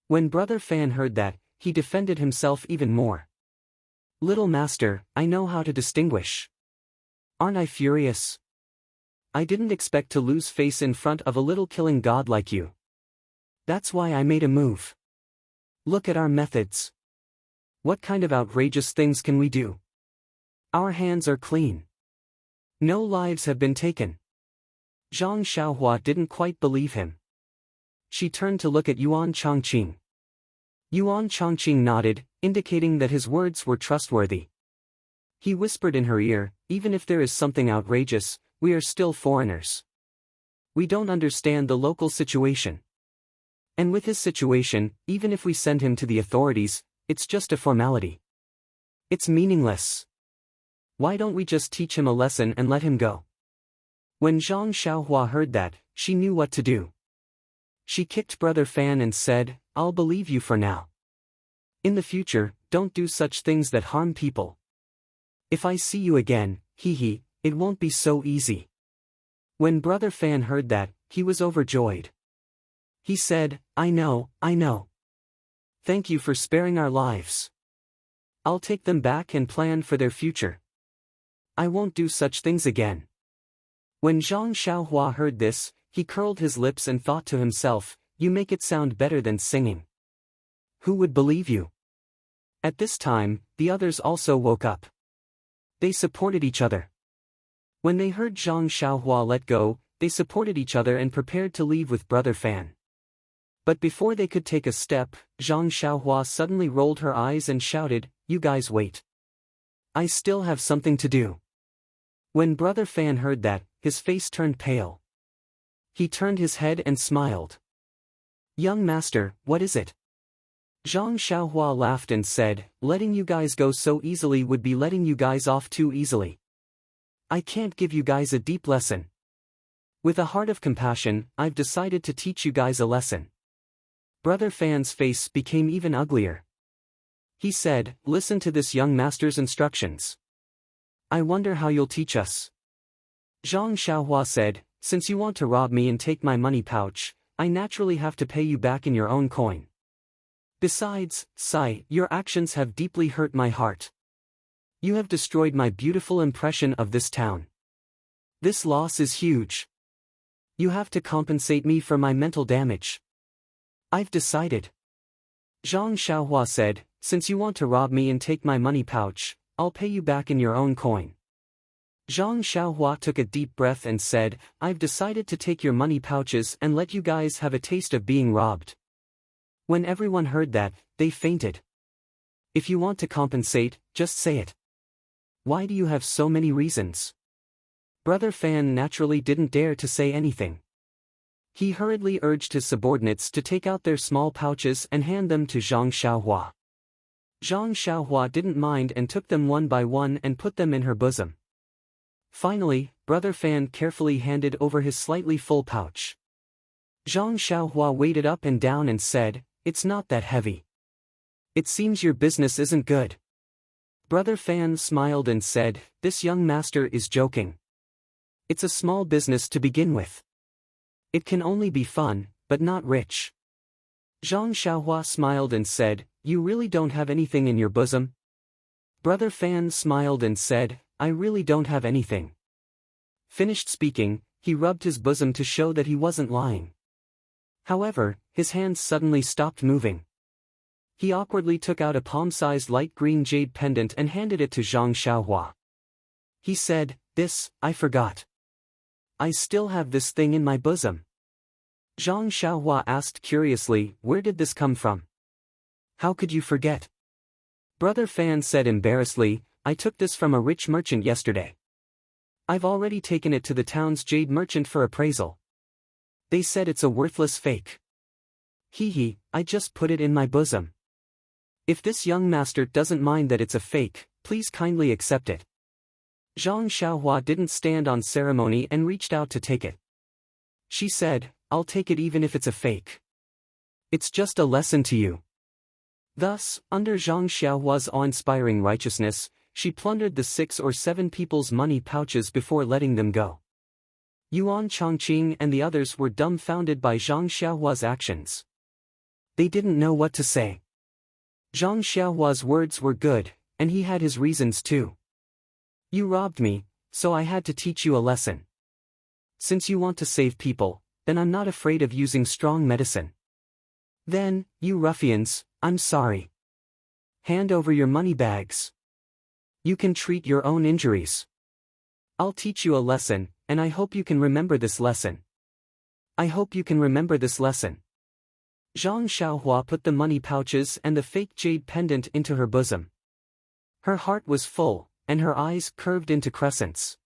When Brother Fan heard that, he defended himself even more. Little master, I know how to distinguish. Aren't I furious? I didn't expect to lose face in front of a little killing god like you. That's why I made a move. Look at our methods. What kind of outrageous things can we do? Our hands are clean. No lives have been taken. Zhang Xiaohua didn't quite believe him. She turned to look at Yuan Chongqing. Yuan Chongqing nodded, indicating that his words were trustworthy. He whispered in her ear, even if there is something outrageous, we are still foreigners. We don't understand the local situation. And with his situation, even if we send him to the authorities, it's just a formality. It's meaningless. Why don't we just teach him a lesson and let him go? When Zhang Xiaohua heard that, she knew what to do. She kicked Brother Fan and said, I'll believe you for now. In the future, don't do such things that harm people. If I see you again, it won't be so easy. When Brother Fan heard that, he was overjoyed. He said, I know. Thank you for sparing our lives. I'll take them back and plan for their future. I won't do such things again. When Zhang Xiaohua heard this, he curled his lips and thought to himself, you make it sound better than singing. Who would believe you? At this time, the others also woke up. They supported each other. When they heard Zhang Xiaohua let go, they supported each other and prepared to leave with Brother Fan. But before they could take a step, Zhang Xiaohua suddenly rolled her eyes and shouted, you guys wait. I still have something to do. When Brother Fan heard that, his face turned pale. He turned his head and smiled. Young master, what is it? Zhang Xiaohua laughed and said, letting you guys go so easily would be letting you guys off too easily. I can't give you guys a deep lesson. With a heart of compassion, I've decided to teach you guys a lesson. Brother Fan's face became even uglier. He said, listen to this young master's instructions. I wonder how you'll teach us. Zhang Xiaohua said, since you want to rob me and take my money pouch, I naturally have to pay you back in your own coin. Besides, Sai, your actions have deeply hurt my heart. You have destroyed my beautiful impression of this town. This loss is huge. You have to compensate me for my mental damage. I've decided. Zhang Xiaohua said, since you want to rob me and take my money pouch, I'll pay you back in your own coin. Zhang Xiaohua took a deep breath and said, I've decided to take your money pouches and let you guys have a taste of being robbed. When everyone heard that, they fainted. If you want to compensate, just say it. Why do you have so many reasons? Brother Fan naturally didn't dare to say anything. He hurriedly urged his subordinates to take out their small pouches and hand them to Zhang Xiaohua. Zhang Xiaohua didn't mind and took them one by one and put them in her bosom. Finally, Brother Fan carefully handed over his slightly full pouch. Zhang Xiaohua weighed it up and down and said, it's not that heavy. It seems your business isn't good. Brother Fan smiled and said, this young master is joking. It's a small business to begin with. It can only be fun, but not rich. Zhang Xiaohua smiled and said, you really don't have anything in your bosom? Brother Fan smiled and said, I really don't have anything. Finished speaking, he rubbed his bosom to show that he wasn't lying. However, his hands suddenly stopped moving. He awkwardly took out a palm-sized light green jade pendant and handed it to Zhang Xiaohua. He said, this, I forgot. I still have this thing in my bosom. Zhang Xiaohua asked curiously, where did this come from? How could you forget? Brother Fan said embarrassedly, I took this from a rich merchant yesterday. I've already taken it to the town's jade merchant for appraisal. They said it's a worthless fake. I just put it in my bosom. If this young master doesn't mind that it's a fake, please kindly accept it. Zhang Xiaohua didn't stand on ceremony and reached out to take it. She said, I'll take it even if it's a fake. It's just a lesson to you. Thus, under Zhang Xiaohua's awe-inspiring righteousness, she plundered the 6 or 7 people's money pouches before letting them go. Yuan Chongqing and the others were dumbfounded by Zhang Xiaohua's actions. They didn't know what to say. Zhang Xiaohua's words were good, and he had his reasons too. You robbed me, so I had to teach you a lesson. Since you want to save people, then I'm not afraid of using strong medicine. Then, you ruffians, I'm sorry. Hand over your money bags. You can treat your own injuries. I'll teach you a lesson, and I hope you can remember this lesson. I hope you can remember this lesson. Zhang Xiaohua put the money pouches and the fake jade pendant into her bosom. Her heart was full, and her eyes curved into crescents.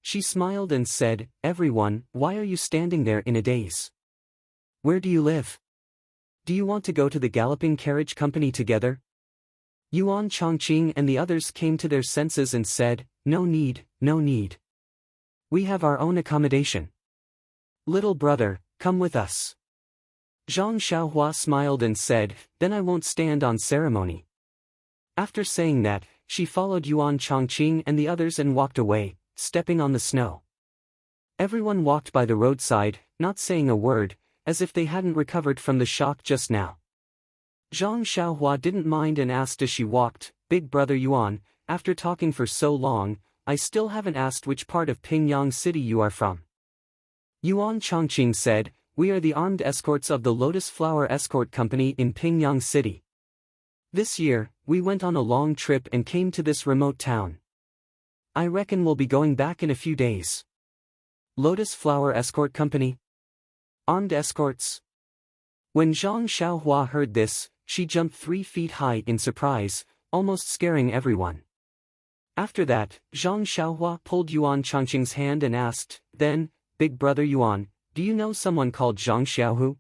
She smiled and said, "Everyone, why are you standing there in a daze? Where do you live? Do you want to go to the galloping carriage company together?" Yuan Chongqing and the others came to their senses and said, "No need, no need. We have our own accommodation. Little brother, come with us." Zhang Xiaohua smiled and said, "Then I won't stand on ceremony." After saying that, she followed Yuan Chongqing and the others and walked away, stepping on the snow. Everyone walked by the roadside, not saying a word, as if they hadn't recovered from the shock just now. Zhang Xiaohua didn't mind and asked as she walked, "Big brother Yuan, after talking for so long, I still haven't asked which part of Pingyang City you are from." Yuan Chongqing said, "We are the armed escorts of the Lotus Flower Escort Company in Pingyang City. This year, we went on a long trip and came to this remote town. I reckon we'll be going back in a few days." Lotus Flower Escort Company? Armed escorts? When Zhang Xiaohua heard this, she jumped 3 feet high in surprise, almost scaring everyone. After that, Zhang Xiaohua pulled Yuan Chongqing's hand and asked, "Then, big brother Yuan, do you know someone called Zhang Xiaohu?"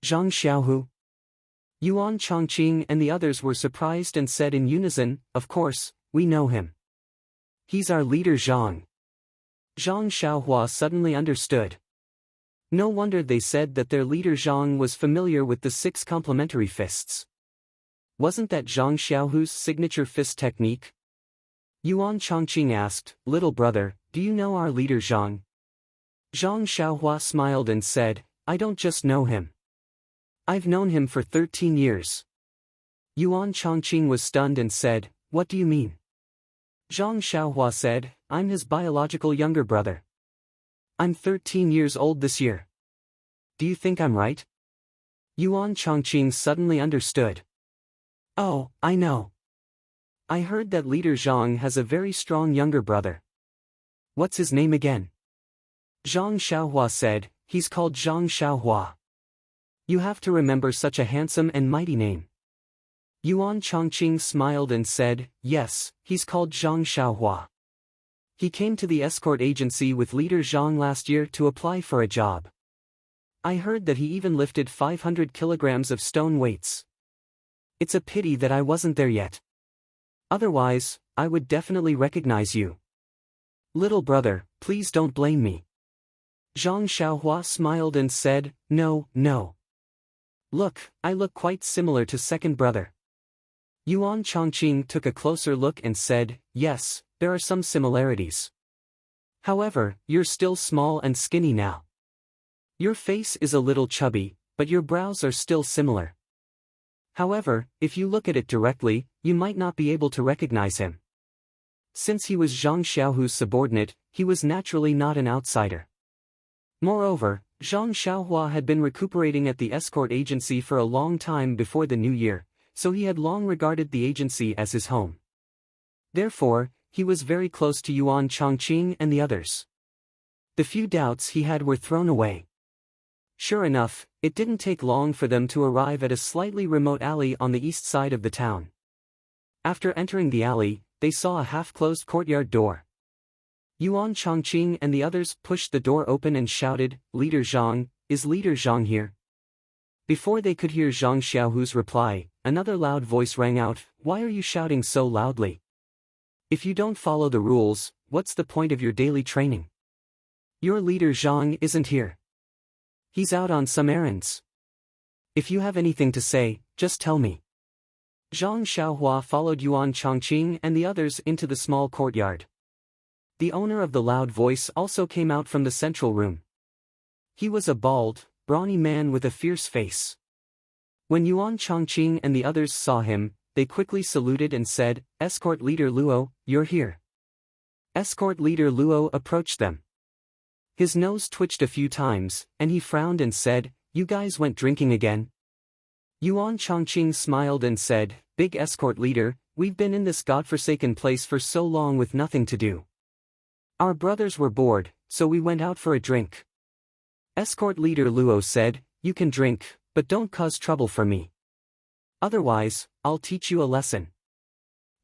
Zhang Xiaohu? Yuan Chongqing and the others were surprised and said in unison, "Of course, we know him. He's our leader Zhang." Zhang Xiaohua suddenly understood. No wonder they said that their leader Zhang was familiar with the 6 complementary fists. Wasn't that Zhang Xiaohu's signature fist technique? Yuan Chongqing asked, "Little brother, do you know our leader Zhang?" Zhang Xiaohua smiled and said, "I don't just know him. I've known him for 13 years. Yuan Chongqing was stunned and said, "What do you mean?" Zhang Xiaohua said, "I'm his biological younger brother. I'm 13 years old this year. Do you think I'm right?" Yuan Chongqing suddenly understood. "Oh, I know. I heard that leader Zhang has a very strong younger brother. What's his name again?" Zhang Xiaohua said, "He's called Zhang Xiaohua. You have to remember such a handsome and mighty name." Yuan Chongqing smiled and said, "Yes, he's called Zhang Xiaohua. He came to the escort agency with leader Zhang last year to apply for a job. I heard that he even lifted 500 kilograms of stone weights. It's a pity that I wasn't there yet. Otherwise, I would definitely recognize you. Little brother, please don't blame me." Zhang Xiaohua smiled and said, "No, no. Look, I look quite similar to second brother." Yuan Chongqing took a closer look and said, "Yes, there are some similarities. However, you're still small and skinny now. Your face is a little chubby, but your brows are still similar. However, if you look at it directly, you might not be able to recognize him. Since he was Zhang Xiaohu's subordinate, he was naturally not an outsider. Moreover, Zhang Xiaohua had been recuperating at the escort agency for a long time before the new year, so he had long regarded the agency as his home. Therefore, he was very close to Yuan Chongqing and the others. The few doubts he had were thrown away. Sure enough, it didn't take long for them to arrive at a slightly remote alley on the east side of the town. After entering the alley, they saw a half-closed courtyard door. Yuan Chongqing and the others pushed the door open and shouted, "Leader Zhang, is Leader Zhang here?" Before they could hear Zhang Xiaohu's reply, another loud voice rang out, "Why are you shouting so loudly? If you don't follow the rules, what's the point of your daily training? Your leader Zhang isn't here." He's out on some errands. If you have anything to say, just tell me. Zhang Xiaohua followed Yuan Chongqing and the others into the small courtyard. The owner of the loud voice also came out from the central room. He was a bald, brawny man with a fierce face. When Yuan Chongqing and the others saw him, they quickly saluted and said, "Escort Leader Luo, you're here." Escort Leader Luo approached them. His nose twitched a few times, and he frowned and said, "You guys went drinking again?" Yuan Chongqing smiled and said, "Big Escort Leader, we've been in this godforsaken place for so long with nothing to do. Our brothers were bored, so we went out for a drink." Escort Leader Luo said, "You can drink, but don't cause trouble for me. Otherwise, I'll teach you a lesson."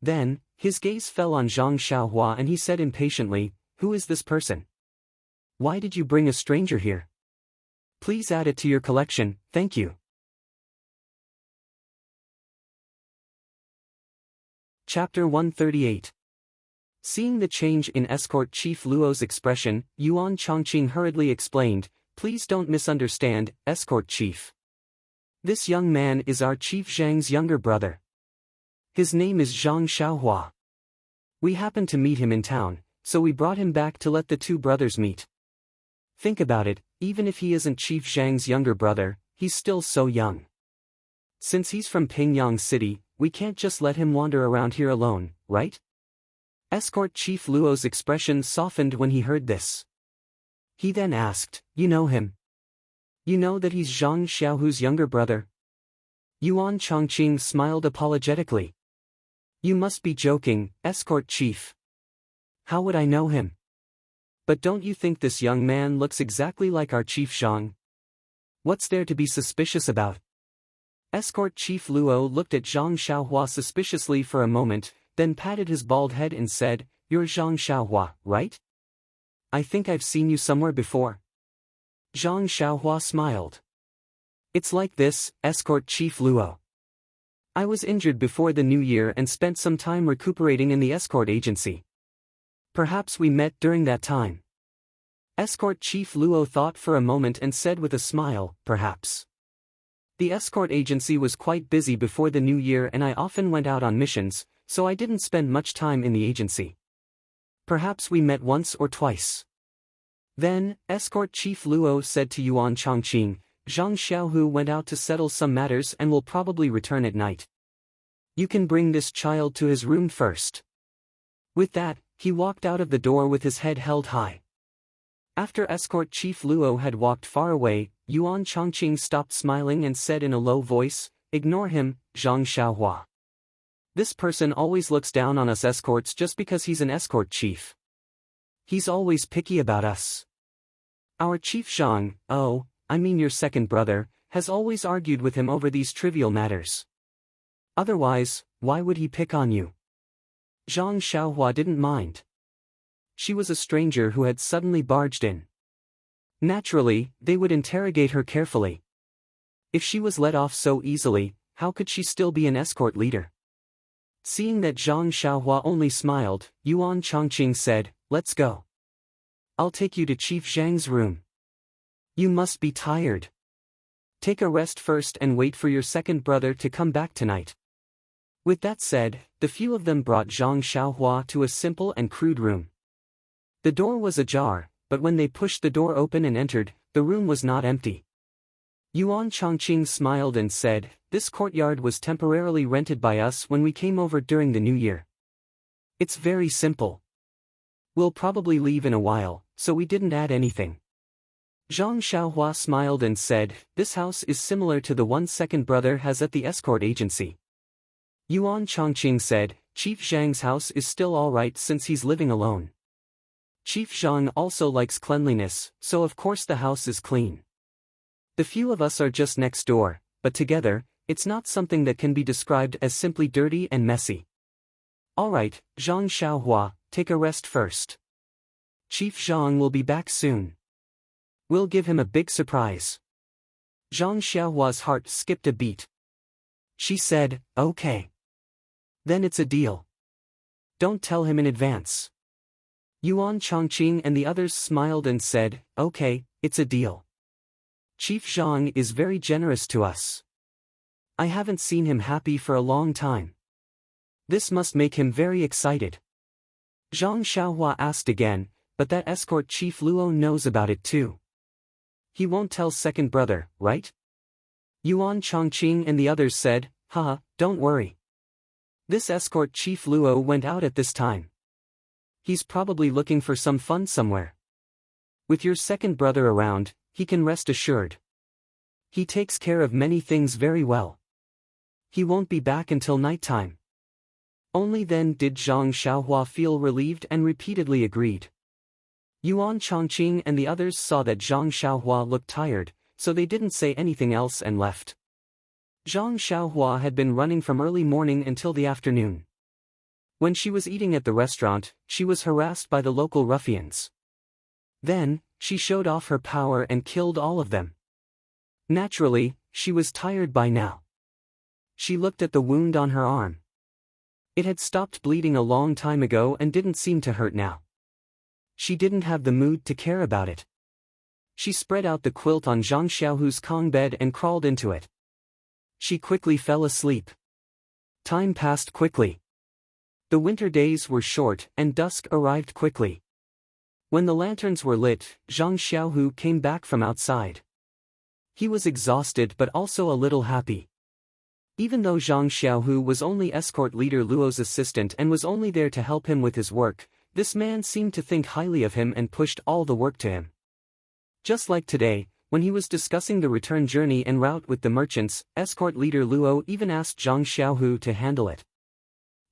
Then, his gaze fell on Zhang Xiaohua and he said impatiently, "Who is this person? Why did you bring a stranger here? Please add it to your collection, thank you." Chapter 138. Seeing the change in Escort Chief Luo's expression, Yuan Chongqing hurriedly explained, "Please don't misunderstand, Escort Chief. This young man is our Chief Zhang's younger brother. His name is Zhang Xiaohua. We happened to meet him in town, so we brought him back to let the two brothers meet. Think about it, even if he isn't Chief Zhang's younger brother, he's still so young. Since he's from Pingyang City, we can't just let him wander around here alone, right?" Escort Chief Luo's expression softened when he heard this. He then asked, "You know him? You know that he's Zhang Xiaohu's younger brother?" Yuan Chongqing smiled apologetically. "You must be joking, Escort Chief. How would I know him? But don't you think this young man looks exactly like our Chief Zhang? What's there to be suspicious about?" Escort Chief Luo looked at Zhang Xiaohua suspiciously for a moment, then patted his bald head and said, "You're Zhang Xiaohua, right? I think I've seen you somewhere before." Zhang Xiaohua smiled. "It's like this, Escort Chief Luo. I was injured before the new year and spent some time recuperating in the escort agency. Perhaps we met during that time." Escort Chief Luo thought for a moment and said with a smile, "Perhaps. The escort agency was quite busy before the new year and I often went out on missions, so I didn't spend much time in the agency. Perhaps we met once or twice." Then, Escort Chief Luo said to Yuan Chongqing, "Zhang Xiaohu went out to settle some matters and will probably return at night. You can bring this child to his room first." With that, he walked out of the door with his head held high. After Escort Chief Luo had walked far away, Yuan Chongqing stopped smiling and said in a low voice, "Ignore him, Zhang Xiaohua. This person always looks down on us escorts just because he's an escort chief. He's always picky about us. Our Chief Zhang, I mean your second brother, has always argued with him over these trivial matters. Otherwise, why would he pick on you?" Zhang Xiaohua didn't mind. She was a stranger who had suddenly barged in. Naturally, they would interrogate her carefully. If she was let off so easily, how could she still be an escort leader? Seeing that Zhang Xiaohua only smiled, Yuan Chongqing said, "Let's go. I'll take you to Chief Zhang's room. You must be tired. Take a rest first and wait for your second brother to come back tonight." With that said, the few of them brought Zhang Xiaohua to a simple and crude room. The door was ajar, but when they pushed the door open and entered, the room was not empty. Yuan Chongqing smiled and said, "This courtyard was temporarily rented by us when we came over during the new year. It's very simple. We'll probably leave in a while, so we didn't add anything." Zhang Xiaohua smiled and said, "This house is similar to the one second brother has at the escort agency." Yuan Chongqing said, "Chief Zhang's house is still alright since he's living alone. Chief Zhang also likes cleanliness, so of course the house is clean. The few of us are just next door, but together, it's not something that can be described as simply dirty and messy." "Alright, Zhang Xiaohua, take a rest first. Chief Zhang will be back soon. We'll give him a big surprise." Zhang Xiaohua's heart skipped a beat. She said, "Okay. Then it's a deal. Don't tell him in advance." Yuan Chongqing and the others smiled and said, "Okay, it's a deal." Chief Zhang is very generous to us. I haven't seen him happy for a long time. This must make him very excited. Zhang Xiaohua asked again, but that escort chief Luo knows about it too. He won't tell second brother, right? Yuan Chongqing and the others said, haha, don't worry. This escort chief Luo went out at this time. He's probably looking for some fun somewhere. With your second brother around, he can rest assured. He takes care of many things very well. He won't be back until nighttime. Only then did Zhang Xiaohua feel relieved and repeatedly agreed. Yuan Chongqing and the others saw that Zhang Xiaohua looked tired, so they didn't say anything else and left. Zhang Xiaohua had been running from early morning until the afternoon. When she was eating at the restaurant, she was harassed by the local ruffians. Then, she showed off her power and killed all of them. Naturally, she was tired by now. She looked at the wound on her arm. It had stopped bleeding a long time ago and didn't seem to hurt now. She didn't have the mood to care about it. She spread out the quilt on Zhang Xiaohu's Kong bed and crawled into it. She quickly fell asleep. Time passed quickly. The winter days were short and dusk arrived quickly. When the lanterns were lit, Zhang Xiaohu came back from outside. He was exhausted but also a little happy. Even though Zhang Xiaohu was only escort leader Luo's assistant and was only there to help him with his work, this man seemed to think highly of him and pushed all the work to him. Just like today, when he was discussing the return journey en route with the merchants, escort leader Luo even asked Zhang Xiaohu to handle it.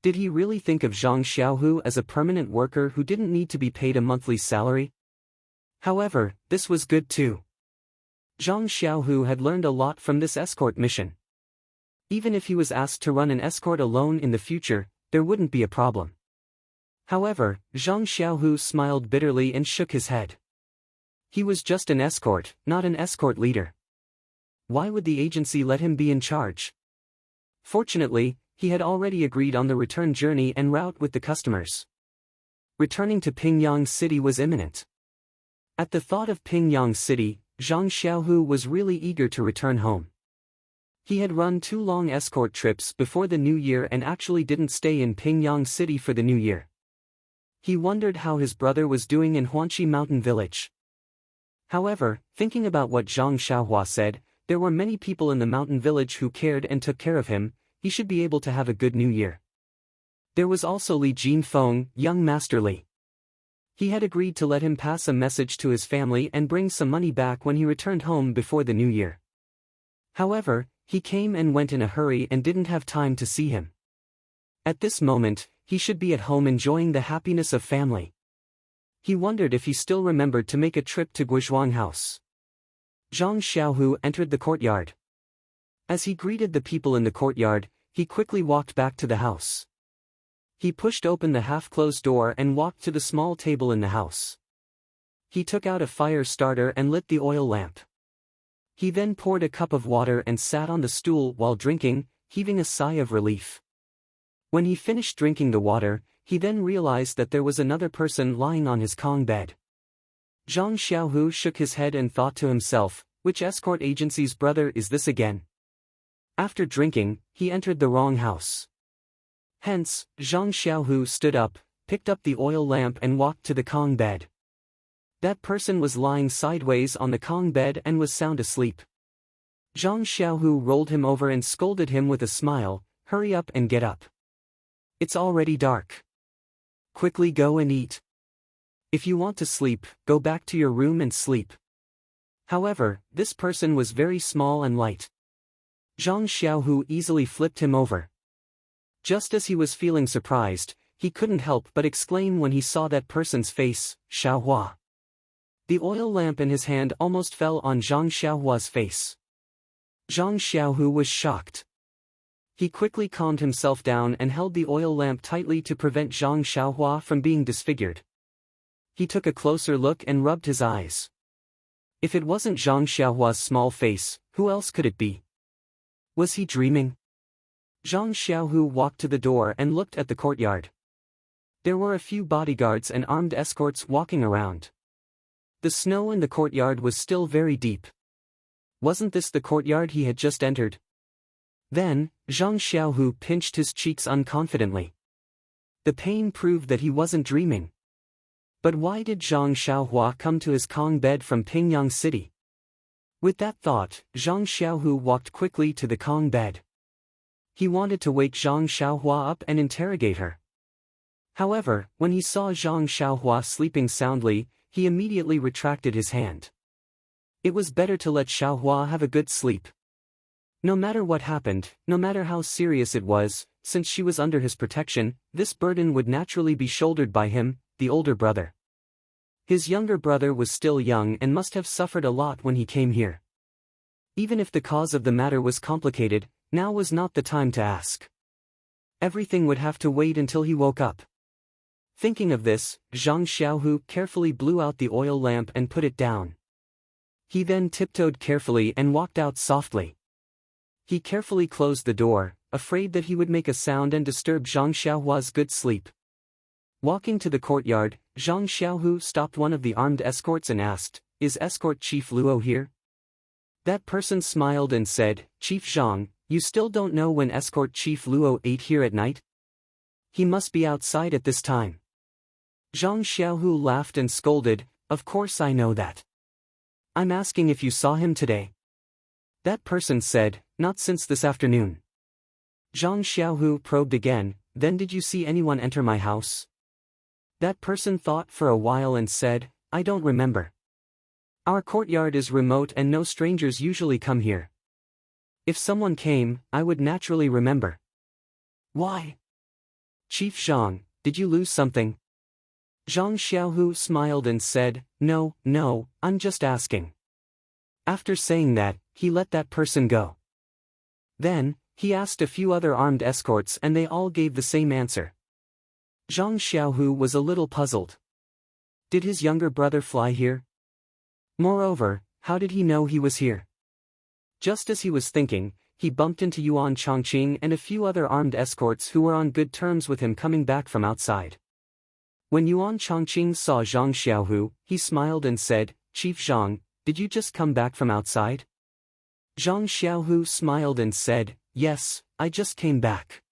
Did he really think of Zhang Xiaohu as a permanent worker who didn't need to be paid a monthly salary? However, this was good too. Zhang Xiaohu had learned a lot from this escort mission. Even if he was asked to run an escort alone in the future, there wouldn't be a problem. However, Zhang Xiaohu smiled bitterly and shook his head. He was just an escort, not an escort leader. Why would the agency let him be in charge? Fortunately, he had already agreed on the return journey en route with the customers. Returning to Pingyang City was imminent. At the thought of Pingyang City, Zhang Xiaohu was really eager to return home. He had run 2 long escort trips before the new year and actually didn't stay in Pingyang City for the new year. He wondered how his brother was doing in Huanxi Mountain Village. However, thinking about what Zhang Xiaohua said, there were many people in the mountain village who cared and took care of him. He should be able to have a good new year. There was also Li Jinfeng, young Master Li. He had agreed to let him pass a message to his family and bring some money back when he returned home before the new year. However, he came and went in a hurry and didn't have time to see him. At this moment, he should be at home enjoying the happiness of family. He wondered if he still remembered to make a trip to Guizhuang House. Zhang Xiaohu entered the courtyard. As he greeted the people in the courtyard, he quickly walked back to the house. He pushed open the half-closed door and walked to the small table in the house. He took out a fire starter and lit the oil lamp. He then poured a cup of water and sat on the stool while drinking, heaving a sigh of relief. When he finished drinking the water, he then realized that there was another person lying on his Kong bed. Zhang Xiaohu shook his head and thought to himself, which escort agency's brother is this again? After drinking, he entered the wrong house. Hence, Zhang Xiaohu stood up, picked up the oil lamp and walked to the Kong bed. That person was lying sideways on the Kong bed and was sound asleep. Zhang Xiaohu rolled him over and scolded him with a smile, "Hurry up and get up. It's already dark. Quickly go and eat. If you want to sleep, go back to your room and sleep." However, this person was very small and light. Zhang Xiaohu easily flipped him over. Just as he was feeling surprised, he couldn't help but exclaim when he saw that person's face, "Xiaohua." The oil lamp in his hand almost fell on Zhang Xiaohua's face. Zhang Xiaohu was shocked. He quickly calmed himself down and held the oil lamp tightly to prevent Zhang Xiaohua from being disfigured. He took a closer look and rubbed his eyes. If it wasn't Zhang Xiaohua's small face, who else could it be? Was he dreaming? Zhang Xiaohu walked to the door and looked at the courtyard. There were a few bodyguards and armed escorts walking around. The snow in the courtyard was still very deep. Wasn't this the courtyard he had just entered? Then, Zhang Xiaohu pinched his cheeks unconfidently. The pain proved that he wasn't dreaming. But why did Zhang Xiaohua come to his Kong bed from Pingyang City? With that thought, Zhang Xiaohu walked quickly to the Kong bed. He wanted to wake Zhang Xiaohua up and interrogate her. However, when he saw Zhang Xiaohua sleeping soundly, he immediately retracted his hand. It was better to let Xiaohua have a good sleep. No matter what happened, no matter how serious it was, since she was under his protection, this burden would naturally be shouldered by him, the older brother. His younger brother was still young and must have suffered a lot when he came here. Even if the cause of the matter was complicated, now was not the time to ask. Everything would have to wait until he woke up. Thinking of this, Zhang Xiaohu carefully blew out the oil lamp and put it down. He then tiptoed carefully and walked out softly. He carefully closed the door, afraid that he would make a sound and disturb Zhang Xiaohua's good sleep. Walking to the courtyard, Zhang Xiaohu stopped one of the armed escorts and asked, "Is Escort Chief Luo here?" That person smiled and said, "Chief Zhang, you still don't know when Escort Chief Luo ate here at night? He must be outside at this time." Zhang Xiaohu laughed and scolded, "Of course I know that. I'm asking if you saw him today." That person said, "Not since this afternoon." Zhang Xiaohu probed again, "Then did you see anyone enter my house?" That person thought for a while and said, "I don't remember. Our courtyard is remote and no strangers usually come here. If someone came, I would naturally remember." "Why?" "Chief Zhang, did you lose something?" Zhang Xiaohu smiled and said, No, I'm just asking." After saying that, he let that person go. Then, he asked a few other armed escorts and they all gave the same answer. Zhang Xiaohu was a little puzzled. Did his younger brother fly here? Moreover, how did he know he was here? Just as he was thinking, he bumped into Yuan Chongqing and a few other armed escorts who were on good terms with him coming back from outside. When Yuan Chongqing saw Zhang Xiaohu, he smiled and said, "Chief Zhang, did you just come back from outside?" Zhang Xiaohu smiled and said, "Yes, I just came back."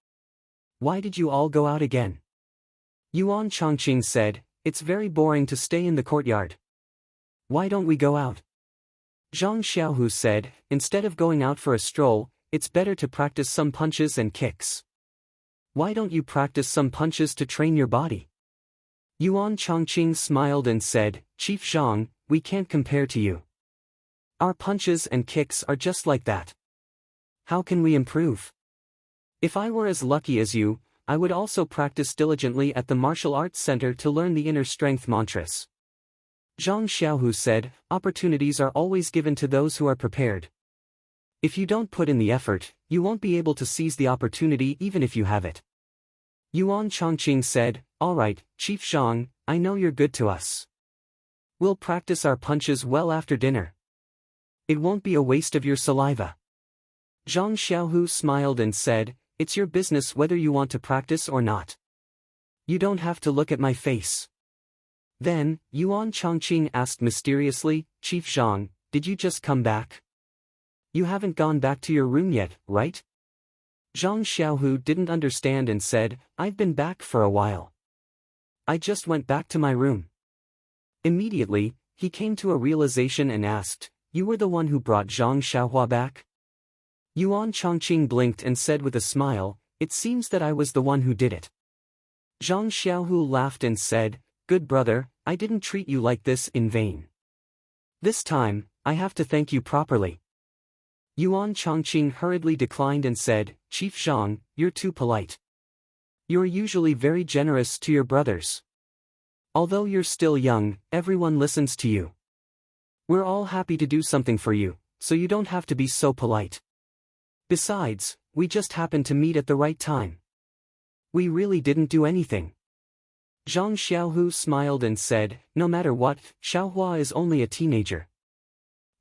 "Why did you all go out again?" Yuan Chongqing said, "It's very boring to stay in the courtyard. Why don't we go out?" Zhang Xiaohu said, "Instead of going out for a stroll, it's better to practice some punches and kicks." "Why don't you practice some punches to train your body?" Yuan Chongqing smiled and said, "Chief Zhang, we can't compare to you. Our punches and kicks are just like that. How can we improve? If I were as lucky as you, I would also practice diligently at the martial arts center to learn the inner strength mantras." Zhang Xiaohu said, "Opportunities are always given to those who are prepared. If you don't put in the effort, you won't be able to seize the opportunity even if you have it." Yuan Chongqing said, "All right, Chief Zhang, I know you're good to us. We'll practice our punches well after dinner. It won't be a waste of your saliva." Zhang Xiaohu smiled and said, "It's your business whether you want to practice or not. You don't have to look at my face." Then, Yuan Chongqing asked mysteriously, "Chief Zhang, did you just come back? You haven't gone back to your room yet, right?" Zhang Xiaohu didn't understand and said, "I've been back for a while. I just went back to my room." Immediately, he came to a realization and asked, "You were the one who brought Zhang Xiaohua back?" Yuan Chongqing blinked and said with a smile, "It seems that I was the one who did it." Zhang Xiaohu laughed and said, "Good brother, I didn't treat you like this in vain. This time, I have to thank you properly." Yuan Chongqing hurriedly declined and said, "Chief Zhang, you're too polite. You're usually very generous to your brothers. Although you're still young, everyone listens to you. We're all happy to do something for you, so you don't have to be so polite. Besides, we just happened to meet at the right time. We really didn't do anything." Zhang Xiaohu smiled and said, "No matter what, Xiaohua is only a teenager.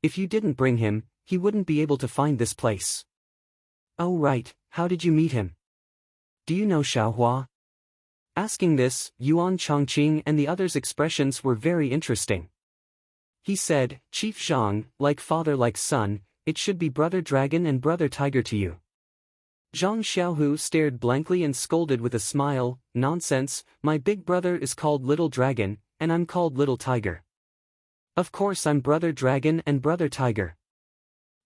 If you didn't bring him, he wouldn't be able to find this place." "Oh right, how did you meet him? Do you know Xiaohua?" Asking this, Yuan Chongqing and the others' expressions were very interesting. He said, "Chief Zhang, like father like son, it should be Brother Dragon and Brother Tiger to you. Zhang Xiaohu stared blankly and scolded with a smile, nonsense, my big brother is called Little Dragon, and I'm called Little Tiger. Of course I'm Brother Dragon and Brother Tiger.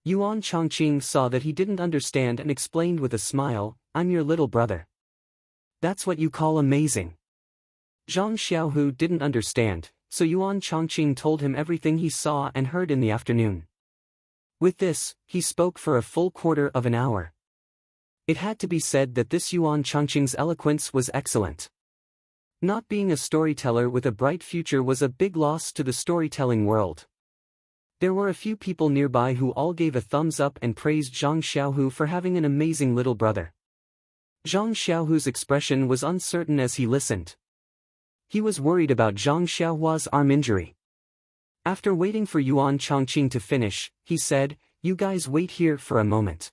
Yuan Chongqing saw that he didn't understand and explained with a smile, I'm your little brother. That's what you call amazing. Zhang Xiaohu didn't understand, so Yuan Chongqing told him everything he saw and heard in the afternoon. With this, he spoke for a full quarter of an hour. It had to be said that this Yuan Chongqing's eloquence was excellent. Not being a storyteller with a bright future was a big loss to the storytelling world. There were a few people nearby who all gave a thumbs up and praised Zhang Xiaohu for having an amazing little brother. Zhang Xiaohu's expression was uncertain as he listened. He was worried about Zhang Xiaohua's arm injury. After waiting for Yuan Chongqing to finish, he said, you guys wait here for a moment.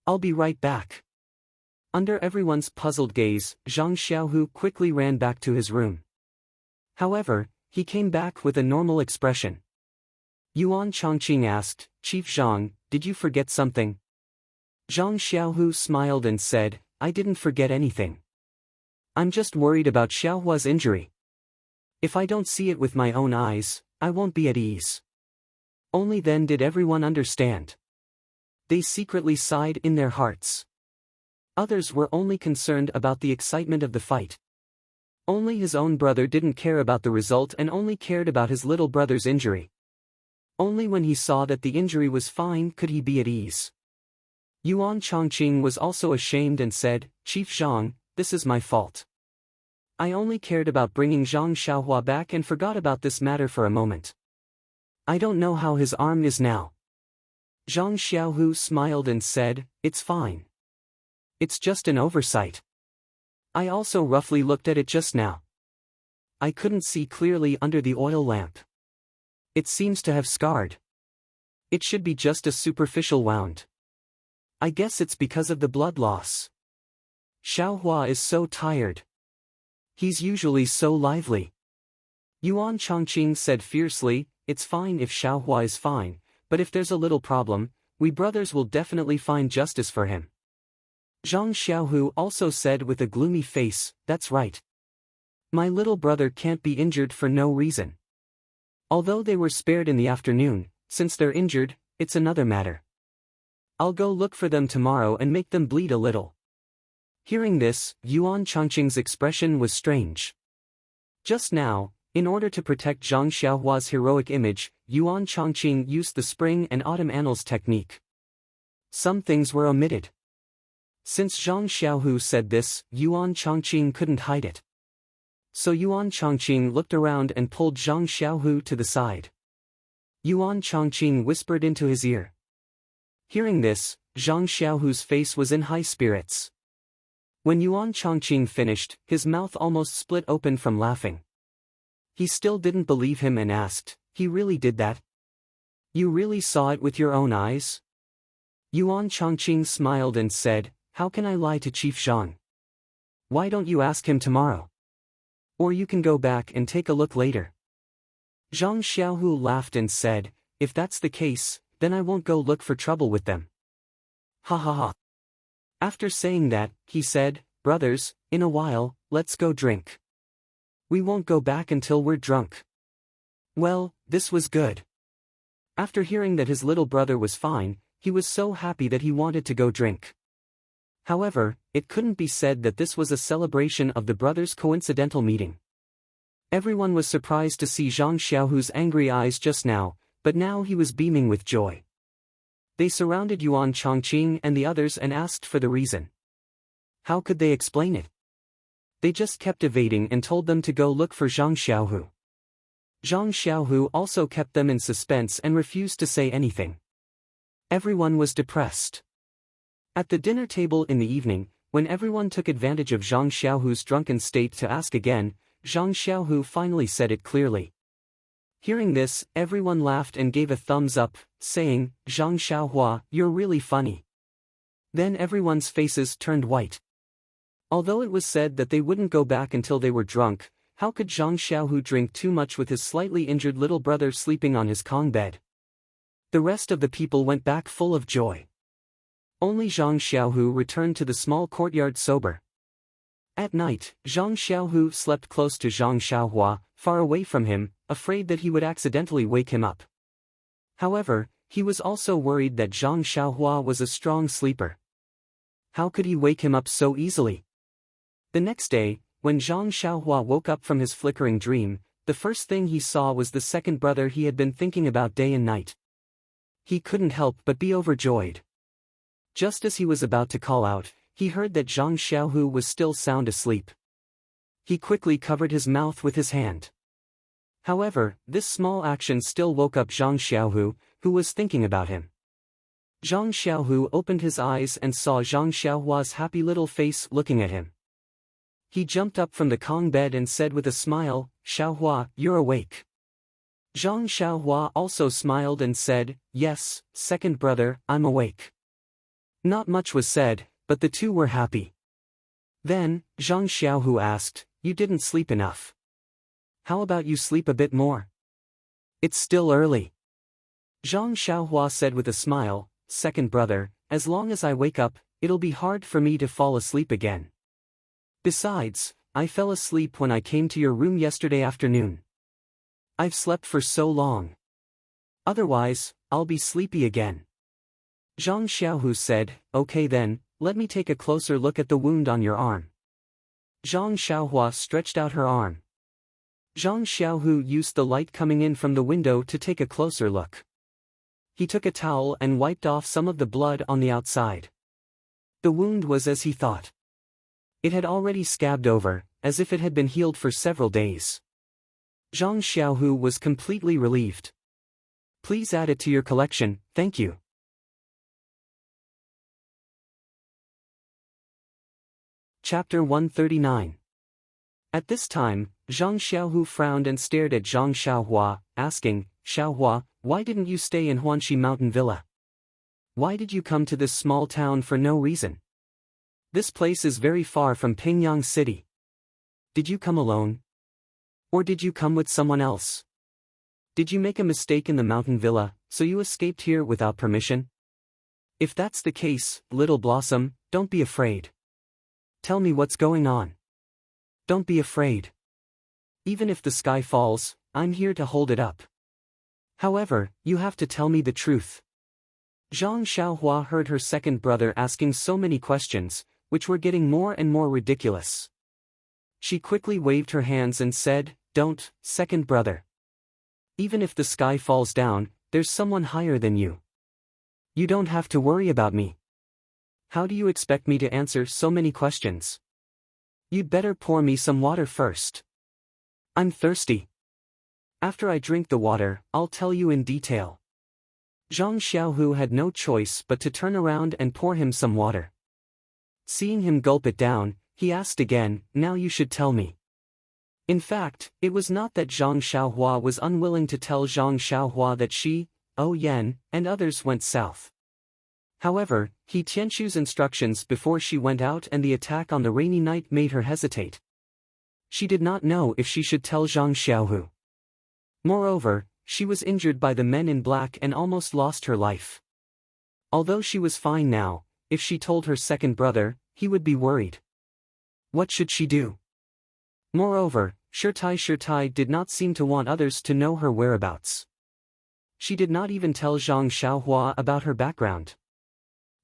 I'll be right back. Under everyone's puzzled gaze, Zhang Xiaohu quickly ran back to his room. However, he came back with a normal expression. Yuan Chongqing asked, Chief Zhang, did you forget something? Zhang Xiaohu smiled and said, I didn't forget anything. I'm just worried about Xiaohua's injury. If I don't see it with my own eyes, I won't be at ease. Only then did everyone understand. They secretly sighed in their hearts. Others were only concerned about the excitement of the fight. Only his own brother didn't care about the result and only cared about his little brother's injury. Only when he saw that the injury was fine could he be at ease. Yuan Chongqing was also ashamed and said, Chief Zhang, this is my fault. I only cared about bringing Zhang Xiaohua back and forgot about this matter for a moment. I don't know how his arm is now. Zhang Xiaohu smiled and said, it's fine. It's just an oversight. I also roughly looked at it just now. I couldn't see clearly under the oil lamp. It seems to have scarred. It should be just a superficial wound. I guess it's because of the blood loss. Xiaohua is so tired. He's usually so lively. Yuan Chongqing said fiercely, it's fine if Xiaohua is fine, but if there's a little problem, we brothers will definitely find justice for him. Zhang Xiaohu also said with a gloomy face, that's right. My little brother can't be injured for no reason. Although they were spared in the afternoon, since they're injured, it's another matter. I'll go look for them tomorrow and make them bleed a little. Hearing this, Yuan Chongqing's expression was strange. Just now, in order to protect Zhang Xiaohua's heroic image, Yuan Chongqing used the spring and autumn annals technique. Some things were omitted. Since Zhang Xiaohu said this, Yuan Chongqing couldn't hide it. So Yuan Chongqing looked around and pulled Zhang Xiaohu to the side. Yuan Chongqing whispered into his ear. Hearing this, Zhang Xiaohu's face was in high spirits. When Yuan Chongqing finished, his mouth almost split open from laughing. He still didn't believe him and asked, he really did that? You really saw it with your own eyes? Yuan Chongqing smiled and said, how can I lie to Chief Zhang? Why don't you ask him tomorrow? Or you can go back and take a look later. Zhang Xiaohu laughed and said, if that's the case, then I won't go look for trouble with them. Ha ha ha. After saying that, he said, brothers, in a while, let's go drink. We won't go back until we're drunk. Well, this was good. After hearing that his little brother was fine, he was so happy that he wanted to go drink. However, it couldn't be said that this was a celebration of the brothers' coincidental meeting. Everyone was surprised to see Zhang Xiaohu's angry eyes just now, but now he was beaming with joy. They surrounded Yuan Chongqing and the others and asked for the reason. How could they explain it? They just kept evading and told them to go look for Zhang Xiaohu. Zhang Xiaohu also kept them in suspense and refused to say anything. Everyone was depressed. At the dinner table in the evening, when everyone took advantage of Zhang Xiaohu's drunken state to ask again, Zhang Xiaohu finally said it clearly. Hearing this, everyone laughed and gave a thumbs up, saying, Zhang Xiaohua, you're really funny. Then everyone's faces turned white. Although it was said that they wouldn't go back until they were drunk, how could Zhang Xiaohu drink too much with his slightly injured little brother sleeping on his Kong bed? The rest of the people went back full of joy. Only Zhang Xiaohu returned to the small courtyard sober. At night, Zhang Xiaohu slept close to Zhang Xiaohua, far away from him, afraid that he would accidentally wake him up. However, he was also worried that Zhang Xiaohua was a strong sleeper. How could he wake him up so easily? The next day, when Zhang Xiaohua woke up from his flickering dream, the first thing he saw was the second brother he had been thinking about day and night. He couldn't help but be overjoyed. Just as he was about to call out, he heard that Zhang Xiaohu was still sound asleep. He quickly covered his mouth with his hand. However, this small action still woke up Zhang Xiaohu, who was thinking about him. Zhang Xiaohu opened his eyes and saw Zhang Xiaohua's happy little face looking at him. He jumped up from the Kong bed and said with a smile, "Xiaohua, you're awake." Zhang Xiaohua also smiled and said, "Yes, second brother, I'm awake." Not much was said, but the two were happy. Then, Zhang Xiaohu asked, "You didn't sleep enough. How about you sleep a bit more? It's still early." Zhang Xiaohua said with a smile, "Second brother, as long as I wake up, it'll be hard for me to fall asleep again. Besides, I fell asleep when I came to your room yesterday afternoon. I've slept for so long. Otherwise, I'll be sleepy again." Zhang Xiaohu said, "Okay then, let me take a closer look at the wound on your arm." Zhang Xiaohua stretched out her arm. Zhang Xiaohu used the light coming in from the window to take a closer look. He took a towel and wiped off some of the blood on the outside. The wound was as he thought. It had already scabbed over, as if it had been healed for several days. Zhang Xiaohu was completely relieved. "Please add it to your collection, thank you." Chapter 139. At this time, Zhang Xiaohu frowned and stared at Zhang Xiaohua, asking, "Xiaohua, why didn't you stay in Huanxi Mountain Villa? Why did you come to this small town for no reason? This place is very far from Pingyang City. Did you come alone? Or did you come with someone else? Did you make a mistake in the mountain villa, so you escaped here without permission? If that's the case, Little Blossom, don't be afraid. Tell me what's going on. Don't be afraid. Even if the sky falls, I'm here to hold it up. However, you have to tell me the truth." Zhang Xiaohua heard her second brother asking so many questions, which were getting more and more ridiculous. She quickly waved her hands and said, "Don't, second brother. Even if the sky falls down, there's someone higher than you. You don't have to worry about me. How do you expect me to answer so many questions? You'd better pour me some water first. I'm thirsty. After I drink the water, I'll tell you in detail." Zhang Xiaohu had no choice but to turn around and pour him some water. Seeing him gulp it down, he asked again, "Now you should tell me." In fact, it was not that Zhang Xiaohua was unwilling to tell Zhang Xiaohua that she, Yan, and others went south. However, He Tianchu's instructions before she went out and the attack on the rainy night made her hesitate. She did not know if she should tell Zhang Xiaohu. Moreover, she was injured by the men in black and almost lost her life. Although she was fine now, if she told her second brother, he would be worried. What should she do? Moreover, Shirtai did not seem to want others to know her whereabouts. She did not even tell Zhang Xiaohua about her background.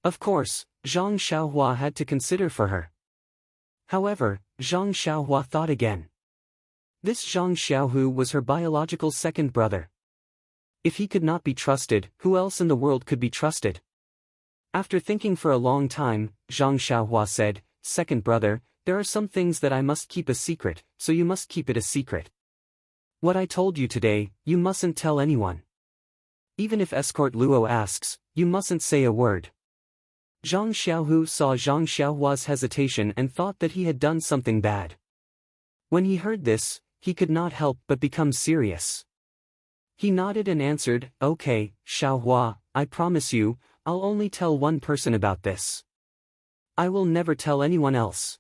Of course, Zhang Xiaohua had to consider for her. However, Zhang Xiaohua thought again. This Zhang Xiaohu was her biological second brother. If he could not be trusted, who else in the world could be trusted? After thinking for a long time, Zhang Xiaohua said, "Second brother, there are some things that I must keep a secret, so you must keep it a secret. What I told you today, you mustn't tell anyone. Even if Escort Luo asks, you mustn't say a word." Zhang Xiaohu saw Zhang Xiaohua's hesitation and thought that he had done something bad. When he heard this, he could not help but become serious. He nodded and answered, "Okay, Xiaohua, I promise you, I'll only tell one person about this. I will never tell anyone else."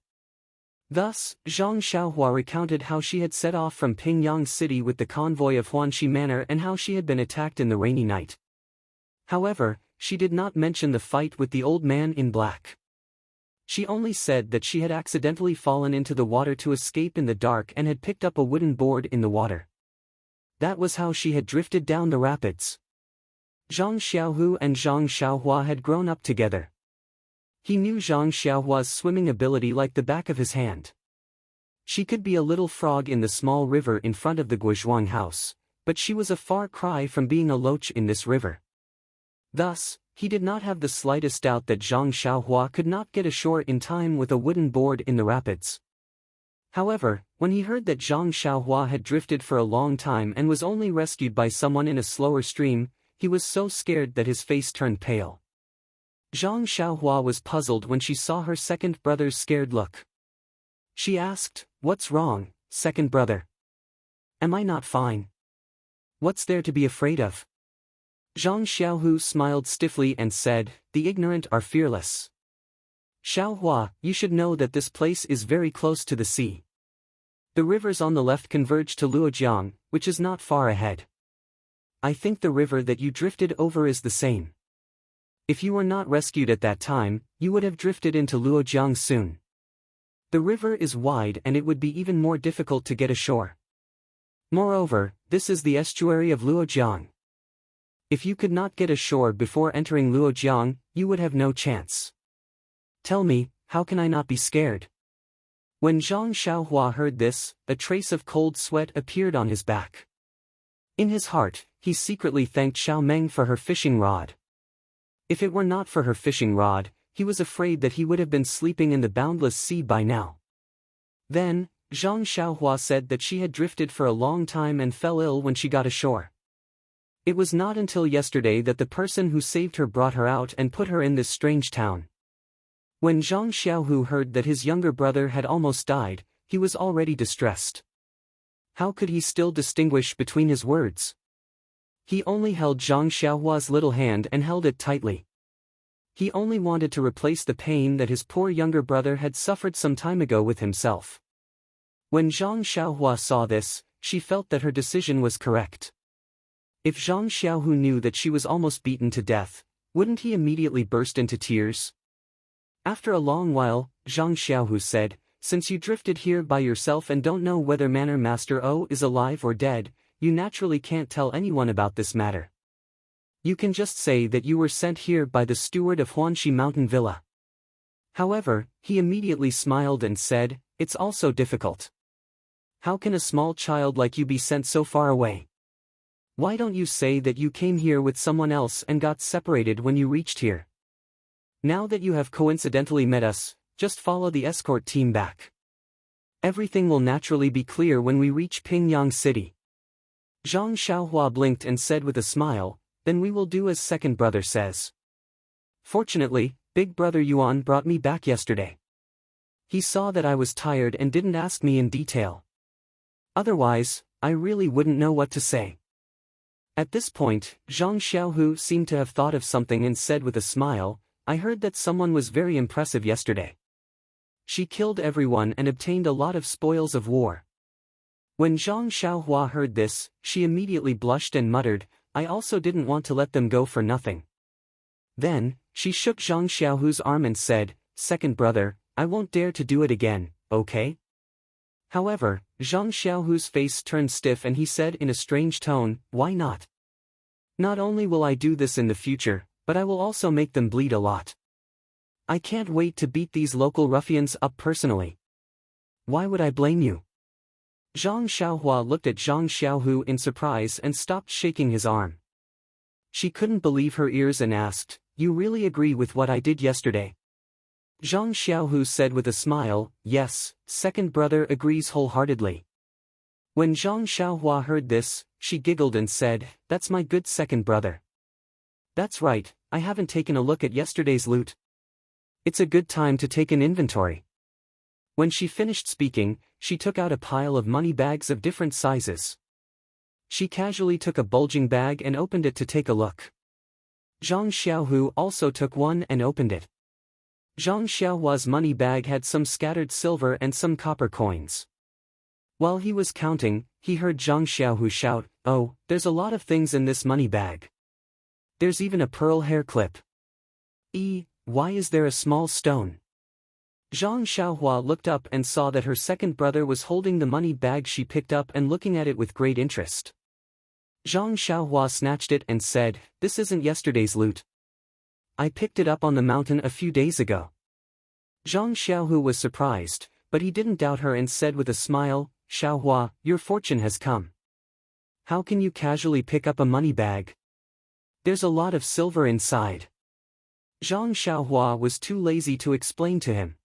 Thus, Zhang Xiaohua recounted how she had set off from Pingyang City with the convoy of Huanxi Manor and how she had been attacked in the rainy night. However, she did not mention the fight with the old man in black. She only said that she had accidentally fallen into the water to escape in the dark and had picked up a wooden board in the water. That was how she had drifted down the rapids. Zhang Xiaohu and Zhang Xiaohua had grown up together. He knew Zhang Xiaohua's swimming ability like the back of his hand. She could be a little frog in the small river in front of the Guozhuang house, but she was a far cry from being a loach in this river. Thus, he did not have the slightest doubt that Zhang Xiaohua could not get ashore in time with a wooden board in the rapids. However, when he heard that Zhang Xiaohua had drifted for a long time and was only rescued by someone in a slower stream, he was so scared that his face turned pale. Zhang Xiaohua was puzzled when she saw her second brother's scared look. She asked, "What's wrong, second brother? Am I not fine? What's there to be afraid of?" Zhang Xiaohu smiled stiffly and said, "The ignorant are fearless. Xiaohua, you should know that this place is very close to the sea. The rivers on the left converge to Luojiang, which is not far ahead. I think the river that you drifted over is the same. If you were not rescued at that time, you would have drifted into Luojiang soon. The river is wide and it would be even more difficult to get ashore. Moreover, this is the estuary of Luojiang. If you could not get ashore before entering Luojiang, you would have no chance. Tell me, how can I not be scared?" When Zhang Xiaohua heard this, a trace of cold sweat appeared on his back. In his heart, he secretly thanked Xiaomeng for her fishing rod. If it were not for her fishing rod, he was afraid that he would have been sleeping in the boundless sea by now. Then, Zhang Xiaohua said that she had drifted for a long time and fell ill when she got ashore. It was not until yesterday that the person who saved her brought her out and put her in this strange town. When Zhang Xiaohu heard that his younger brother had almost died, he was already distressed. How could he still distinguish between his words? He only held Zhang Xiaohua's little hand and held it tightly. He only wanted to replace the pain that his poor younger brother had suffered some time ago with himself. When Zhang Xiaohua saw this, she felt that her decision was correct. If Zhang Xiaohu knew that she was almost beaten to death, wouldn't he immediately burst into tears? After a long while, Zhang Xiaohu said, "Since you drifted here by yourself and don't know whether Manor Master O is alive or dead, you naturally can't tell anyone about this matter. You can just say that you were sent here by the steward of Huanxi Mountain Villa." However, he immediately smiled and said, "It's also difficult. How can a small child like you be sent so far away? Why don't you say that you came here with someone else and got separated when you reached here? Now that you have coincidentally met us, just follow the escort team back. Everything will naturally be clear when we reach Pingyang City." Zhang Xiaohua blinked and said with a smile, "Then we will do as second brother says. Fortunately, big brother Yuan brought me back yesterday. He saw that I was tired and didn't ask me in detail. Otherwise, I really wouldn't know what to say." At this point, Zhang Xiaohu seemed to have thought of something and said with a smile, "I heard that someone was very impressive yesterday. She killed everyone and obtained a lot of spoils of war." When Zhang Xiaohua heard this, she immediately blushed and muttered, "I also didn't want to let them go for nothing." Then, she shook Zhang Xiaohu's arm and said, "Second brother, I won't dare to do it again, okay?" However, Zhang Xiaohu's face turned stiff and he said in a strange tone, "Why not? Not only will I do this in the future, but I will also make them bleed a lot. I can't wait to beat these local ruffians up personally. Why would I blame you?" Zhang Xiaohua looked at Zhang Xiaohu in surprise and stopped shaking his arm. She couldn't believe her ears and asked, "You really agree with what I did yesterday?" Zhang Xiaohu said with a smile, "Yes, second brother agrees wholeheartedly." When Zhang Xiaohua heard this, she giggled and said, "That's my good second brother. That's right, I haven't taken a look at yesterday's loot. It's a good time to take an inventory." When she finished speaking, she took out a pile of money bags of different sizes. She casually took a bulging bag and opened it to take a look. Zhang Xiaohu also took one and opened it. Zhang Xiaohua's money bag had some scattered silver and some copper coins. While he was counting, he heard Zhang Xiaohu shout, "Oh, there's a lot of things in this money bag. There's even a pearl hair clip. Why is there a small stone? Zhang Xiaohua looked up and saw that her second brother was holding the money bag she picked up and looking at it with great interest. Zhang Xiaohua snatched it and said, "This isn't yesterday's loot. I picked it up on the mountain a few days ago." Zhang Xiaohu was surprised, but he didn't doubt her and said with a smile, "Xiaohua, your fortune has come. How can you casually pick up a money bag? There's a lot of silver inside." Zhang Xiaohua was too lazy to explain to him.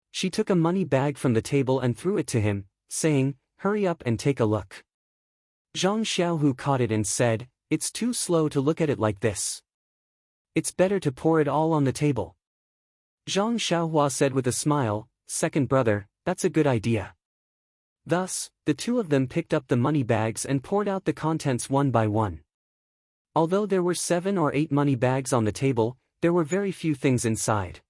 She took a money bag from the table and threw it to him, saying, "Hurry up and take a look." Zhang Xiaohu caught it and said, "It's too slow to look at it like this. It's better to pour it all on the table." Zhang Xiaohua said with a smile, "Second brother, that's a good idea." Thus, the two of them picked up the money bags and poured out the contents one by one. Although there were 7 or 8 money bags on the table, there were very few things inside.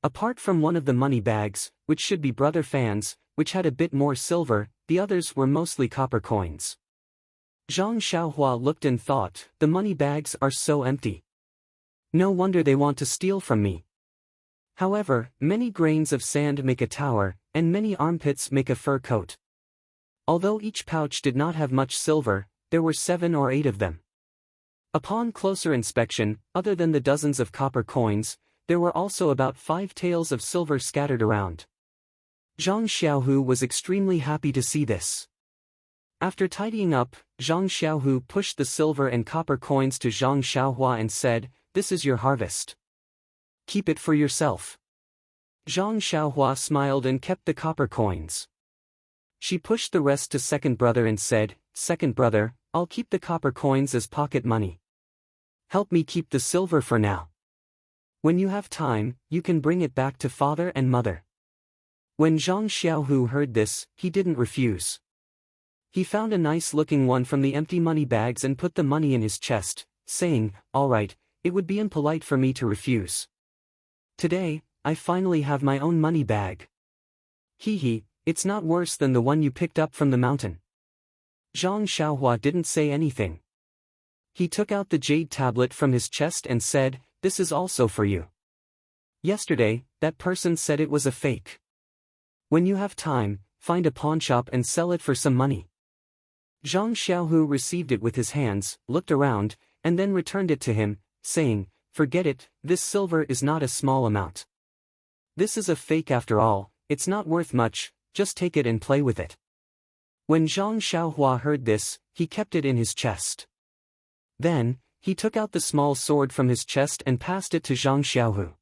Apart from one of the money bags, which should be Brother Fan's, which had a bit more silver, the others were mostly copper coins. Zhang Xiaohua looked and thought, the money bags are so empty. No wonder they want to steal from me. However, many grains of sand make a tower, and many armpits make a fur coat. Although each pouch did not have much silver, there were 7 or 8 of them. Upon closer inspection, other than the dozens of copper coins, there were also about 5 taels of silver scattered around. Zhang Xiaohu was extremely happy to see this. After tidying up, Zhang Xiaohu pushed the silver and copper coins to Zhang Xiaohua and said, "This is your harvest. Keep it for yourself." Zhang Xiaohua smiled and kept the copper coins. She pushed the rest to second brother and said, "Second brother, I'll keep the copper coins as pocket money. Help me keep the silver for now. When you have time, you can bring it back to father and mother." When Zhang Xiaohu heard this, he didn't refuse. He found a nice-looking one from the empty money bags and put the money in his chest, saying, "All right, it would be impolite for me to refuse. Today, I finally have my own money bag. Hee, it's not worse than the one you picked up from the mountain." Zhang Xiaohua didn't say anything. He took out the jade tablet from his chest and said, "This is also for you. Yesterday, that person said it was a fake. When you have time, find a pawnshop and sell it for some money." Zhang Xiaohu received it with his hands, looked around, and then returned it to him, saying, "Forget it, this silver is not a small amount. This is a fake after all, it's not worth much, just take it and play with it." When Zhang Xiaohua heard this, he kept it in his chest. Then, he took out the small sword from his chest and passed it to Zhang Xiaohu.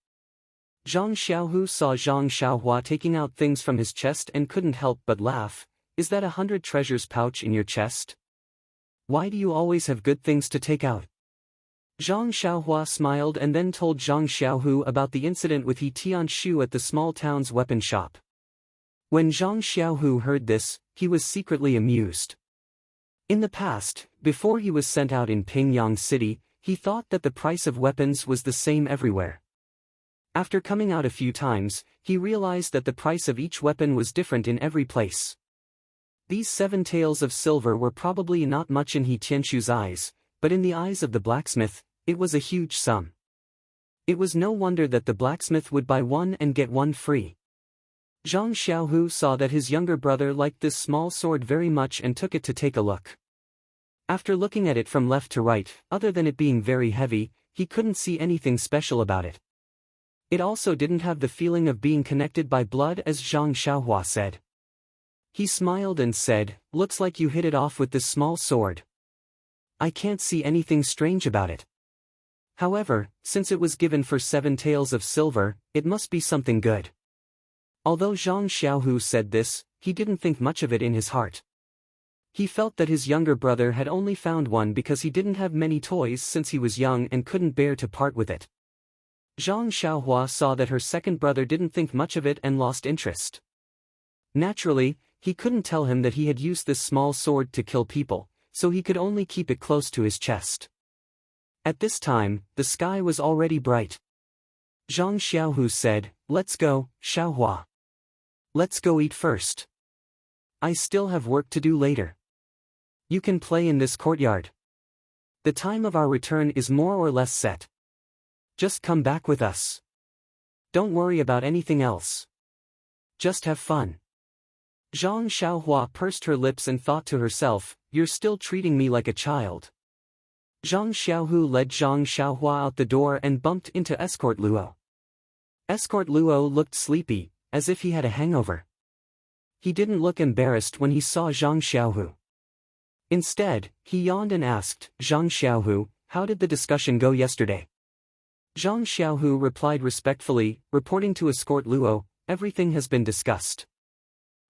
Zhang Xiaohu saw Zhang Xiaohua taking out things from his chest and couldn't help but laugh. "Is that 100 treasures pouch in your chest? Why do you always have good things to take out?" Zhang Xiaohua smiled and then told Zhang Xiaohu about the incident with He Tianshu at the small town's weapon shop. When Zhang Xiaohu heard this, he was secretly amused. In the past, before he was sent out in Pingyang City, he thought that the price of weapons was the same everywhere. After coming out a few times, he realized that the price of each weapon was different in every place. These 7 taels of silver were probably not much in He Tianshu's eyes, but in the eyes of the blacksmith, it was a huge sum. It was no wonder that the blacksmith would buy one and get one free. Zhang Xiaohu saw that his younger brother liked this small sword very much and took it to take a look. After looking at it from left to right, other than it being very heavy, he couldn't see anything special about it. It also didn't have the feeling of being connected by blood as Zhang Xiaohua said. He smiled and said, "Looks like you hit it off with this small sword. I can't see anything strange about it. However, since it was given for 7 taels of silver, it must be something good." Although Zhang Xiaohu said this, he didn't think much of it in his heart. He felt that his younger brother had only found one because he didn't have many toys since he was young and couldn't bear to part with it. Zhang Xiaohua saw that her second brother didn't think much of it and lost interest. Naturally, he couldn't tell him that he had used this small sword to kill people, so he could only keep it close to his chest. At this time, the sky was already bright. Zhang Xiaohu said, "Let's go, Xiaohua. Let's go eat first. I still have work to do later. You can play in this courtyard." The time of our return is more or less set. Just come back with us. Don't worry about anything else. Just have fun. Zhang Xiaohua pursed her lips and thought to herself, you're still treating me like a child. Zhang Xiaohu led Zhang Xiaohua out the door and bumped into Escort Luo. Escort Luo looked sleepy, as if he had a hangover. He didn't look embarrassed when he saw Zhang Xiaohu. Instead, he yawned and asked, Zhang Xiaohu, how did the discussion go yesterday? Zhang Xiaohu replied respectfully, reporting to Escort Luo, everything has been discussed.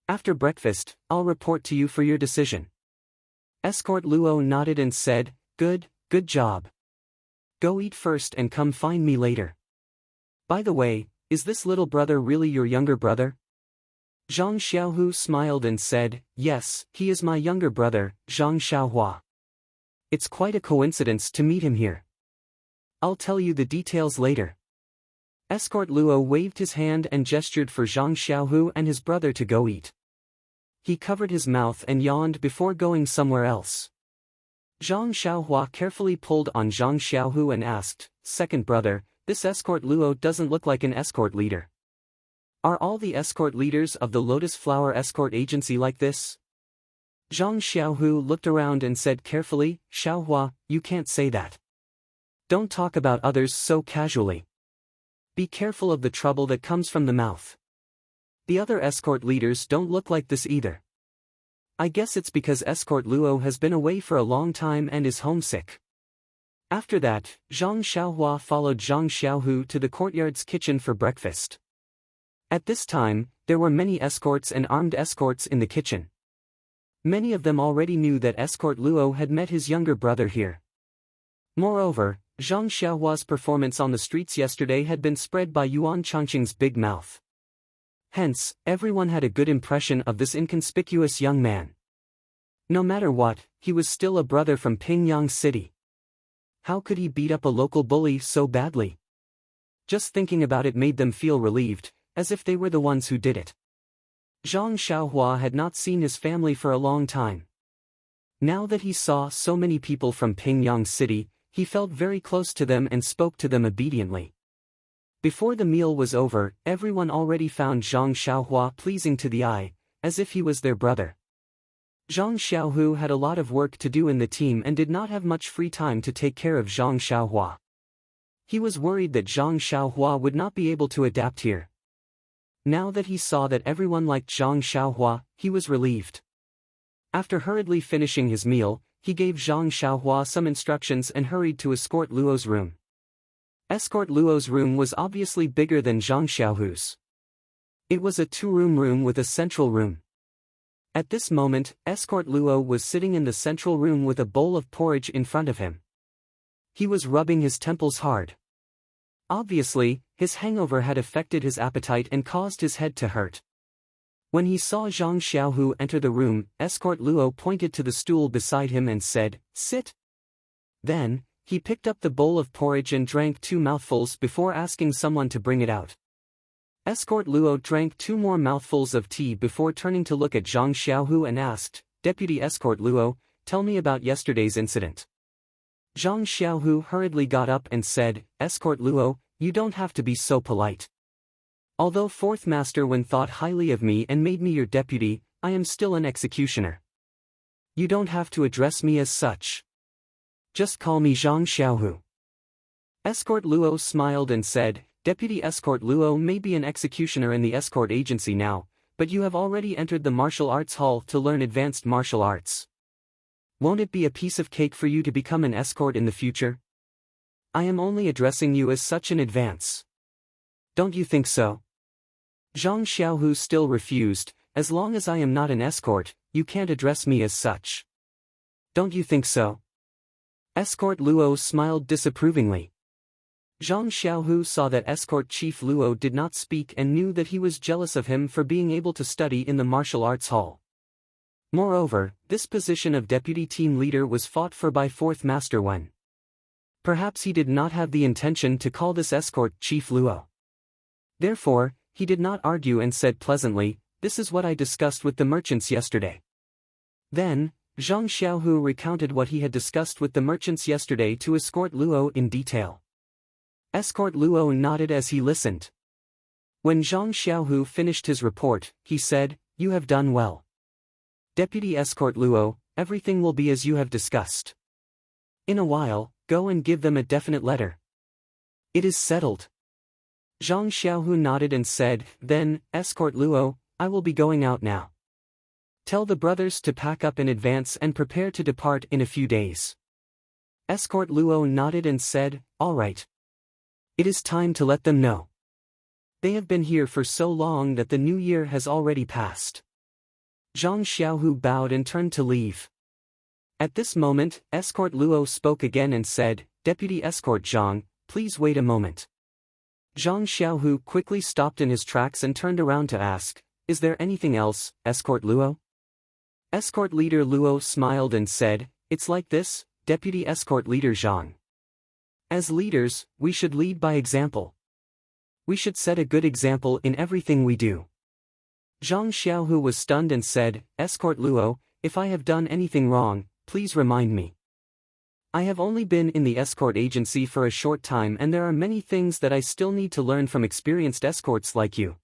After breakfast, I'll report to you for your decision. Escort Luo nodded and said, good job. Go eat first and come find me later. By the way, is this little brother really your younger brother? Zhang Xiaohu smiled and said, yes, he is my younger brother, Zhang Xiaohua. It's quite a coincidence to meet him here. I'll tell you the details later. Escort Luo waved his hand and gestured for Zhang Xiaohu and his brother to go eat. He covered his mouth and yawned before going somewhere else. Zhang Xiaohua carefully pulled on Zhang Xiaohu and asked, second brother, this Escort Luo doesn't look like an escort leader. Are all the escort leaders of the Lotus Flower Escort Agency like this? Zhang Xiaohu looked around and said carefully, Xiaohua, you can't say that. Don't talk about others so casually. Be careful of the trouble that comes from the mouth. The other escort leaders don't look like this either. I guess it's because Escort Luo has been away for a long time and is homesick. After that, Zhang Xiaohua followed Zhang Xiaohu to the courtyard's kitchen for breakfast. At this time, there were many escorts and armed escorts in the kitchen. Many of them already knew that Escort Luo had met his younger brother here. Moreover, Zhang Xiaohua's performance on the streets yesterday had been spread by Yuan Changqing's big mouth. Hence, everyone had a good impression of this inconspicuous young man. No matter what, he was still a brother from Pingyang City. How could he beat up a local bully so badly? Just thinking about it made them feel relieved, as if they were the ones who did it. Zhang Xiaohua had not seen his family for a long time. Now that he saw so many people from Pingyang City, he felt very close to them and spoke to them obediently. Before the meal was over, everyone already found Zhang Xiaohua pleasing to the eye, as if he was their brother. Zhang Xiaohu had a lot of work to do in the team and did not have much free time to take care of Zhang Xiaohua. He was worried that Zhang Xiaohua would not be able to adapt here. Now that he saw that everyone liked Zhang Xiaohua, he was relieved. After hurriedly finishing his meal, he gave Zhang Xiaohua some instructions and hurried to Escort Luo's room. Escort Luo's room was obviously bigger than Zhang Xiaohu's. It was a two-room room with a central room. At this moment, Escort Luo was sitting in the central room with a bowl of porridge in front of him. He was rubbing his temples hard. Obviously, his hangover had affected his appetite and caused his head to hurt. When he saw Zhang Xiaohu enter the room, Escort Luo pointed to the stool beside him and said, sit. Then, he picked up the bowl of porridge and drank 2 mouthfuls before asking someone to bring it out. Escort Luo drank 2 more mouthfuls of tea before turning to look at Zhang Xiaohu and asked, Deputy Escort Luo, tell me about yesterday's incident. Zhang Xiaohu hurriedly got up and said, Escort Luo, you don't have to be so polite. Although 4th Master Wen thought highly of me and made me your deputy, I am still an executioner. You don't have to address me as such. Just call me Zhang Xiaohu. Escort Luo smiled and said, Deputy Escort Luo may be an executioner in the escort agency now, but you have already entered the martial arts hall to learn advanced martial arts. Won't it be a piece of cake for you to become an escort in the future? I am only addressing you as such in advance. Don't you think so? Zhang Xiaohu still refused, as long as I am not an escort, you can't address me as such. Don't you think so? Escort Luo smiled disapprovingly. Zhang Xiaohu saw that Escort Chief Luo did not speak and knew that he was jealous of him for being able to study in the martial arts hall. Moreover, this position of deputy team leader was fought for by 4th Master Wen. Perhaps he did not have the intention to call this escort Chief Luo. Therefore, he did not argue and said pleasantly, this is what I discussed with the merchants yesterday. Then, Zhang Xiaohu recounted what he had discussed with the merchants yesterday to escort Luo in detail. Escort Luo nodded as he listened. When Zhang Xiaohu finished his report, he said, "You have done well. Deputy Escort Luo, everything will be as you have discussed. In a while, go and give them a definite letter." "It is settled." Zhang Xiaohu nodded and said, "Then, Escort Luo, I will be going out now. Tell the brothers to pack up in advance and prepare to depart in a few days." Escort Luo nodded and said, "All right. It is time to let them know. They have been here for so long that the new year has already passed." Zhang Xiaohu bowed and turned to leave. At this moment, Escort Luo spoke again and said, "Deputy Escort Zhang, please wait a moment." Zhang Xiaohu quickly stopped in his tracks and turned around to ask, "Is there anything else, Escort Luo?" Escort Leader Luo smiled and said, "It's like this, Deputy Escort Leader Zhang. As leaders, we should lead by example. We should set a good example in everything we do." Zhang Xiaohu was stunned and said, "Escort Luo, if I have done anything wrong, please remind me. I have only been in the escort agency for a short time and there are many things that I still need to learn from experienced escorts like you."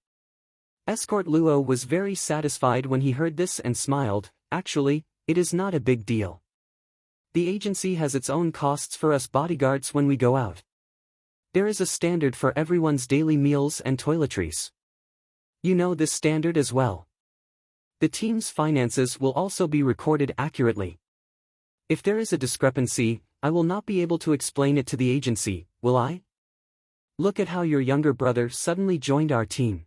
Escort Luo was very satisfied when he heard this and smiled. "Actually, it is not a big deal. The agency has its own costs for us bodyguards when we go out. There is a standard for everyone's daily meals and toiletries. You know this standard as well. The team's finances will also be recorded accurately. If there is a discrepancy, I will not be able to explain it to the agency, will I? Look at how your younger brother suddenly joined our team.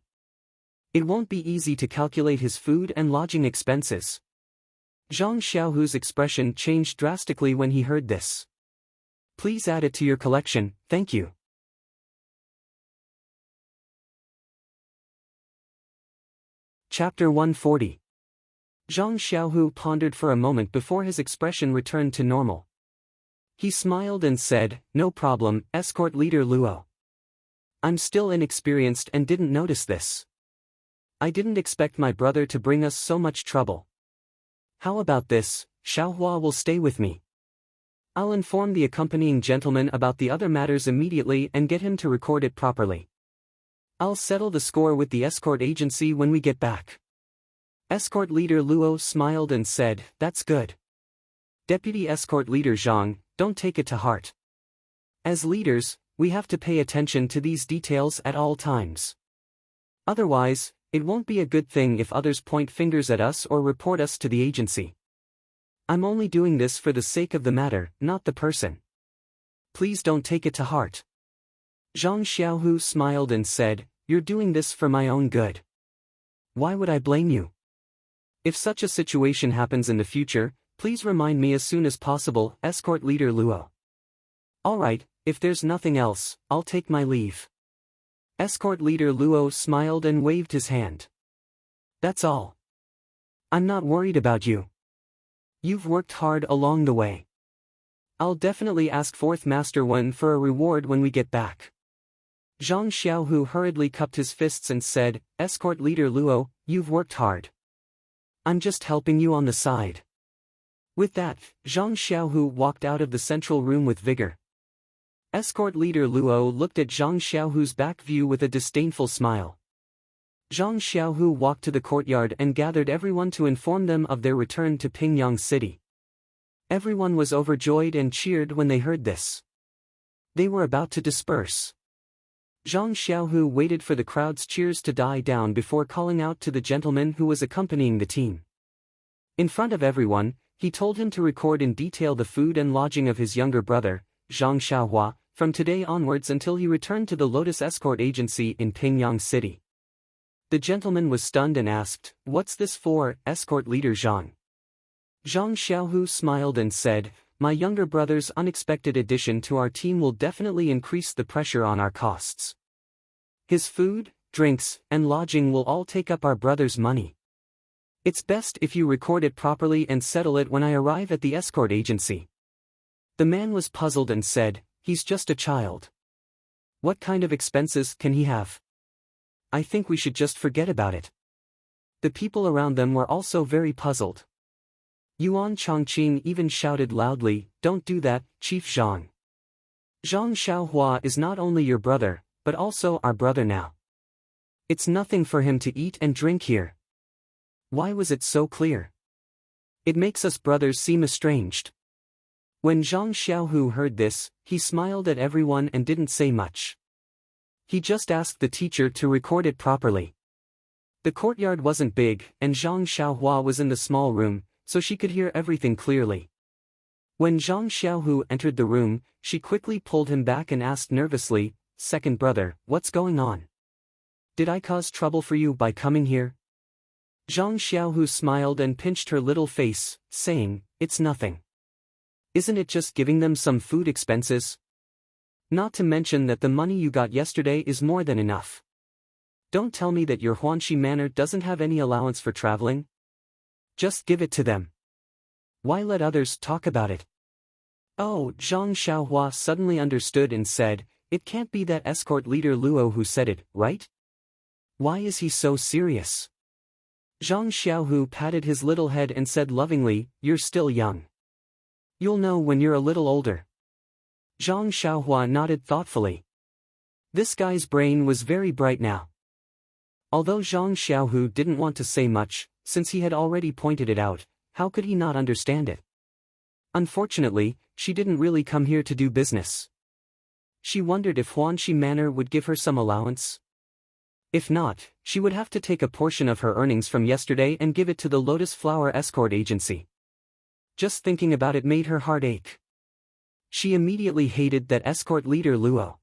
It won't be easy to calculate his food and lodging expenses." Zhang Xiaohu's expression changed drastically when he heard this. "Please add it to your collection, thank you." Chapter 140. Zhang Xiaohu pondered for a moment before his expression returned to normal. He smiled and said, "No problem, Escort Leader Luo. I'm still inexperienced and didn't notice this. I didn't expect my brother to bring us so much trouble. How about this, Xiaohua will stay with me. I'll inform the accompanying gentleman about the other matters immediately and get him to record it properly. I'll settle the score with the escort agency when we get back." Escort Leader Luo smiled and said, "That's good. Deputy Escort Leader Zhang, don't take it to heart. As leaders, we have to pay attention to these details at all times. Otherwise, it won't be a good thing if others point fingers at us or report us to the agency. I'm only doing this for the sake of the matter, not the person. Please don't take it to heart." Zhang Xiaohu smiled and said, "You're doing this for my own good. Why would I blame you? If such a situation happens in the future, please remind me as soon as possible, Escort Leader Luo." "All right, if there's nothing else, I'll take my leave." Escort Leader Luo smiled and waved his hand. "That's all. I'm not worried about you. You've worked hard along the way. I'll definitely ask Fourth Master Wen for a reward when we get back." Zhang Xiaohu hurriedly cupped his fists and said, "Escort Leader Luo, you've worked hard. I'm just helping you on the side." With that, Zhang Xiaohu walked out of the central room with vigor. Escort Leader Luo looked at Zhang Xiaohu's back view with a disdainful smile. Zhang Xiaohu walked to the courtyard and gathered everyone to inform them of their return to Pingyang City. Everyone was overjoyed and cheered when they heard this. They were about to disperse. Zhang Xiaohu waited for the crowd's cheers to die down before calling out to the gentleman who was accompanying the team. In front of everyone, he told him to record in detail the food and lodging of his younger brother, Zhang Xiaohua, from today onwards until he returned to the Lotus Escort Agency in Pingyang City. The gentleman was stunned and asked, "What's this for, Escort Leader Zhang?" Zhang Xiaohu smiled and said, "My younger brother's unexpected addition to our team will definitely increase the pressure on our costs. His food, drinks, and lodging will all take up our brother's money. It's best if you record it properly and settle it when I arrive at the escort agency." The man was puzzled and said, "He's just a child. What kind of expenses can he have? I think we should just forget about it." The people around them were also very puzzled. Yuan Chongqing even shouted loudly, "Don't do that, Chief Zhang. Zhang Xiaohua is not only your brother, but also our brother now. It's nothing for him to eat and drink here." Why was it so clear? It makes us brothers seem estranged. When Zhang Xiaohu heard this, he smiled at everyone and didn't say much. He just asked the teacher to record it properly. The courtyard wasn't big, and Zhang Xiaohua was in the small room, so she could hear everything clearly. When Zhang Xiaohu entered the room, she quickly pulled him back and asked nervously, "Second brother, what's going on? Did I cause trouble for you by coming here?" Zhang Xiaohu smiled and pinched her little face, saying, "It's nothing. Isn't it just giving them some food expenses? Not to mention that the money you got yesterday is more than enough. Don't tell me that your Huanxi manor doesn't have any allowance for traveling. Just give it to them. Why let others talk about it?" Oh, Zhang Xiaohua suddenly understood and said, "It can't be that escort leader Luo who said it, right? Why is he so serious?" Zhang Xiaohu patted his little head and said lovingly, "You're still young. You'll know when you're a little older." Zhang Xiaohua nodded thoughtfully. This guy's brain was very bright now. Although Zhang Xiaohu didn't want to say much, since he had already pointed it out, how could he not understand it? Unfortunately, she didn't really come here to do business. She wondered if Huanxi Manor would give her some allowance. If not, she would have to take a portion of her earnings from yesterday and give it to the Lotus Flower Escort Agency. Just thinking about it made her heart ache. She immediately hated that escort leader Luo.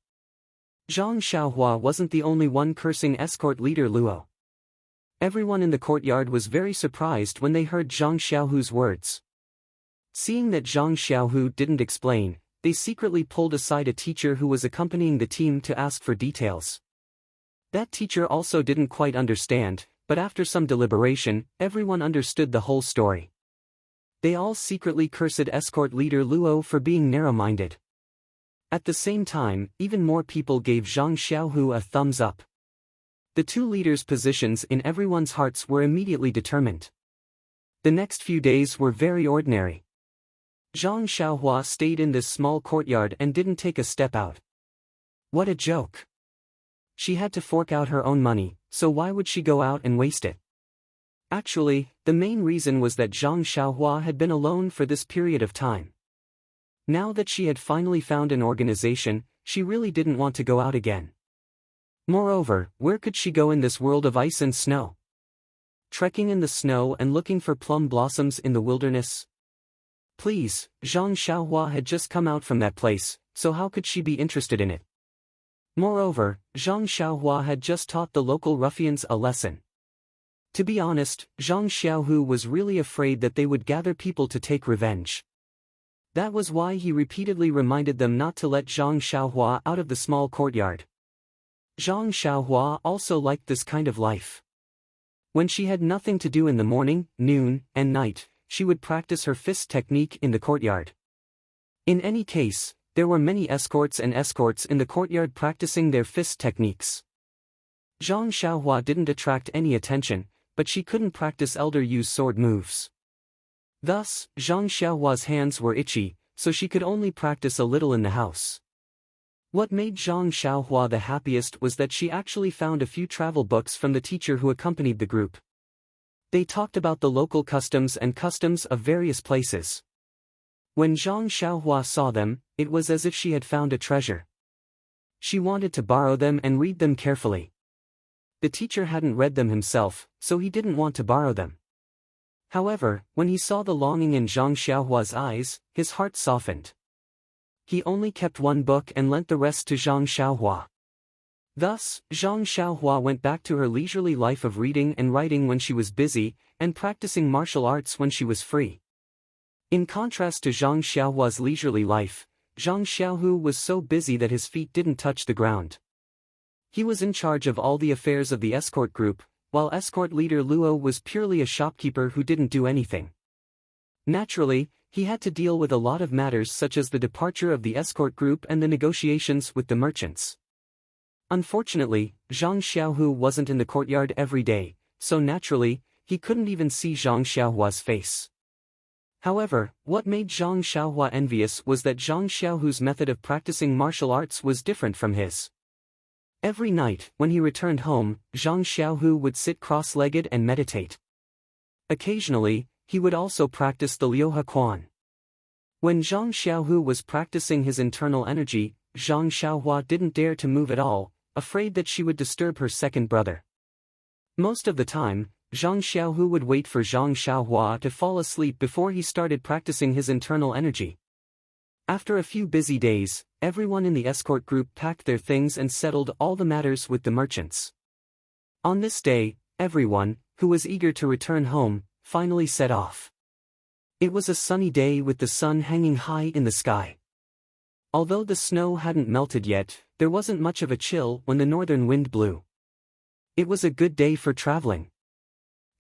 Zhang Xiaohua wasn't the only one cursing escort leader Luo. Everyone in the courtyard was very surprised when they heard Zhang Xiaohu's words. Seeing that Zhang Xiaohu didn't explain, they secretly pulled aside a teacher who was accompanying the team to ask for details. That teacher also didn't quite understand, but after some deliberation, everyone understood the whole story. They all secretly cursed escort leader Luo for being narrow-minded. At the same time, even more people gave Zhang Xiaohu a thumbs up. The two leaders' positions in everyone's hearts were immediately determined. The next few days were very ordinary. Zhang Xiaohua stayed in this small courtyard and didn't take a step out. What a joke. She had to fork out her own money, so why would she go out and waste it? Actually, the main reason was that Zhang Xiaohua had been alone for this period of time. Now that she had finally found an organization, she really didn't want to go out again. Moreover, where could she go in this world of ice and snow? Trekking in the snow and looking for plum blossoms in the wilderness? Please, Zhang Xiaohua had just come out from that place, so how could she be interested in it? Moreover, Zhang Xiaohua had just taught the local ruffians a lesson. To be honest, Zhang Xiaohu was really afraid that they would gather people to take revenge. That was why he repeatedly reminded them not to let Zhang Xiaohua out of the small courtyard. Zhang Xiaohua also liked this kind of life. When she had nothing to do in the morning, noon, and night, she would practice her fist technique in the courtyard. In any case, there were many escorts in the courtyard practicing their fist techniques. Zhang Xiaohua didn't attract any attention, but she couldn't practice Elder Yu's sword moves. Thus, Zhang Xiaohua's hands were itchy, so she could only practice a little in the house. What made Zhang Xiaohua the happiest was that she actually found a few travel books from the teacher who accompanied the group. They talked about the local customs and customs of various places. When Zhang Xiaohua saw them, it was as if she had found a treasure. She wanted to borrow them and read them carefully. The teacher hadn't read them himself, so he didn't want to borrow them. However, when he saw the longing in Zhang Xiaohua's eyes, his heart softened. He only kept one book and lent the rest to Zhang Xiaohua. Thus, Zhang Xiaohua went back to her leisurely life of reading and writing when she was busy, and practicing martial arts when she was free. In contrast to Zhang Xiaohua's leisurely life, Zhang Xiaohu was so busy that his feet didn't touch the ground. He was in charge of all the affairs of the escort group, while escort leader Luo was purely a shopkeeper who didn't do anything. Naturally, he had to deal with a lot of matters such as the departure of the escort group and the negotiations with the merchants. Unfortunately, Zhang Xiaohu wasn't in the courtyard every day, so naturally, he couldn't even see Zhang Xiaohua's face. However, what made Zhang Xiaohua envious was that Zhang Xiaohu's method of practicing martial arts was different from his. Every night, when he returned home, Zhang Xiaohu would sit cross-legged and meditate. Occasionally, he would also practice the Liuhe Quan. When Zhang Xiaohu was practicing his internal energy, Zhang Xiaohua didn't dare to move at all, afraid that she would disturb her second brother. Most of the time, Zhang Xiaohu would wait for Zhang Xiaohua to fall asleep before he started practicing his internal energy. After a few busy days, everyone in the escort group packed their things and settled all the matters with the merchants. On this day, everyone, who was eager to return home, finally set off. It was a sunny day with the sun hanging high in the sky. Although the snow hadn't melted yet, there wasn't much of a chill when the northern wind blew. It was a good day for traveling.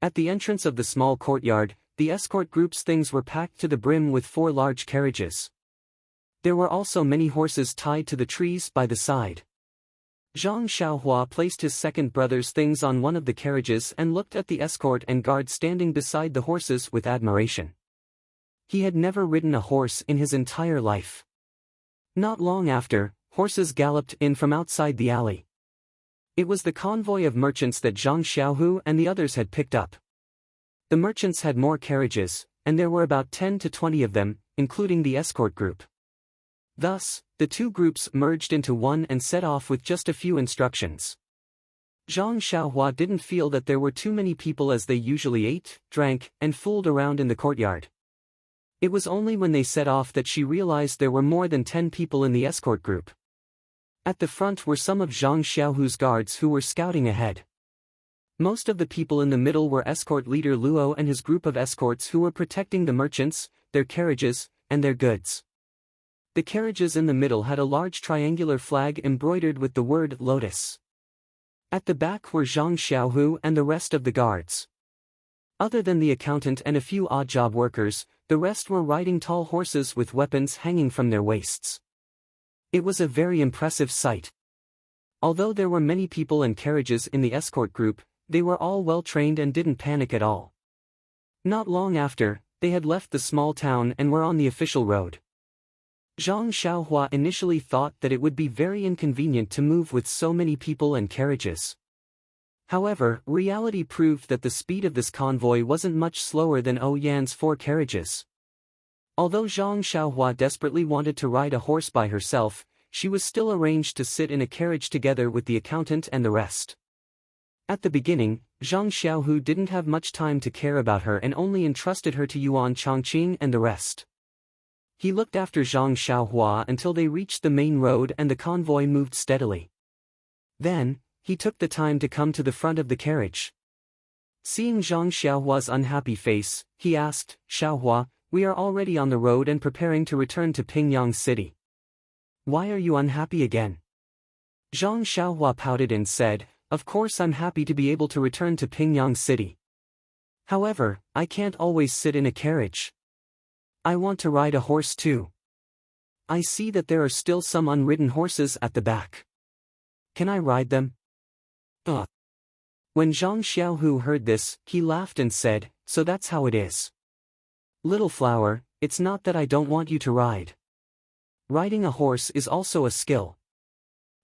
At the entrance of the small courtyard, the escort group's things were packed to the brim with 4 large carriages. There were also many horses tied to the trees by the side. Zhang Xiaohua placed his second brother's things on one of the carriages and looked at the escort and guard standing beside the horses with admiration. He had never ridden a horse in his entire life. Not long after, horses galloped in from outside the alley. It was the convoy of merchants that Zhang Xiaohu and the others had picked up. The merchants had more carriages, and there were about 10 to 20 of them, including the escort group. Thus, the two groups merged into one and set off with just a few instructions. Zhang Xiaohua didn't feel that there were too many people as they usually ate, drank, and fooled around in the courtyard. It was only when they set off that she realized there were more than 10 people in the escort group. At the front were some of Zhang Xiaohu's guards who were scouting ahead. Most of the people in the middle were escort leader Luo and his group of escorts who were protecting the merchants, their carriages, and their goods. The carriages in the middle had a large triangular flag embroidered with the word Lotus. At the back were Zhang Xiaohu and the rest of the guards. Other than the accountant and a few odd job workers, the rest were riding tall horses with weapons hanging from their waists. It was a very impressive sight. Although there were many people and carriages in the escort group, they were all well trained and didn't panic at all. Not long after, they had left the small town and were on the official road. Zhang Xiaohua initially thought that it would be very inconvenient to move with so many people and carriages. However, reality proved that the speed of this convoy wasn't much slower than Oyan's 4 carriages. Although Zhang Xiaohua desperately wanted to ride a horse by herself, she was still arranged to sit in a carriage together with the accountant and the rest. At the beginning, Zhang Xiaohu didn't have much time to care about her and only entrusted her to Yuan Chongqing and the rest. He looked after Zhang Xiaohua until they reached the main road and the convoy moved steadily. Then, he took the time to come to the front of the carriage. Seeing Zhang Xiaohua's unhappy face, he asked, "Xiaohua, we are already on the road and preparing to return to Pingyang City. Why are you unhappy again?" Zhang Xiaohua pouted and said, "Of course I'm happy to be able to return to Pingyang City. However, I can't always sit in a carriage. I want to ride a horse too. I see that there are still some unridden horses at the back. Can I ride them?" When Zhang Xiaohu heard this, he laughed and said, "So that's how it is. Little flower, it's not that I don't want you to ride. Riding a horse is also a skill.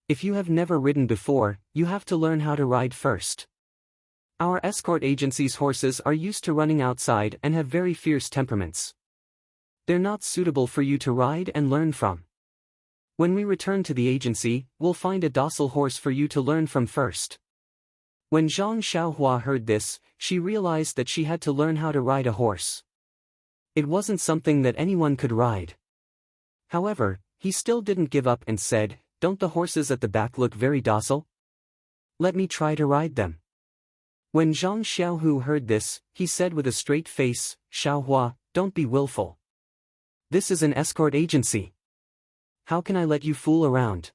If you have never ridden before, you have to learn how to ride first. Our escort agency's horses are used to running outside and have very fierce temperaments. They're not suitable for you to ride and learn from. When we return to the agency, we'll find a docile horse for you to learn from first." When Zhang Xiaohua heard this, she realized that she had to learn how to ride a horse. It wasn't something that anyone could ride. However, he still didn't give up and said, "Don't the horses at the back look very docile? Let me try to ride them." When Zhang Xiaohu heard this, he said with a straight face, "Xiaohua, don't be willful. This is an escort agency. How can I let you fool around?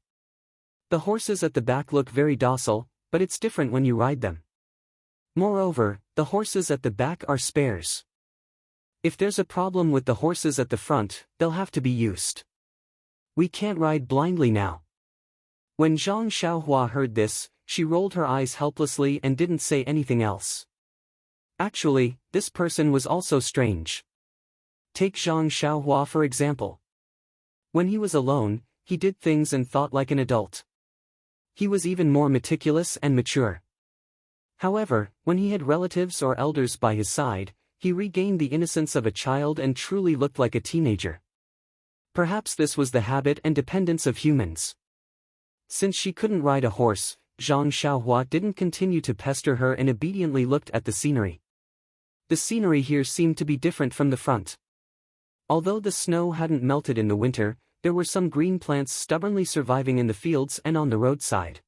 The horses at the back look very docile, but it's different when you ride them. Moreover, the horses at the back are spares. If there's a problem with the horses at the front, they'll have to be used. We can't ride blindly now." When Zhang Xiaohua heard this, she rolled her eyes helplessly and didn't say anything else. Actually, this person was also strange. Take Zhang Xiaohua for example. When he was alone, he did things and thought like an adult. He was even more meticulous and mature. However, when he had relatives or elders by his side, he regained the innocence of a child and truly looked like a teenager. Perhaps this was the habit and dependence of humans. Since she couldn't ride a horse, Zhang Xiaohua didn't continue to pester her and obediently looked at the scenery. The scenery here seemed to be different from the front. Although the snow hadn't melted in the winter, there were some green plants stubbornly surviving in the fields and on the roadside.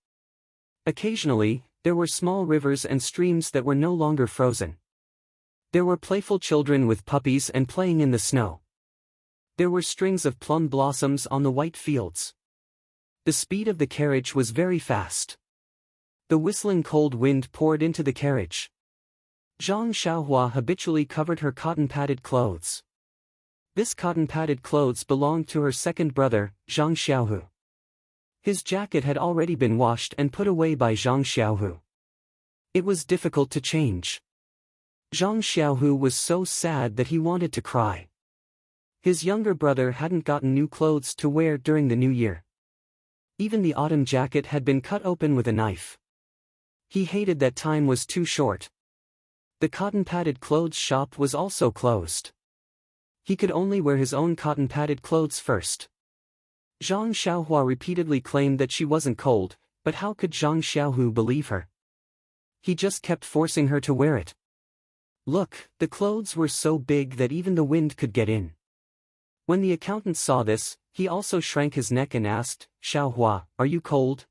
Occasionally, there were small rivers and streams that were no longer frozen. There were playful children with puppies and playing in the snow. There were strings of plum blossoms on the white fields. The speed of the carriage was very fast. The whistling cold wind poured into the carriage. Zhang Xiaohua habitually covered her cotton-padded clothes. This cotton-padded clothes belonged to her second brother, Zhang Xiaohu. His jacket had already been washed and put away by Zhang Xiaohu. It was difficult to change. Zhang Xiaohu was so sad that he wanted to cry. His younger brother hadn't gotten new clothes to wear during the new year. Even the autumn jacket had been cut open with a knife. He hated that time was too short. The cotton-padded clothes shop was also closed. He could only wear his own cotton-padded clothes first. Zhang Xiaohua repeatedly claimed that she wasn't cold, but how could Zhang Xiaohu believe her? He just kept forcing her to wear it. Look, the clothes were so big that even the wind could get in. When the accountant saw this, he also shrank his neck and asked, "Xiaohua, are you cold?"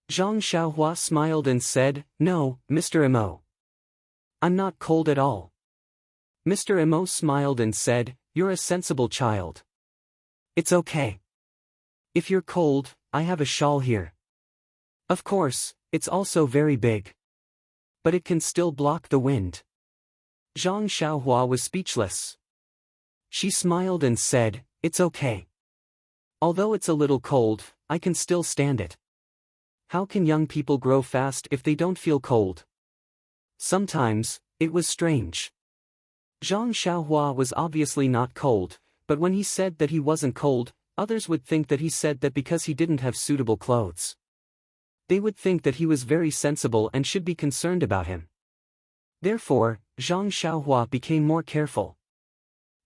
Zhang Xiaohua smiled and said, "No, Mr. Mo. I'm not cold at all." Mr. Mo smiled and said, "You're a sensible child. It's okay. If you're cold, I have a shawl here. Of course, it's also very big. But it can still block the wind." Zhang Xiaohua was speechless. She smiled and said, "It's okay. Although it's a little cold, I can still stand it. How can young people grow fast if they don't feel cold?" Sometimes, it was strange. Zhang Xiaohua was obviously not cold, but when he said that he wasn't cold, others would think that he said that because he didn't have suitable clothes. They would think that he was very sensible and should be concerned about him. Therefore, Zhang Xiaohua became more careful.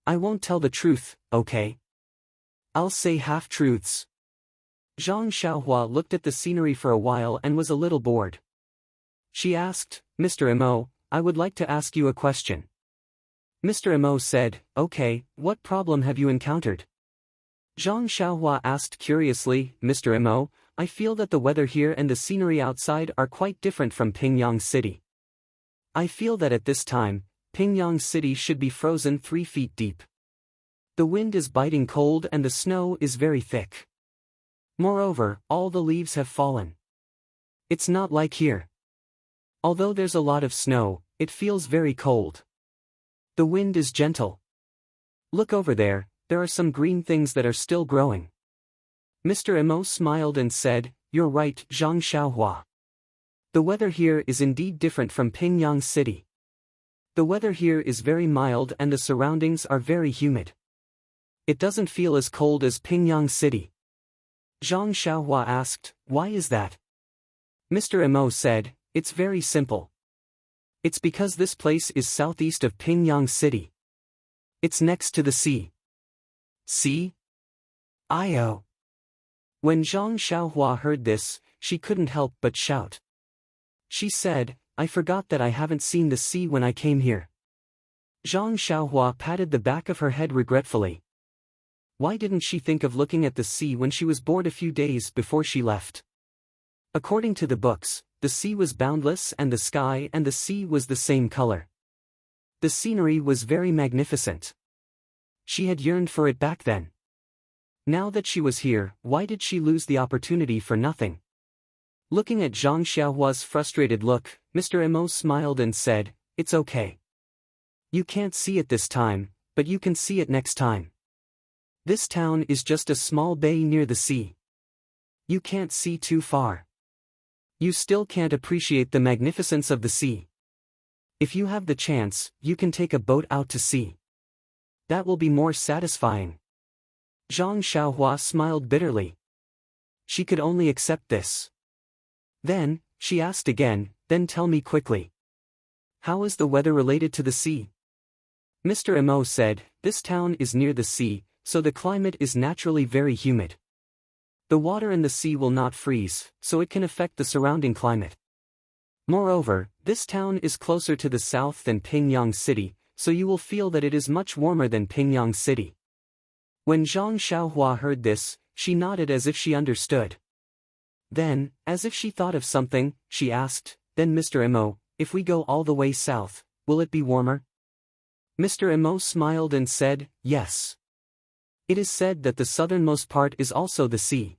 "I won't tell the truth, okay? I'll say half-truths." Zhang Xiaohua looked at the scenery for a while and was a little bored. She asked, "Mr. Mo, I would like to ask you a question." Mr. Mo said, "Okay, what problem have you encountered?" Zhang Xiaohua asked curiously, "Mr. Mo, I feel that the weather here and the scenery outside are quite different from Pingyang City. I feel that at this time, Pingyang City should be frozen 3 feet deep. The wind is biting cold and the snow is very thick. Moreover, all the leaves have fallen. It's not like here. Although there's a lot of snow, it feels very cold. The wind is gentle. Look over there, there are some green things that are still growing." Mr. Mo smiled and said, "You're right, Zhang Xiaohua. The weather here is indeed different from Pingyang City. The weather here is very mild and the surroundings are very humid. It doesn't feel as cold as Pingyang City." Zhang Xiaohua asked, "Why is that?" Mr. Mo said, "It's very simple. It's because this place is southeast of Pingyang City. It's next to the sea." "Sea? Io." When Zhang Xiaohua heard this, she couldn't help but shout. She said, "I forgot that I haven't seen the sea when I came here." Zhang Xiaohua patted the back of her head regretfully. Why didn't she think of looking at the sea when she was bored a few days before she left? According to the books, the sea was boundless and the sky and the sea was the same color. The scenery was very magnificent. She had yearned for it back then. Now that she was here, why did she lose the opportunity for nothing? Looking at Zhang Xiaohua's frustrated look, Mr. Mo smiled and said, "It's okay. You can't see it this time, but you can see it next time. This town is just a small bay near the sea. You can't see too far. You still can't appreciate the magnificence of the sea. If you have the chance, you can take a boat out to sea. That will be more satisfying. Zhang Xiaohua smiled bitterly. She could only accept this. Then, she asked again, then tell me quickly. How is the weather related to the sea? Mr. Mo said, this town is near the sea, so the climate is naturally very humid. The water in the sea will not freeze, so it can affect the surrounding climate. Moreover, this town is closer to the south than Pingyang City, so you will feel that it is much warmer than Pingyang City. When Zhang Xiaohua heard this, she nodded as if she understood. Then, as if she thought of something, she asked, then Mr. Mo, if we go all the way south, will it be warmer? Mr. Mo smiled and said, yes. It is said that the southernmost part is also the sea.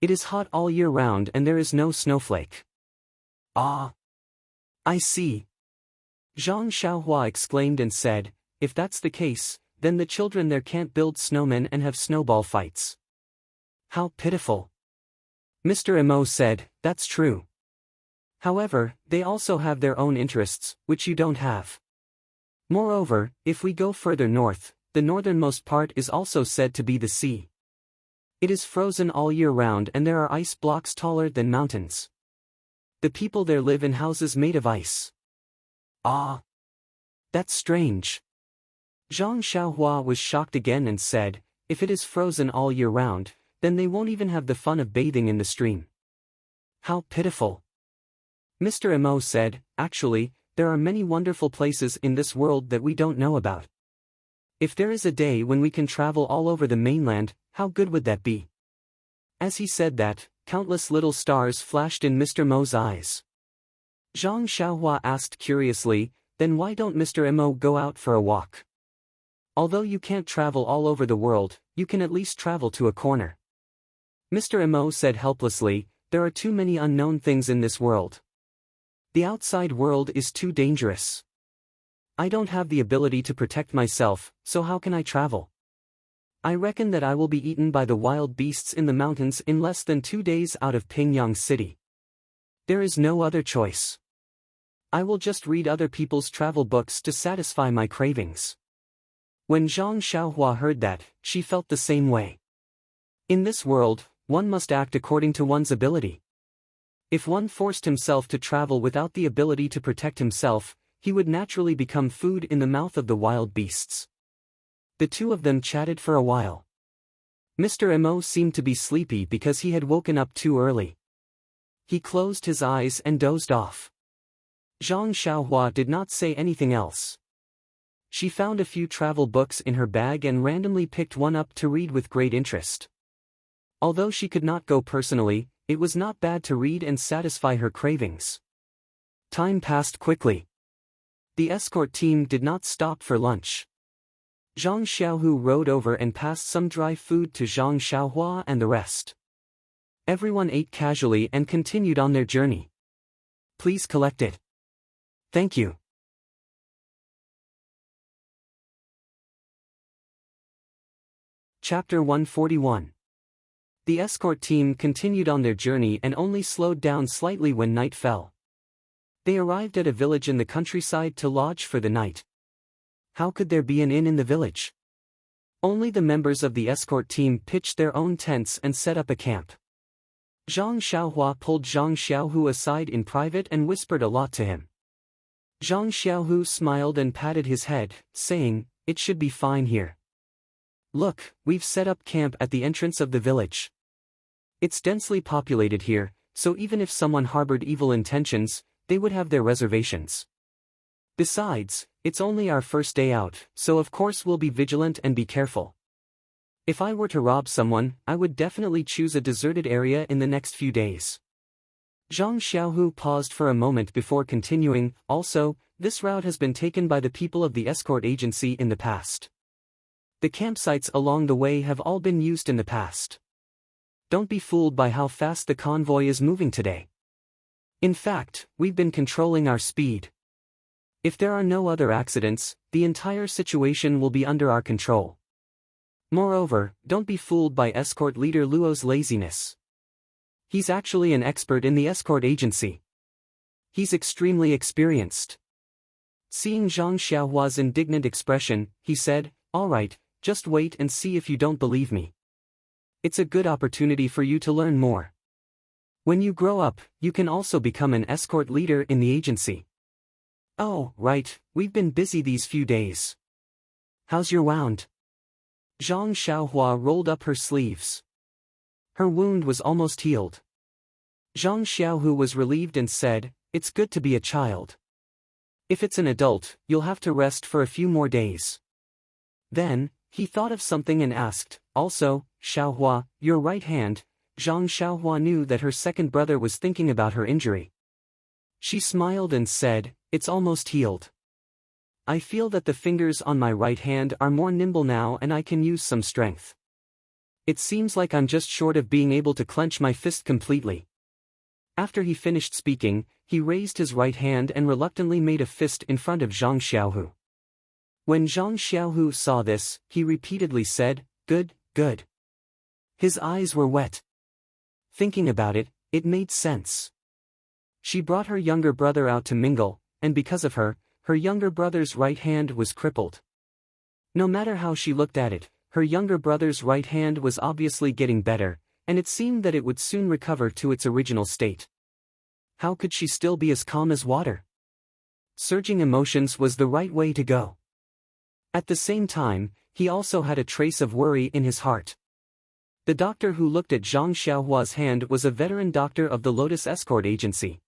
It is hot all year round and there is no snowflake. Ah! I see. Zhang Xiaohua exclaimed and said, if that's the case, then the children there can't build snowmen and have snowball fights. How pitiful. Mr. Mo said, that's true. However, they also have their own interests, which you don't have. Moreover, if we go further north, the northernmost part is also said to be the sea. It is frozen all year round and there are ice blocks taller than mountains. The people there live in houses made of ice. Ah! That's strange. Zhang Xiaohua was shocked again and said, if it is frozen all year round, then they won't even have the fun of bathing in the stream. How pitiful. Mr. Mo said, actually, there are many wonderful places in this world that we don't know about. If there is a day when we can travel all over the mainland, how good would that be? As he said that, countless little stars flashed in Mr. Mo's eyes. Zhang Xiaohua asked curiously, then why don't Mr. Mo go out for a walk? Although you can't travel all over the world, you can at least travel to a corner. Mr. Mo said helplessly, there are too many unknown things in this world. The outside world is too dangerous. I don't have the ability to protect myself, so how can I travel? I reckon that I will be eaten by the wild beasts in the mountains in less than 2 days out of Pingyang City. There is no other choice. I will just read other people's travel books to satisfy my cravings. When Zhang Xiaohua heard that, she felt the same way. In this world, one must act according to one's ability. If one forced himself to travel without the ability to protect himself, he would naturally become food in the mouth of the wild beasts. The two of them chatted for a while. Mr. Mo seemed to be sleepy because he had woken up too early. He closed his eyes and dozed off. Zhang Xiaohua did not say anything else. She found a few travel books in her bag and randomly picked one up to read with great interest. Although she could not go personally, it was not bad to read and satisfy her cravings. Time passed quickly. The escort team did not stop for lunch. Zhang Xiaohu rode over and passed some dry food to Zhang Xiaohua and the rest. Everyone ate casually and continued on their journey. Please collect it. Thank you. Chapter 141. The escort team continued on their journey and only slowed down slightly when night fell. They arrived at a village in the countryside to lodge for the night. How could there be an inn in the village? Only the members of the escort team pitched their own tents and set up a camp. Zhang Xiaohua pulled Zhang Xiaohu aside in private and whispered a lot to him. Zhang Xiaohu smiled and patted his head, saying, it should be fine here. Look, we've set up camp at the entrance of the village. It's densely populated here, so even if someone harbored evil intentions, they would have their reservations. Besides, it's only our first day out, so of course we'll be vigilant and be careful. If I were to rob someone, I would definitely choose a deserted area in the next few days. Zhang Xiaohu paused for a moment before continuing, also, this route has been taken by the people of the escort agency in the past. The campsites along the way have all been used in the past. Don't be fooled by how fast the convoy is moving today. In fact, we've been controlling our speed. If there are no other accidents, the entire situation will be under our control. Moreover, don't be fooled by escort leader Luo's laziness. He's actually an expert in the escort agency. He's extremely experienced. Seeing Zhang Xiaohua's indignant expression, he said, Alright, just wait and see if you don't believe me. It's a good opportunity for you to learn more. When you grow up, you can also become an escort leader in the agency. Oh, right, we've been busy these few days. How's your wound? Zhang Xiaohua rolled up her sleeves. Her wound was almost healed. Zhang Xiaohu was relieved and said, "It's good to be a child. If it's an adult, you'll have to rest for a few more days." Then, he thought of something and asked, "Also, Xiaohua, your right hand." Zhang Xiaohua knew that her second brother was thinking about her injury. She smiled and said, "It's almost healed. I feel that the fingers on my right hand are more nimble now and I can use some strength. It seems like I'm just short of being able to clench my fist completely." After he finished speaking, he raised his right hand and reluctantly made a fist in front of Zhang Xiaohu. When Zhang Xiaohu saw this, he repeatedly said, "Good, good." His eyes were wet. Thinking about it, it made sense. She brought her younger brother out to mingle, and because of her, her younger brother's right hand was crippled. No matter how she looked at it, her younger brother's right hand was obviously getting better, and it seemed that it would soon recover to its original state. How could she still be as calm as water? Surging emotions was the right way to go. At the same time, he also had a trace of worry in his heart. The doctor who looked at Zhang Xiaohua's hand was a veteran doctor of the Lotus Escort Agency.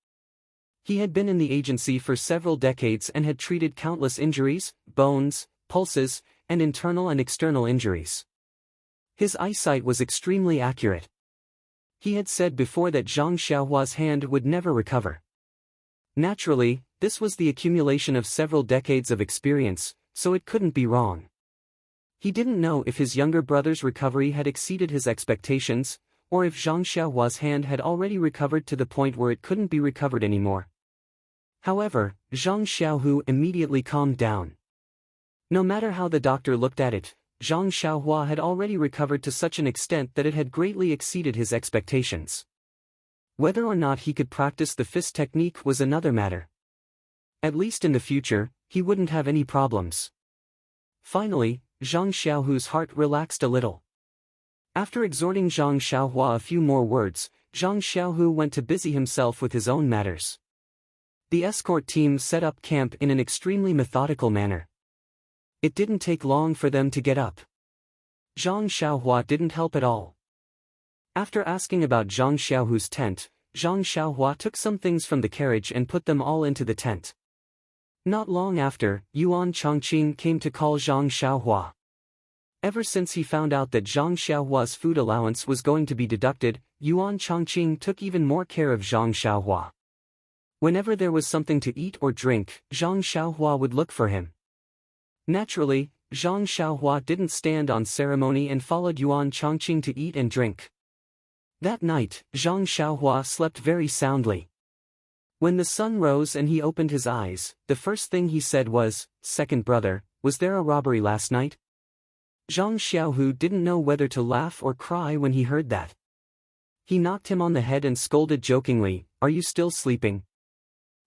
He had been in the agency for several decades and had treated countless injuries, bones, pulses, and internal and external injuries. His eyesight was extremely accurate. He had said before that Zhang Xiaohua's hand would never recover. Naturally, this was the accumulation of several decades of experience, so it couldn't be wrong. He didn't know if his younger brother's recovery had exceeded his expectations, or if Zhang Xiaohua's hand had already recovered to the point where it couldn't be recovered anymore. However, Zhang Xiaohu immediately calmed down. No matter how the doctor looked at it, Zhang Xiaohua had already recovered to such an extent that it had greatly exceeded his expectations. Whether or not he could practice the fist technique was another matter. At least in the future, he wouldn't have any problems. Finally, Zhang Xiaohu's heart relaxed a little. After exhorting Zhang Xiaohua a few more words, Zhang Xiaohu went to busy himself with his own matters. The escort team set up camp in an extremely methodical manner. It didn't take long for them to get up. Zhang Xiaohua didn't help at all. After asking about Zhang Xiaohu's tent, Zhang Xiaohua took some things from the carriage and put them all into the tent. Not long after, Yuan Chongqing came to call Zhang Xiaohua. Ever since he found out that Zhang Xiaohua's food allowance was going to be deducted, Yuan Chongqing took even more care of Zhang Xiaohua. Whenever there was something to eat or drink, Zhang Xiaohua would look for him. Naturally, Zhang Xiaohua didn't stand on ceremony and followed Yuan Chongqing to eat and drink. That night, Zhang Xiaohua slept very soundly. When the sun rose and he opened his eyes, the first thing he said was, "Second brother, was there a robbery last night?" Zhang Xiaohu didn't know whether to laugh or cry when he heard that. He knocked him on the head and scolded jokingly, "Are you still sleeping?"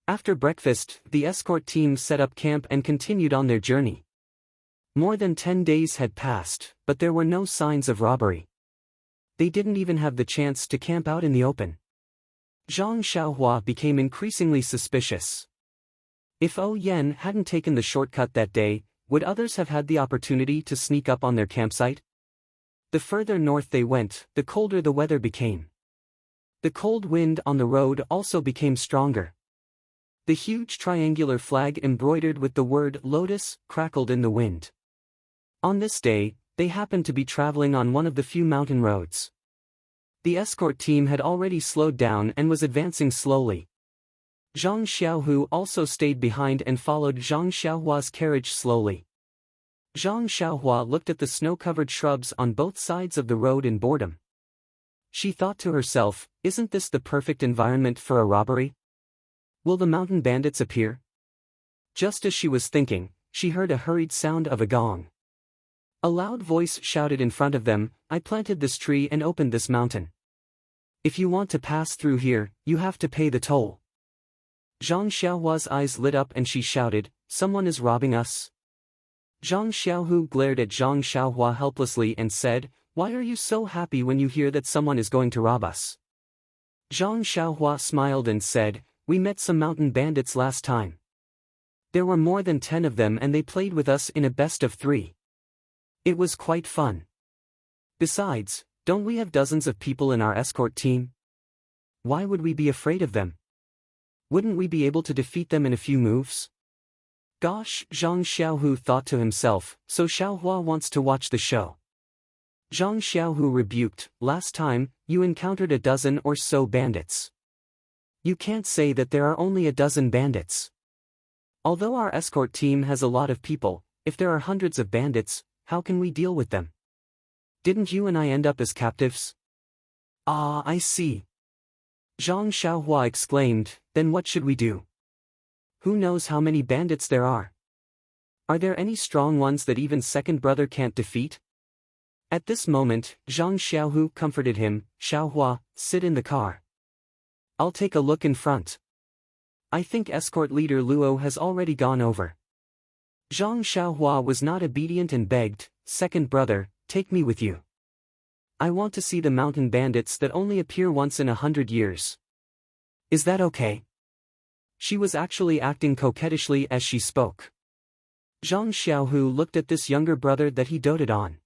After breakfast, the escort team set up camp and continued on their journey. More than 10 days had passed, but there were no signs of robbery. They didn't even have the chance to camp out in the open. Zhang Xiaohua became increasingly suspicious. If Ou Yen hadn't taken the shortcut that day, would others have had the opportunity to sneak up on their campsite? The further north they went, the colder the weather became. The cold wind on the road also became stronger. The huge triangular flag embroidered with the word Lotus crackled in the wind. On this day, they happened to be traveling on one of the few mountain roads. The escort team had already slowed down and was advancing slowly. Zhang Xiaohu also stayed behind and followed Zhang Xiaohua's carriage slowly. Zhang Xiaohua looked at the snow-covered shrubs on both sides of the road in boredom. She thought to herself, "Isn't this the perfect environment for a robbery? Will the mountain bandits appear?" Just as she was thinking, she heard a hurried sound of a gong. A loud voice shouted in front of them, "I planted this tree and opened this mountain. If you want to pass through here, you have to pay the toll." Zhang Xiaohua's eyes lit up and she shouted, "Someone is robbing us." Zhang Xiaohu glared at Zhang Xiaohua helplessly and said, "Why are you so happy when you hear that someone is going to rob us?" Zhang Xiaohua smiled and said, "We met some mountain bandits last time. There were more than 10 of them and they played with us in a best of 3. It was quite fun. Besides, don't we have dozens of people in our escort team? Why would we be afraid of them? Wouldn't we be able to defeat them in a few moves?" Gosh, Zhang Xiaohu thought to himself, so Xiaohua wants to watch the show. Zhang Xiaohu rebuked, "Last time, you encountered a dozen or so bandits. You can't say that there are only a dozen bandits. Although our escort team has a lot of people, if there are hundreds of bandits, how can we deal with them? Didn't you and I end up as captives?" "Ah, I see." Zhang Xiaohua exclaimed, "Then what should we do? Who knows how many bandits there are? Are there any strong ones that even second brother can't defeat?" At this moment, Zhang Xiaohu comforted him, "Xiaohua, sit in the car. I'll take a look in front. I think escort leader Luo has already gone over." Zhang Xiaohua was not obedient and begged, "Second brother, take me with you. I want to see the mountain bandits that only appear once in 100 years. Is that okay?" She was actually acting coquettishly as she spoke. Zhang Xiaohu looked at this younger brother that he doted on.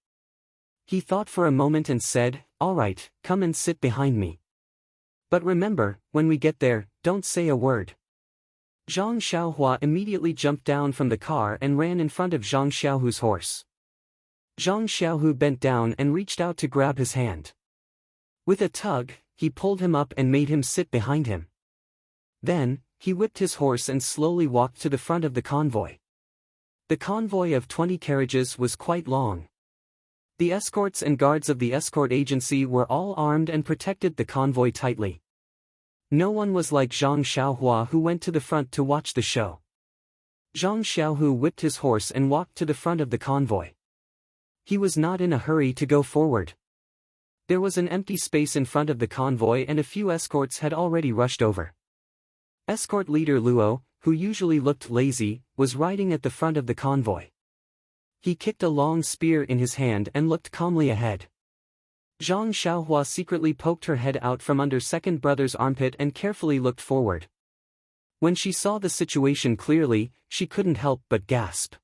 He thought for a moment and said, "All right, come and sit behind me. But remember, when we get there, don't say a word." Zhang Xiaohua immediately jumped down from the car and ran in front of Zhang Xiaohu's horse. Zhang Xiaohu bent down and reached out to grab his hand. With a tug, he pulled him up and made him sit behind him. Then, he whipped his horse and slowly walked to the front of the convoy. The convoy of 20 carriages was quite long. The escorts and guards of the escort agency were all armed and protected the convoy tightly. No one was like Zhang Xiaohua, who went to the front to watch the show. Zhang Xiaohu whipped his horse and walked to the front of the convoy. He was not in a hurry to go forward. There was an empty space in front of the convoy and a few escorts had already rushed over. Escort leader Luo, who usually looked lazy, was riding at the front of the convoy. He kicked a long spear in his hand and looked calmly ahead. Zhang Xiaohua secretly poked her head out from under second brother's armpit and carefully looked forward. When she saw the situation clearly, she couldn't help but gasp.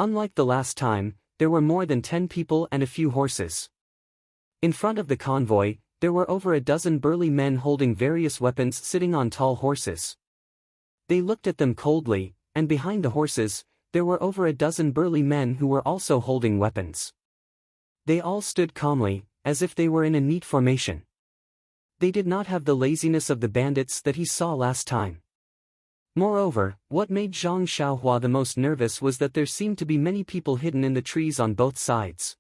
Unlike the last time, there were more than 10 people and a few horses. In front of the convoy, there were over a dozen burly men holding various weapons sitting on tall horses. They looked at them coldly, and behind the horses, there were over a dozen burly men who were also holding weapons. They all stood calmly, as if they were in a neat formation. They did not have the laziness of the bandits that he saw last time. Moreover, what made Zhang Xiaohua the most nervous was that there seemed to be many people hidden in the trees on both sides.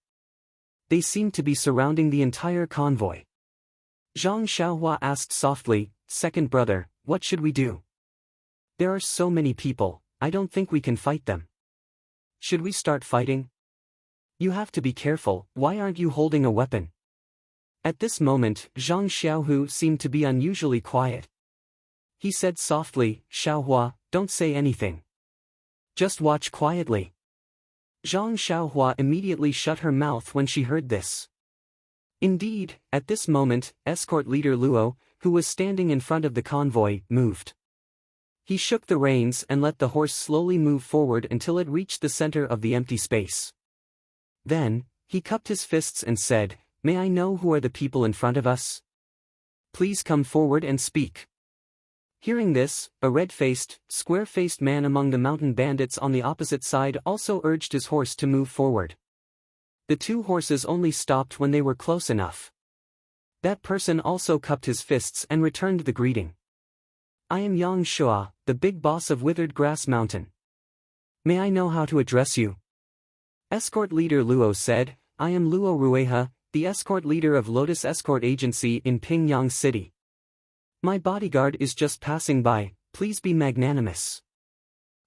They seemed to be surrounding the entire convoy. Zhang Xiaohua asked softly, "Second brother, what should we do? There are so many people, I don't think we can fight them. Should we start fighting? You have to be careful, why aren't you holding a weapon?" At this moment, Zhang Xiaohu seemed to be unusually quiet. He said softly, "Xiaohua, don't say anything. Just watch quietly." Zhang Xiaohua immediately shut her mouth when she heard this. Indeed, at this moment, escort leader Luo, who was standing in front of the convoy, moved. He shook the reins and let the horse slowly move forward until it reached the center of the empty space. Then, he cupped his fists and said, "May I know who are the people in front of us? Please come forward and speak." Hearing this, a red-faced, square-faced man among the mountain bandits on the opposite side also urged his horse to move forward. The two horses only stopped when they were close enough. That person also cupped his fists and returned the greeting. "I am Yang Shua, the big boss of Withered Grass Mountain. May I know how to address you?" Escort leader Luo said, "I am Luo Rueha, the escort leader of Lotus Escort Agency in Pingyang City. My bodyguard is just passing by, please be magnanimous."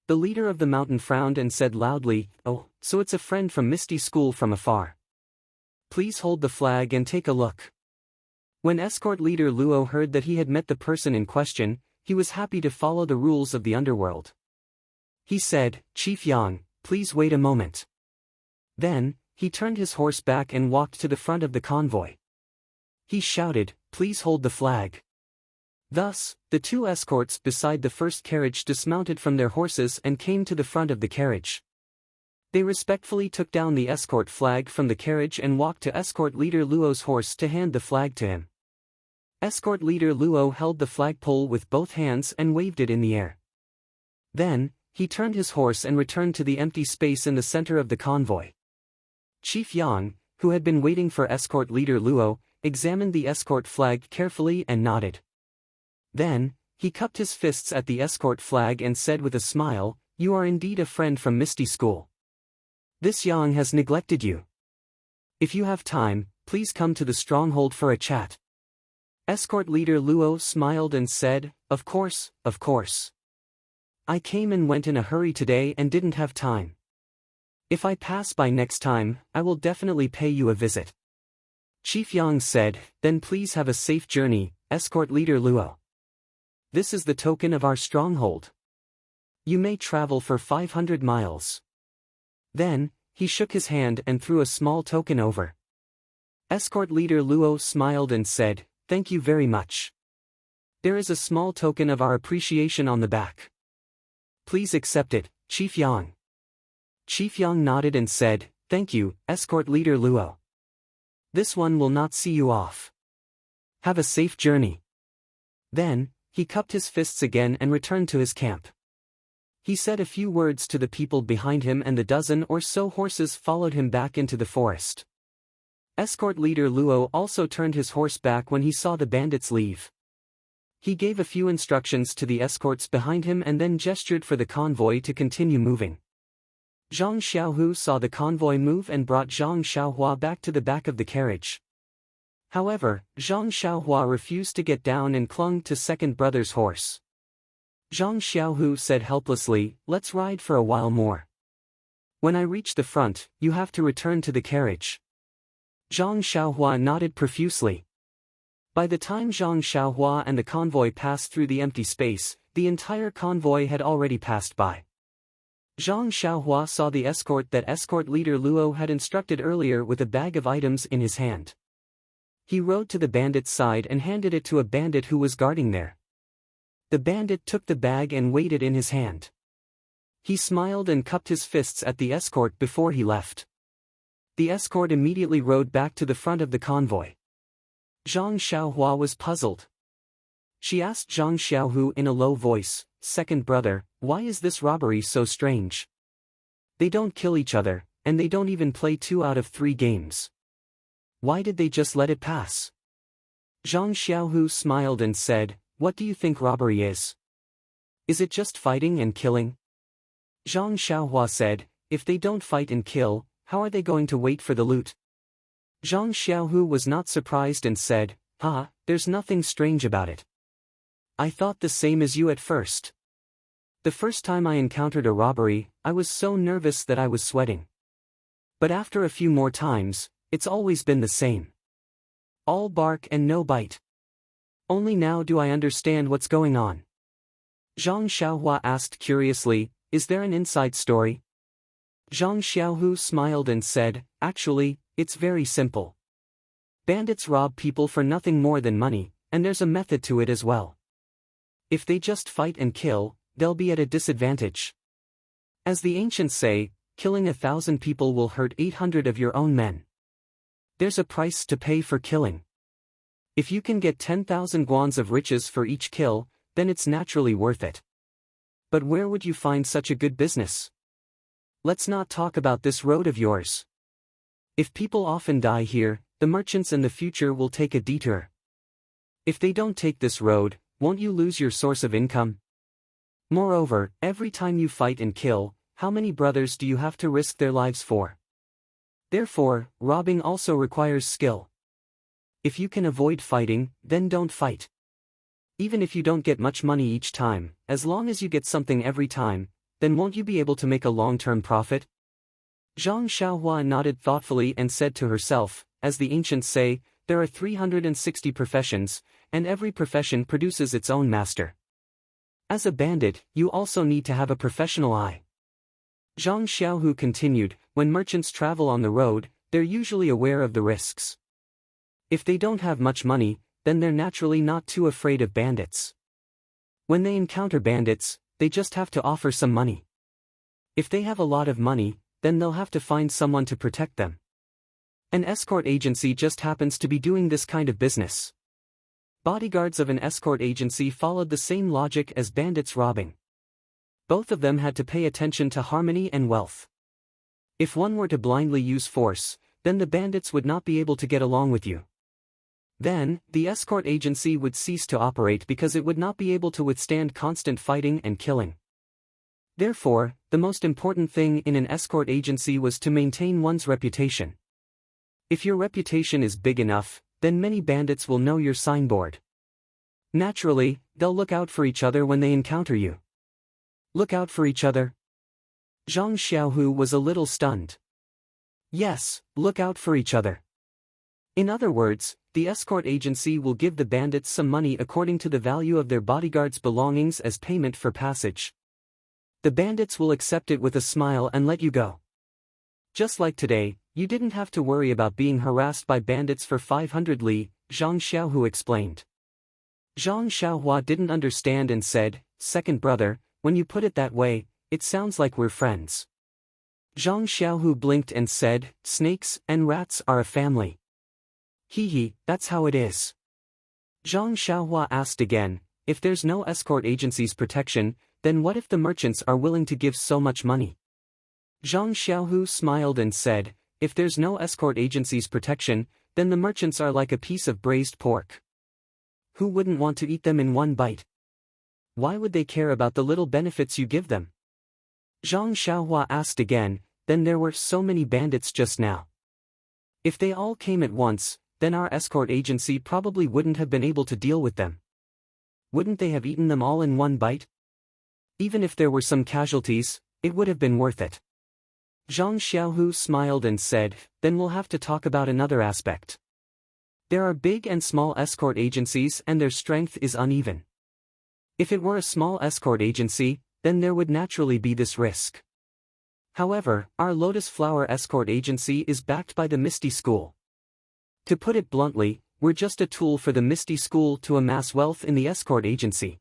The leader of the mountain frowned and said loudly, "Oh, so it's a friend from Misty School from afar. Please hold the flag and take a look." When escort leader Luo heard that he had met the person in question, he was happy to follow the rules of the underworld. He said, "Chief Yang, please wait a moment. Then, he turned his horse back and walked to the front of the convoy. He shouted, please hold the flag. Thus, the two escorts beside the first carriage dismounted from their horses and came to the front of the carriage. They respectfully took down the escort flag from the carriage and walked to escort leader Luo's horse to hand the flag to him. Escort leader Luo held the flagpole with both hands and waved it in the air. Then, he turned his horse and returned to the empty space in the center of the convoy. Chief Yang, who had been waiting for escort leader Luo, examined the escort flag carefully and nodded. Then, he cupped his fists at the escort flag and said with a smile, you are indeed a friend from Misty School. This Yang has neglected you. If you have time, please come to the stronghold for a chat. Escort leader Luo smiled and said, of course, of course. I came and went in a hurry today and didn't have time. If I pass by next time, I will definitely pay you a visit. Chief Yang said, then please have a safe journey, escort leader Luo. This is the token of our stronghold. You may travel for 500 miles. Then, he shook his hand and threw a small token over. Escort leader Luo smiled and said, thank you very much. There is a small token of our appreciation on the back. Please accept it, Chief Yang. Chief Yang nodded and said, thank you, escort leader Luo. This one will not see you off. Have a safe journey. Then, he cupped his fists again and returned to his camp. He said a few words to the people behind him and the dozen or so horses followed him back into the forest. Escort leader Luo also turned his horse back when he saw the bandits leave. He gave a few instructions to the escorts behind him and then gestured for the convoy to continue moving. Zhang Xiaohu saw the convoy move and brought Zhang Xiaohua back to the back of the carriage. However, Zhang Xiaohua refused to get down and clung to second brother's horse. Zhang Xiaohu said helplessly, let's ride for a while more. When I reach the front, you have to return to the carriage. Zhang Xiaohua nodded profusely. By the time Zhang Xiaohua and the convoy passed through the empty space, the entire convoy had already passed by. Zhang Xiaohua saw the escort that escort leader Luo had instructed earlier with a bag of items in his hand. He rode to the bandit's side and handed it to a bandit who was guarding there. The bandit took the bag and weighed it in his hand. He smiled and cupped his fists at the escort before he left. The escort immediately rode back to the front of the convoy. Zhang Xiaohua was puzzled. She asked Zhang Xiaohu in a low voice, second brother, why is this robbery so strange? They don't kill each other, and they don't even play 2 out of 3 games. Why did they just let it pass? Zhang Xiaohu smiled and said, what do you think robbery is? Is it just fighting and killing? Zhang Xiaohua said, if they don't fight and kill, how are they going to wait for the loot? Zhang Xiaohu was not surprised and said, there's nothing strange about it. I thought the same as you at first. The first time I encountered a robbery, I was so nervous that I was sweating. But after a few more times, it's always been the same. All bark and no bite. Only now do I understand what's going on. Zhang Xiaohua asked curiously, is there an inside story? Zhang Xiaohu smiled and said, actually, it's very simple. Bandits rob people for nothing more than money, and there's a method to it as well. If they just fight and kill, they'll be at a disadvantage. As the ancients say, killing 1,000 people will hurt 800 of your own men. There's a price to pay for killing. If you can get 10,000 guans of riches for each kill, then it's naturally worth it. But where would you find such a good business? Let's not talk about this road of yours. If people often die here, the merchants in the future will take a detour. If they don't take this road, won't you lose your source of income? Moreover, every time you fight and kill, how many brothers do you have to risk their lives for? Therefore, robbing also requires skill. If you can avoid fighting, then don't fight. Even if you don't get much money each time, as long as you get something every time, then won't you be able to make a long-term profit? Zhang Xiaohua nodded thoughtfully and said to herself, as the ancients say, there are 360 professions, and every profession produces its own master. As a bandit, you also need to have a professional eye. Zhang Xiaohu continued, when merchants travel on the road, they're usually aware of the risks. If they don't have much money, then they're naturally not too afraid of bandits. When they encounter bandits, they just have to offer some money. If they have a lot of money, then they'll have to find someone to protect them. An escort agency just happens to be doing this kind of business. Bodyguards of an escort agency followed the same logic as bandits robbing. Both of them had to pay attention to harmony and wealth. If one were to blindly use force, then the bandits would not be able to get along with you. Then, the escort agency would cease to operate because it would not be able to withstand constant fighting and killing. Therefore, the most important thing in an escort agency was to maintain one's reputation. If your reputation is big enough, then many bandits will know your signboard. Naturally, they'll look out for each other when they encounter you. Look out for each other? Zhang Xiaohu was a little stunned. Yes, look out for each other. In other words, the escort agency will give the bandits some money according to the value of their bodyguards' belongings as payment for passage. The bandits will accept it with a smile and let you go. Just like today, you didn't have to worry about being harassed by bandits for 500 li, Zhang Xiaohu explained. Zhang Xiaohua didn't understand and said, "Second brother, when you put it that way, it sounds like we're friends." Zhang Xiaohu blinked and said, "Snakes and rats are a family." Hee, that's how it is. Zhang Xiaohua asked again, if there's no escort agency's protection, then what if the merchants are willing to give so much money? Zhang Xiaohu smiled and said, if there's no escort agency's protection, then the merchants are like a piece of braised pork. Who wouldn't want to eat them in one bite? Why would they care about the little benefits you give them? Zhang Xiaohua asked again, then there were so many bandits just now. If they all came at once, then our escort agency probably wouldn't have been able to deal with them. Wouldn't they have eaten them all in one bite? Even if there were some casualties, it would have been worth it. Zhang Xiaohu smiled and said, then we'll have to talk about another aspect. There are big and small escort agencies and their strength is uneven. If it were a small escort agency, then there would naturally be this risk. However, our Lotus Flower Escort Agency is backed by the Misty School. To put it bluntly, we're just a tool for the Misty School to amass wealth in the escort agency.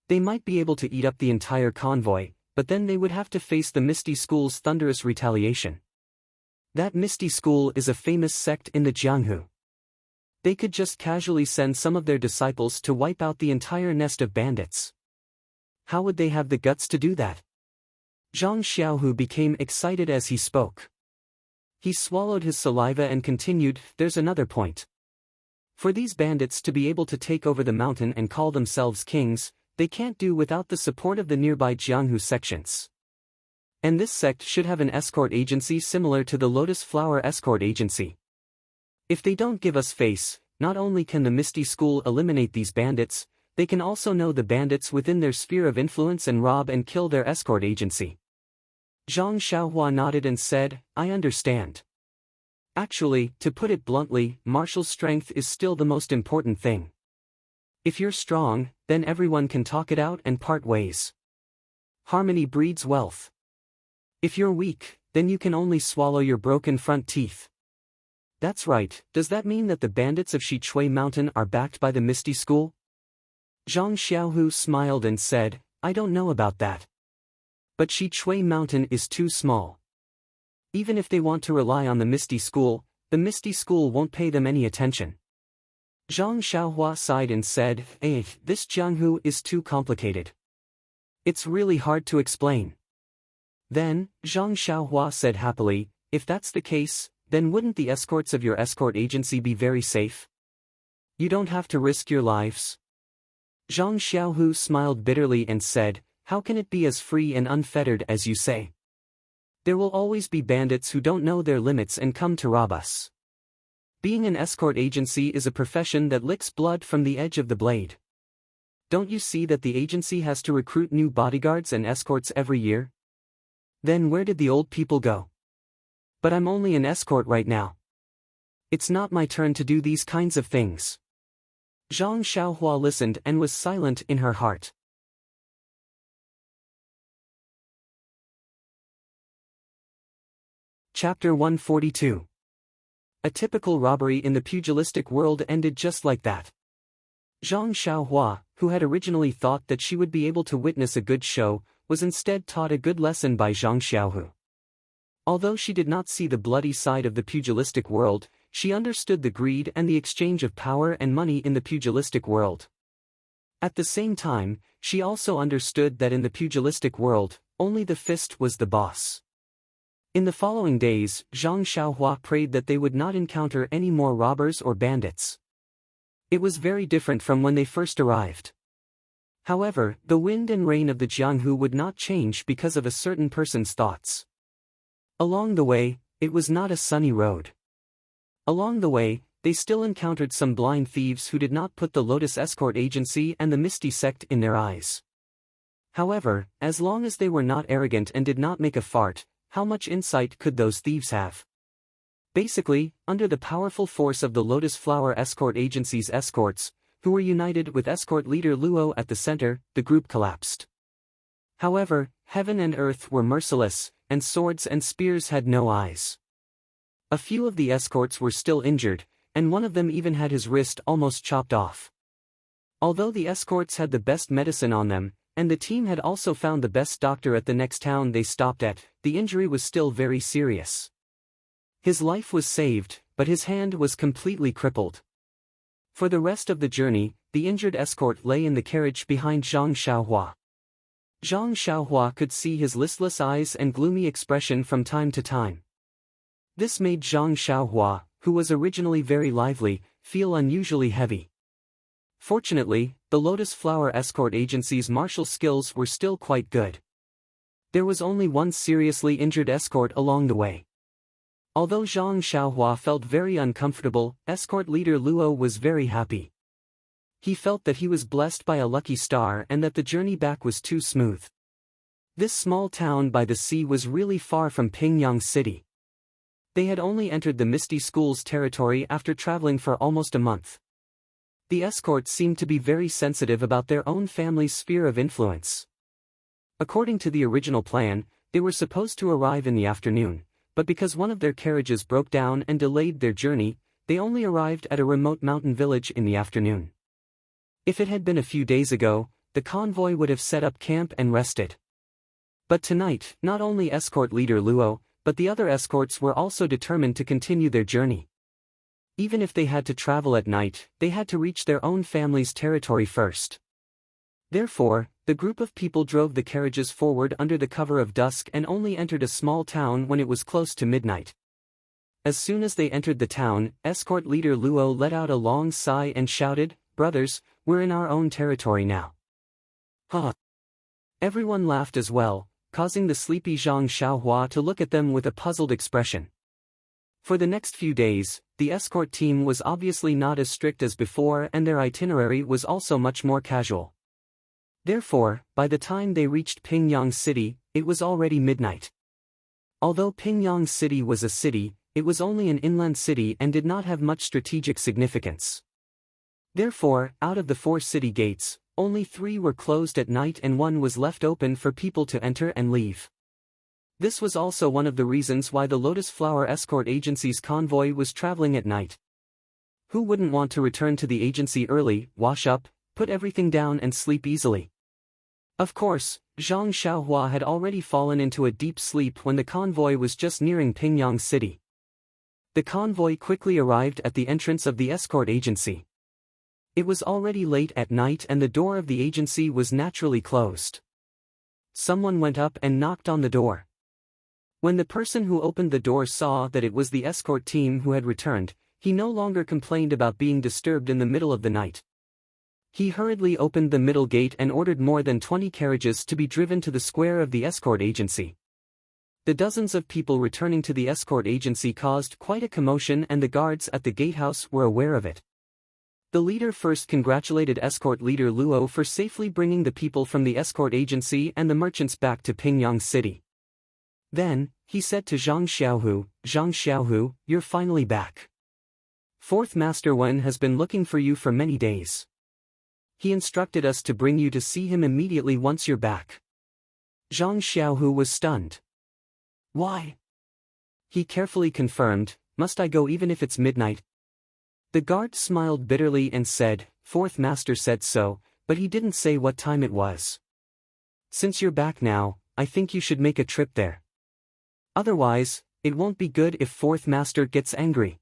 They might be able to eat up the entire convoy, but then they would have to face the Misty School's thunderous retaliation. That Misty School is a famous sect in the Jianghu. They could just casually send some of their disciples to wipe out the entire nest of bandits. How would they have the guts to do that? Zhang Xiaohu became excited as he spoke. He swallowed his saliva and continued, there's another point. For these bandits to be able to take over the mountain and call themselves kings, they can't do without the support of the nearby Jianghu sections. And this sect should have an escort agency similar to the Lotus Flower Escort Agency. If they don't give us face, not only can the Misty School eliminate these bandits, they can also know the bandits within their sphere of influence and rob and kill their escort agency. Zhang Xiaohua nodded and said, I understand. Actually, to put it bluntly, martial strength is still the most important thing. If you're strong, then everyone can talk it out and part ways. Harmony breeds wealth. If you're weak, then you can only swallow your broken front teeth. That's right, does that mean that the bandits of Shichui Mountain are backed by the Misty School? Zhang Xiaohu smiled and said, I don't know about that. But Shichui Mountain is too small. Even if they want to rely on the Misty School won't pay them any attention. Zhang Xiaohua sighed and said, this Jianghu is too complicated. It's really hard to explain. Then, Zhang Xiaohua said happily, if that's the case, then wouldn't the escorts of your escort agency be very safe? You don't have to risk your lives. Zhang Xiaohu smiled bitterly and said, how can it be as free and unfettered as you say? There will always be bandits who don't know their limits and come to rob us. Being an escort agency is a profession that licks blood from the edge of the blade. Don't you see that the agency has to recruit new bodyguards and escorts every year? Then where did the old people go? But I'm only an escort right now. It's not my turn to do these kinds of things. Zhang Xiaohua listened and was silent in her heart. Chapter 142. A typical robbery in the pugilistic world ended just like that. Zhang Xiaohua, who had originally thought that she would be able to witness a good show, was instead taught a good lesson by Zhang Xiaohu. Although she did not see the bloody side of the pugilistic world, she understood the greed and the exchange of power and money in the pugilistic world. At the same time, she also understood that in the pugilistic world, only the fist was the boss. In the following days, Zhang Xiaohua prayed that they would not encounter any more robbers or bandits. It was very different from when they first arrived. However, the wind and rain of the Jianghu would not change because of a certain person's thoughts. Along the way, it was not a sunny road. Along the way, they still encountered some blind thieves who did not put the Lotus Escort Agency and the Misty Sect in their eyes. However, as long as they were not arrogant and did not make a fart, how much insight could those thieves have? Basically, under the powerful force of the Lotus Flower Escort Agency's escorts, who were united with escort leader Luo at the center, the group collapsed. However, heaven and earth were merciless, and swords and spears had no eyes. A few of the escorts were still injured, and one of them even had his wrist almost chopped off. Although the escorts had the best medicine on them, and the team had also found the best doctor at the next town they stopped at, the injury was still very serious. His life was saved, but his hand was completely crippled. For the rest of the journey, the injured escort lay in the carriage behind Zhang Xiaohua. Zhang Xiaohua could see his listless eyes and gloomy expression from time to time. This made Zhang Xiaohua, who was originally very lively, feel unusually heavy. Fortunately, the Lotus Flower Escort Agency's martial skills were still quite good. There was only one seriously injured escort along the way. Although Zhang Xiaohua felt very uncomfortable, escort leader Luo was very happy. He felt that he was blessed by a lucky star and that the journey back was too smooth. This small town by the sea was really far from Pingyang City. They had only entered the Misty School's territory after traveling for almost a month. The escorts seemed to be very sensitive about their own family's sphere of influence. According to the original plan, they were supposed to arrive in the afternoon, but because one of their carriages broke down and delayed their journey, they only arrived at a remote mountain village in the afternoon. If it had been a few days ago, the convoy would have set up camp and rested. But tonight, not only escort leader Luo, but the other escorts were also determined to continue their journey. Even if they had to travel at night, they had to reach their own family's territory first. Therefore, the group of people drove the carriages forward under the cover of dusk and only entered a small town when it was close to midnight. As soon as they entered the town, escort leader Luo let out a long sigh and shouted, "Brothers, we're in our own territory now." Ha! Everyone laughed as well, causing the sleepy Zhang Xiaohua to look at them with a puzzled expression. For the next few days, the escort team was obviously not as strict as before and their itinerary was also much more casual. Therefore, by the time they reached Pingyang City, it was already midnight. Although Pingyang City was a city, it was only an inland city and did not have much strategic significance. Therefore, out of the 4 city gates, only 3 were closed at night and 1 was left open for people to enter and leave. This was also one of the reasons why the Lotus Flower Escort Agency's convoy was traveling at night. Who wouldn't want to return to the agency early, wash up, put everything down and sleep easily? Of course, Zhang Xiaohua had already fallen into a deep sleep when the convoy was just nearing Pingyang City. The convoy quickly arrived at the entrance of the escort agency. It was already late at night and the door of the agency was naturally closed. Someone went up and knocked on the door. When the person who opened the door saw that it was the escort team who had returned, he no longer complained about being disturbed in the middle of the night. He hurriedly opened the middle gate and ordered more than 20 carriages to be driven to the square of the escort agency. The dozens of people returning to the escort agency caused quite a commotion and the guards at the gatehouse were aware of it. The leader first congratulated escort leader Luo for safely bringing the people from the escort agency and the merchants back to Pingyang City. Then, he said to Zhang Xiaohu, "You're finally back. Fourth Master Wen has been looking for you for many days. He instructed us to bring you to see him immediately once you're back." Zhang Xiaohu was stunned. "Why? He carefully confirmed, "Must I go even if it's midnight?" The guard smiled bitterly and said, "Fourth master said so, but he didn't say what time it was. Since you're back now, I think you should make a trip there. Otherwise, it won't be good if fourth master gets angry."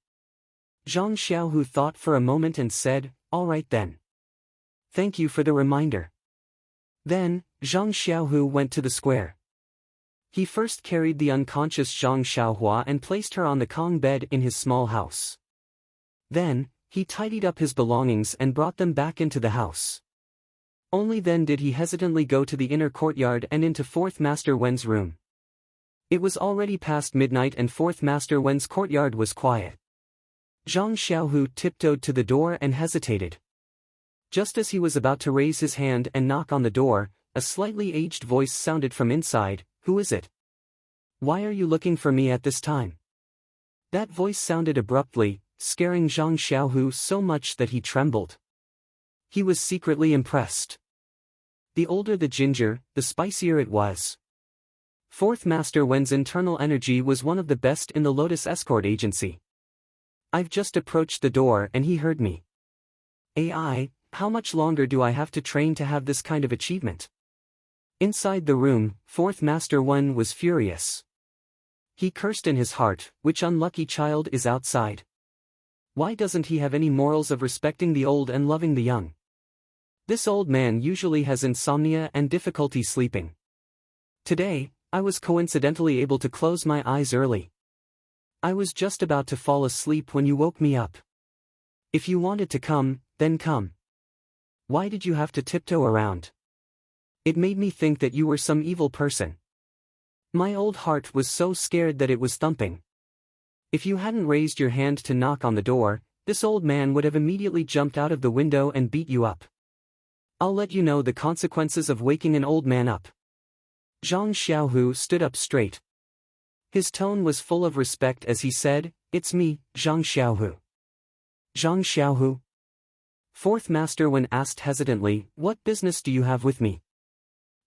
Zhang Xiaohu thought for a moment and said, "All right then. Thank you for the reminder." Then, Zhang Xiaohu went to the square. He first carried the unconscious Zhang Xiaohua and placed her on the Kong bed in his small house. Then, he tidied up his belongings and brought them back into the house. Only then did he hesitantly go to the inner courtyard and into Fourth Master Wen's room. It was already past midnight and Fourth Master Wen's courtyard was quiet. Zhang Xiaohu tiptoed to the door and hesitated. Just as he was about to raise his hand and knock on the door, a slightly aged voice sounded from inside, "Who is it? Why are you looking for me at this time?" That voice sounded abruptly, scaring Zhang Xiaohu so much that he trembled. He was secretly impressed. The older the ginger, the spicier it was. Fourth Master Wen's internal energy was one of the best in the Lotus Escort Agency. I've just approached the door and he heard me. AI, how much longer do I have to train to have this kind of achievement? Inside the room, Fourth Master Wen was furious. He cursed in his heart, which unlucky child is outside? Why doesn't he have any morals of respecting the old and loving the young? This old man usually has insomnia and difficulty sleeping. Today, I was coincidentally able to close my eyes early. I was just about to fall asleep when you woke me up. If you wanted to come, then come. Why did you have to tiptoe around? It made me think that you were some evil person. My old heart was so scared that it was thumping. If you hadn't raised your hand to knock on the door, this old man would have immediately jumped out of the window and beat you up. I'll let you know the consequences of waking an old man up. Zhang Xiaohu stood up straight. His tone was full of respect as he said, "It's me, Zhang Xiaohu." Zhang Xiaohu? Fourth Master Wen asked hesitantly, "What business do you have with me?"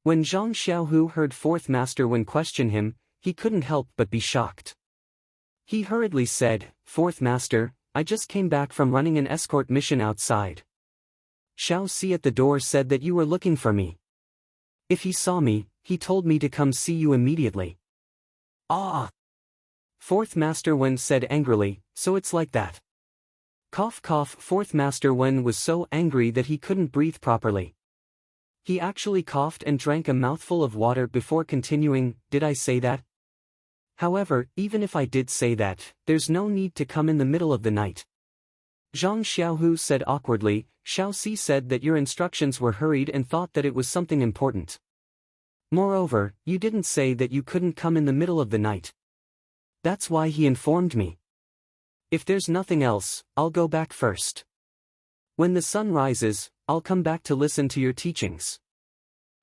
When Zhang Xiaohu heard Fourth Master Wen question him, he couldn't help but be shocked. He hurriedly said, "Fourth Master, I just came back from running an escort mission outside. Xiao Si at the door said that you were looking for me. If he saw me, he told me to come see you immediately." Ah! Fourth Master Wen said angrily, "So it's like that." Cough cough. Fourth Master Wen was so angry that he couldn't breathe properly. He actually coughed and drank a mouthful of water before continuing, "Did I say that? However, even if I did say that, there's no need to come in the middle of the night." Zhang Xiaohu said awkwardly, "Xiao Si said that your instructions were hurried and thought that it was something important. Moreover, you didn't say that you couldn't come in the middle of the night. That's why he informed me. If there's nothing else, I'll go back first. When the sun rises, I'll come back to listen to your teachings."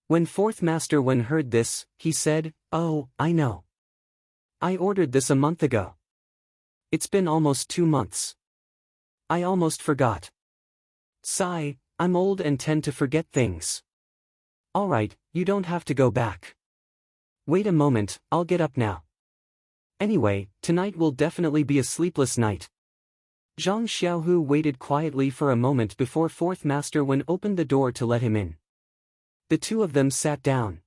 When Fourth Master Wen heard this, he said, "Oh, I know. I ordered this a month ago. It's been almost 2 months. I almost forgot. Sigh, I'm old and tend to forget things. Alright, you don't have to go back. Wait a moment, I'll get up now. Anyway, tonight will definitely be a sleepless night." Zhang Xiaohu waited quietly for a moment before Fourth Master Wen opened the door to let him in. The two of them sat down.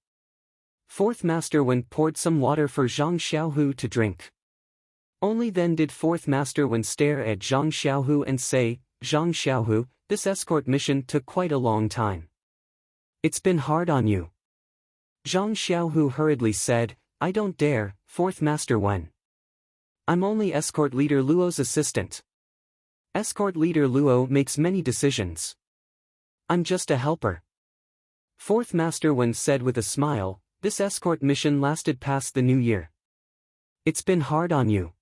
Fourth Master Wen poured some water for Zhang Xiaohu to drink. Only then did Fourth Master Wen stare at Zhang Xiaohu and say, "Zhang Xiaohu, this escort mission took quite a long time. It's been hard on you." Zhang Xiaohu hurriedly said, "I don't dare, Fourth Master Wen. I'm only Escort Leader Luo's assistant. Escort Leader Luo makes many decisions. I'm just a helper." Fourth Master Wen said with a smile, "This escort mission lasted past the new year. It's been hard on you.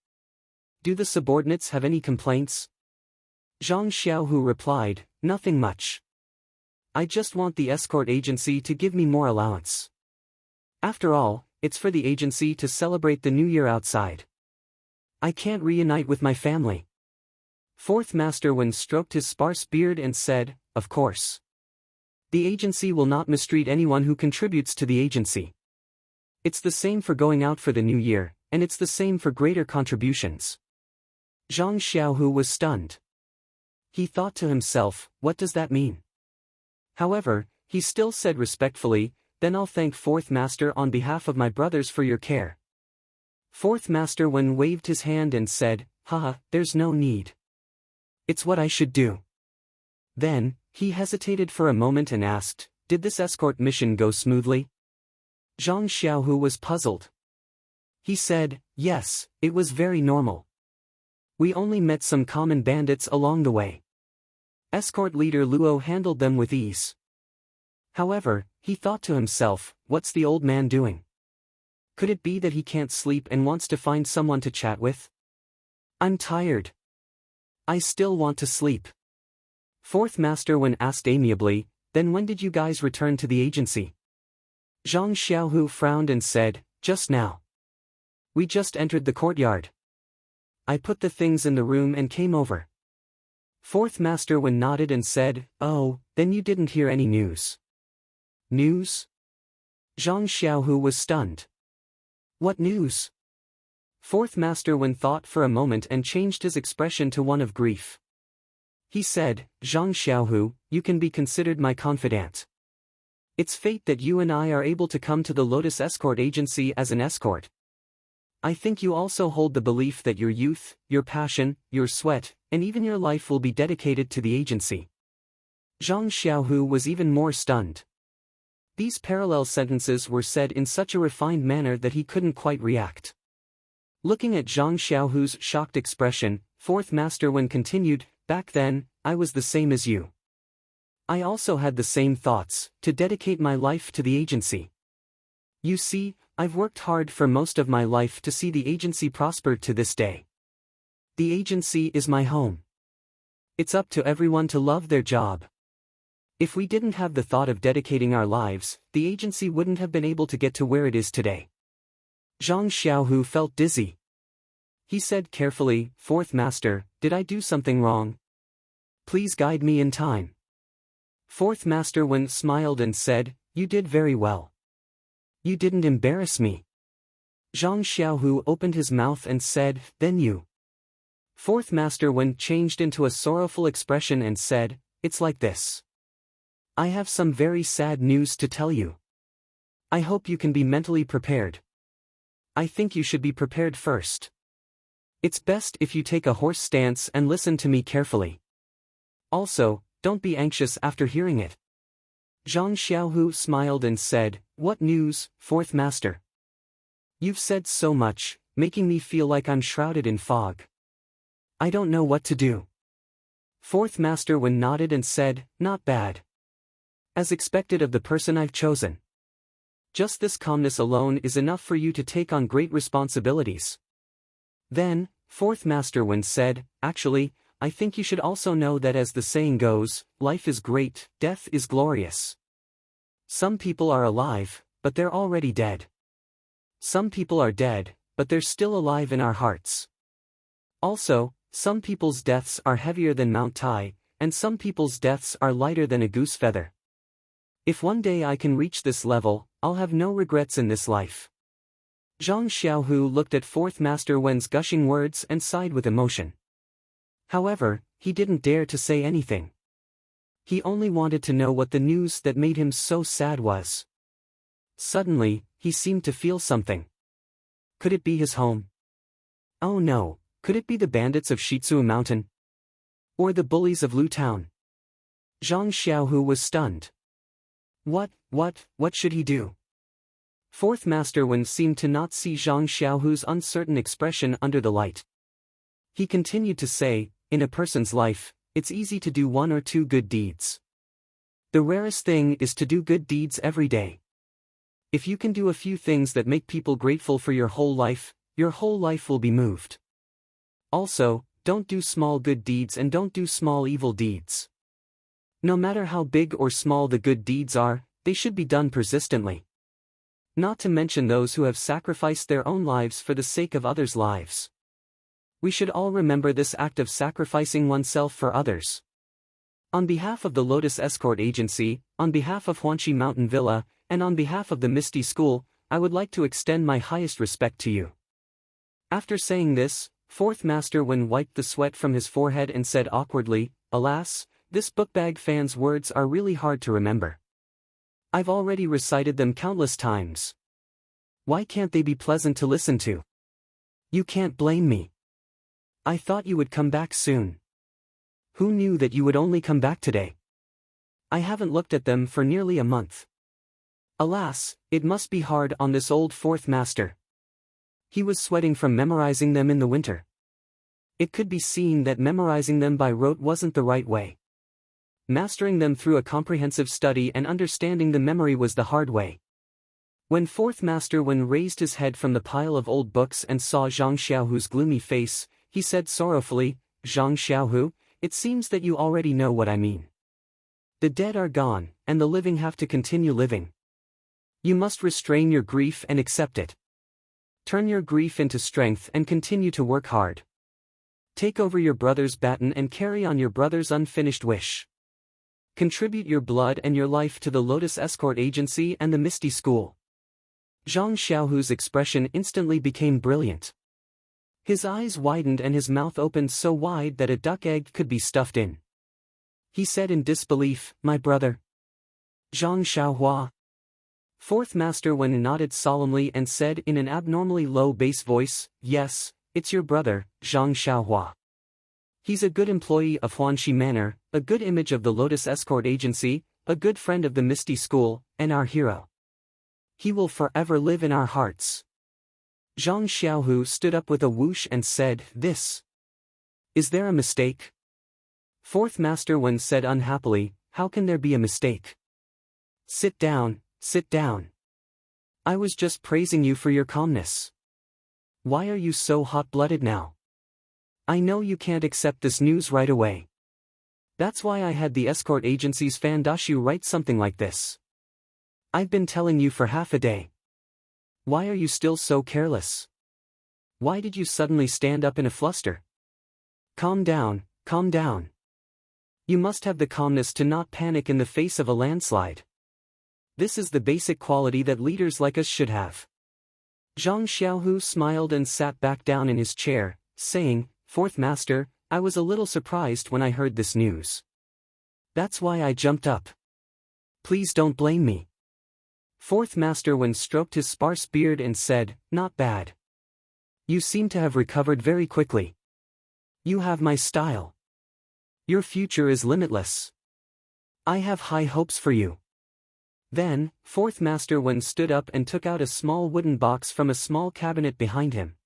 Do the subordinates have any complaints?" Zhang Xiaohu replied, "Nothing much. I just want the escort agency to give me more allowance. After all, it's for the agency to celebrate the new year outside. I can't reunite with my family." Fourth Master Wen stroked his sparse beard and said, "Of course. The agency will not mistreat anyone who contributes to the agency. It's the same for going out for the new year, and it's the same for greater contributions. Zhang Xiaohu was stunned. He thought to himself, what does that mean? However, he still said respectfully, then I'll thank Fourth Master on behalf of my brothers for your care. Fourth Master Wen waved his hand and said, haha, there's no need. It's what I should do. Then, he hesitated for a moment and asked, did this escort mission go smoothly? Zhang Xiaohu was puzzled. He said, yes, it was very normal. We only met some common bandits along the way. Escort leader Luo handled them with ease. However, he thought to himself, what's the old man doing? Could it be that he can't sleep and wants to find someone to chat with? I'm tired. I still want to sleep. Fourth Master Wen asked amiably, then when did you guys return to the agency? Zhang Xiaohu frowned and said, just now. We just entered the courtyard. I put the things in the room and came over. Fourth Master Wen nodded and said, oh, then you didn't hear any news. News? Zhang Xiaohu was stunned. What news? Fourth Master Wen thought for a moment and changed his expression to one of grief. He said, Zhang Xiaohu, you can be considered my confidant. It's fate that you and I are able to come to the Lotus Escort Agency as an escort. I think you also hold the belief that your youth, your passion, your sweat, and even your life will be dedicated to the agency. Zhang Xiaohu was even more stunned. These parallel sentences were said in such a refined manner that he couldn't quite react. Looking at Zhang Xiaohu's shocked expression, Fourth Master Wen continued, back then, I was the same as you. I also had the same thoughts, to dedicate my life to the agency. You see, I've worked hard for most of my life to see the agency prosper to this day. The agency is my home. It's up to everyone to love their job. If we didn't have the thought of dedicating our lives, the agency wouldn't have been able to get to where it is today. Zhang Xiaohu felt dizzy. He said carefully, Fourth Master, did I do something wrong? Please guide me in time. Fourth Master Wen smiled and said, you did very well. You didn't embarrass me. Zhang Xiaohu opened his mouth and said, then you. Fourth Master Wen changed into a sorrowful expression and said, it's like this. I have some very sad news to tell you. I hope you can be mentally prepared. I think you should be prepared first. It's best if you take a horse stance and listen to me carefully. Also, don't be anxious after hearing it. Zhang Xiaohu smiled and said, what news, Fourth Master? You've said so much, making me feel like I'm shrouded in fog. I don't know what to do. Fourth Master Wen nodded and said, not bad. As expected of the person I've chosen. Just this calmness alone is enough for you to take on great responsibilities. Then, Fourth Master Wen said, actually, I think you should also know that as the saying goes, life is great, death is glorious. Some people are alive, but they're already dead. Some people are dead, but they're still alive in our hearts. Also, some people's deaths are heavier than Mount Tai, and some people's deaths are lighter than a goose feather. If one day I can reach this level, I'll have no regrets in this life. Zhang Xiaohu looked at Fourth Master Wen's gushing words and sighed with emotion. However, he didn't dare to say anything. He only wanted to know what the news that made him so sad was. Suddenly, he seemed to feel something. Could it be his home? Oh no, could it be the bandits of Shitsu Mountain? Or the bullies of Lu Town? Zhang Xiaohu was stunned. What should he do? Fourth Master Wen seemed to not see Zhang Xiaohu's uncertain expression under the light. He continued to say, in a person's life, it's easy to do one or two good deeds. The rarest thing is to do good deeds every day. If you can do a few things that make people grateful for your whole life will be moved. Also, don't do small good deeds and don't do small evil deeds. No matter how big or small the good deeds are, they should be done persistently. Not to mention those who have sacrificed their own lives for the sake of others' lives. We should all remember this act of sacrificing oneself for others. On behalf of the Lotus Escort Agency, on behalf of Huanxi Mountain Villa, and on behalf of the Misty School, I would like to extend my highest respect to you. After saying this, fourth master Wen wiped the sweat from his forehead and said awkwardly, "Alas, this bookbag fan's words are really hard to remember. I've already recited them countless times. Why can't they be pleasant to listen to? You can't blame me. I thought you would come back soon. Who knew that you would only come back today? I haven't looked at them for nearly a month. Alas, it must be hard on this old fourth master. He was sweating from memorizing them in the winter. It could be seen that memorizing them by rote wasn't the right way. Mastering them through a comprehensive study and understanding the memory was the hard way." When fourth master Wen raised his head from the pile of old books and saw Zhang Xiaohu's gloomy face, he said sorrowfully, "Zhang Xiaohu, it seems that you already know what I mean. The dead are gone, and the living have to continue living. You must restrain your grief and accept it. Turn your grief into strength and continue to work hard. Take over your brother's baton and carry on your brother's unfinished wish. Contribute your blood and your life to the Lotus Escort Agency and the Misty School." Zhang Xiaohu's expression instantly became brilliant. His eyes widened and his mouth opened so wide that a duck egg could be stuffed in. He said in disbelief, "My brother? Zhang Xiaohua?" Fourth master Wen nodded solemnly and said in an abnormally low bass voice, "Yes, it's your brother, Zhang Xiaohua. He's a good employee of Huanxi Manor, a good image of the Lotus Escort Agency, a good friend of the Misty School, and our hero. He will forever live in our hearts." Zhang Xiaohu stood up with a whoosh and said, "This. Is there a mistake?" Fourth master Wen said unhappily, "How can there be a mistake? Sit down, sit down. I was just praising you for your calmness. Why are you so hot-blooded now? I know you can't accept this news right away. That's why I had the escort agency's Fan Dashu write something like this. I've been telling you for half a day. Why are you still so careless? Why did you suddenly stand up in a fluster? Calm down, calm down. You must have the calmness to not panic in the face of a landslide. This is the basic quality that leaders like us should have." Zhang Xiaohu smiled and sat back down in his chair, saying, "Fourth master, I was a little surprised when I heard this news. That's why I jumped up. Please don't blame me." Fourth master Wen stroked his sparse beard and said, "Not bad. You seem to have recovered very quickly. You have my style. Your future is limitless. I have high hopes for you." Then, fourth master Wen stood up and took out a small wooden box from a small cabinet behind him.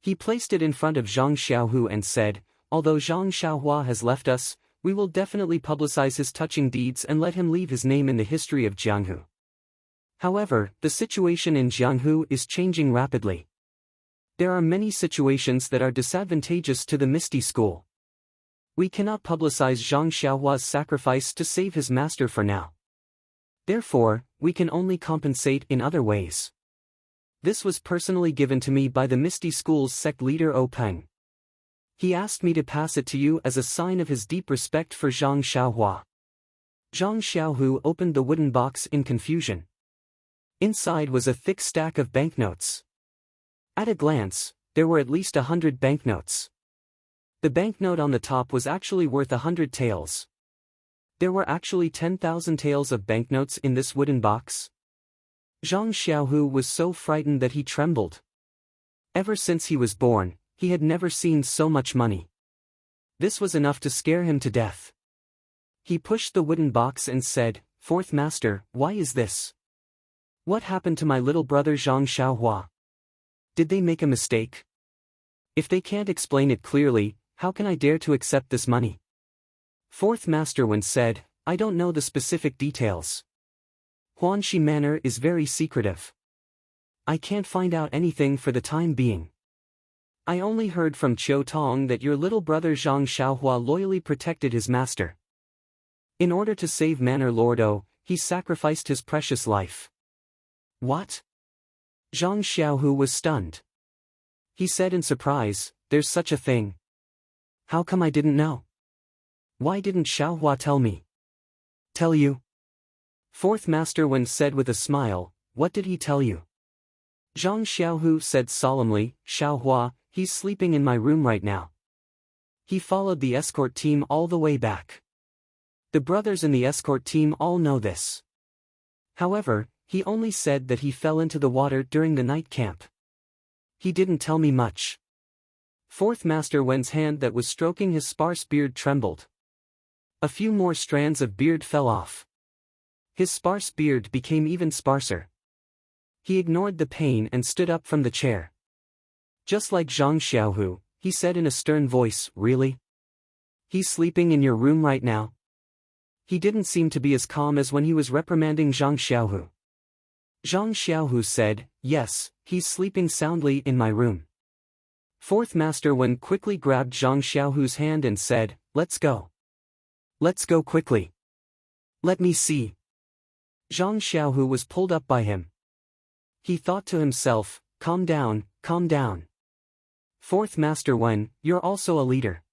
He placed it in front of Zhang Xiaohu and said, "Although Zhang Xiaohua has left us, we will definitely publicize his touching deeds and let him leave his name in the history of Jianghu. However, the situation in Jianghu is changing rapidly. There are many situations that are disadvantageous to the Misty School. We cannot publicize Zhang Xiaohua's sacrifice to save his master for now. Therefore, we can only compensate in other ways. This was personally given to me by the Misty School's sect leader Peng. He asked me to pass it to you as a sign of his deep respect for Zhang Xiaohua." Zhang Xiaohu opened the wooden box in confusion. Inside was a thick stack of banknotes. At a glance, there were at least 100 banknotes. The banknote on the top was actually worth 100 taels. There were actually 10,000 taels of banknotes in this wooden box. Zhang Xiaohu was so frightened that he trembled. Ever since he was born, he had never seen so much money. This was enough to scare him to death. He pushed the wooden box and said, "Fourth master, why is this? What happened to my little brother Zhang Xiaohua? Did they make a mistake? If they can't explain it clearly, how can I dare to accept this money?" Fourth master Wen said, "I don't know the specific details. Huanxi Manor is very secretive. I can't find out anything for the time being. I only heard from Qiu Tong that your little brother Zhang Xiaohua loyally protected his master. In order to save Manor Lord O, he sacrificed his precious life." "What?" Zhang Xiaohu was stunned. He said in surprise, "There's such a thing. How come I didn't know? Why didn't Xiaohua tell me?" "Tell you?" Fourth master Wen said with a smile, "What did he tell you?" Zhang Xiaohu said solemnly, Xiaohua, he's sleeping in my room right now. He followed the escort team all the way back. The brothers in the escort team all know this. However, he only said that he fell into the water during the night camp. He didn't tell me much. Fourth Master Wen's hand that was stroking his sparse beard trembled. A few more strands of beard fell off. His sparse beard became even sparser. He ignored the pain and stood up from the chair. Just like Zhang Xiaohu, he said in a stern voice, really? He's sleeping in your room right now? He didn't seem to be as calm as when he was reprimanding Zhang Xiaohu. Zhang Xiaohu said, yes, he's sleeping soundly in my room. Fourth Master Wen quickly grabbed Zhang Xiaohu's hand and said, let's go. Let's go quickly. Let me see. Zhang Xiaohu was pulled up by him. He thought to himself, calm down, calm down. Fourth Master Wen, you're also a leader.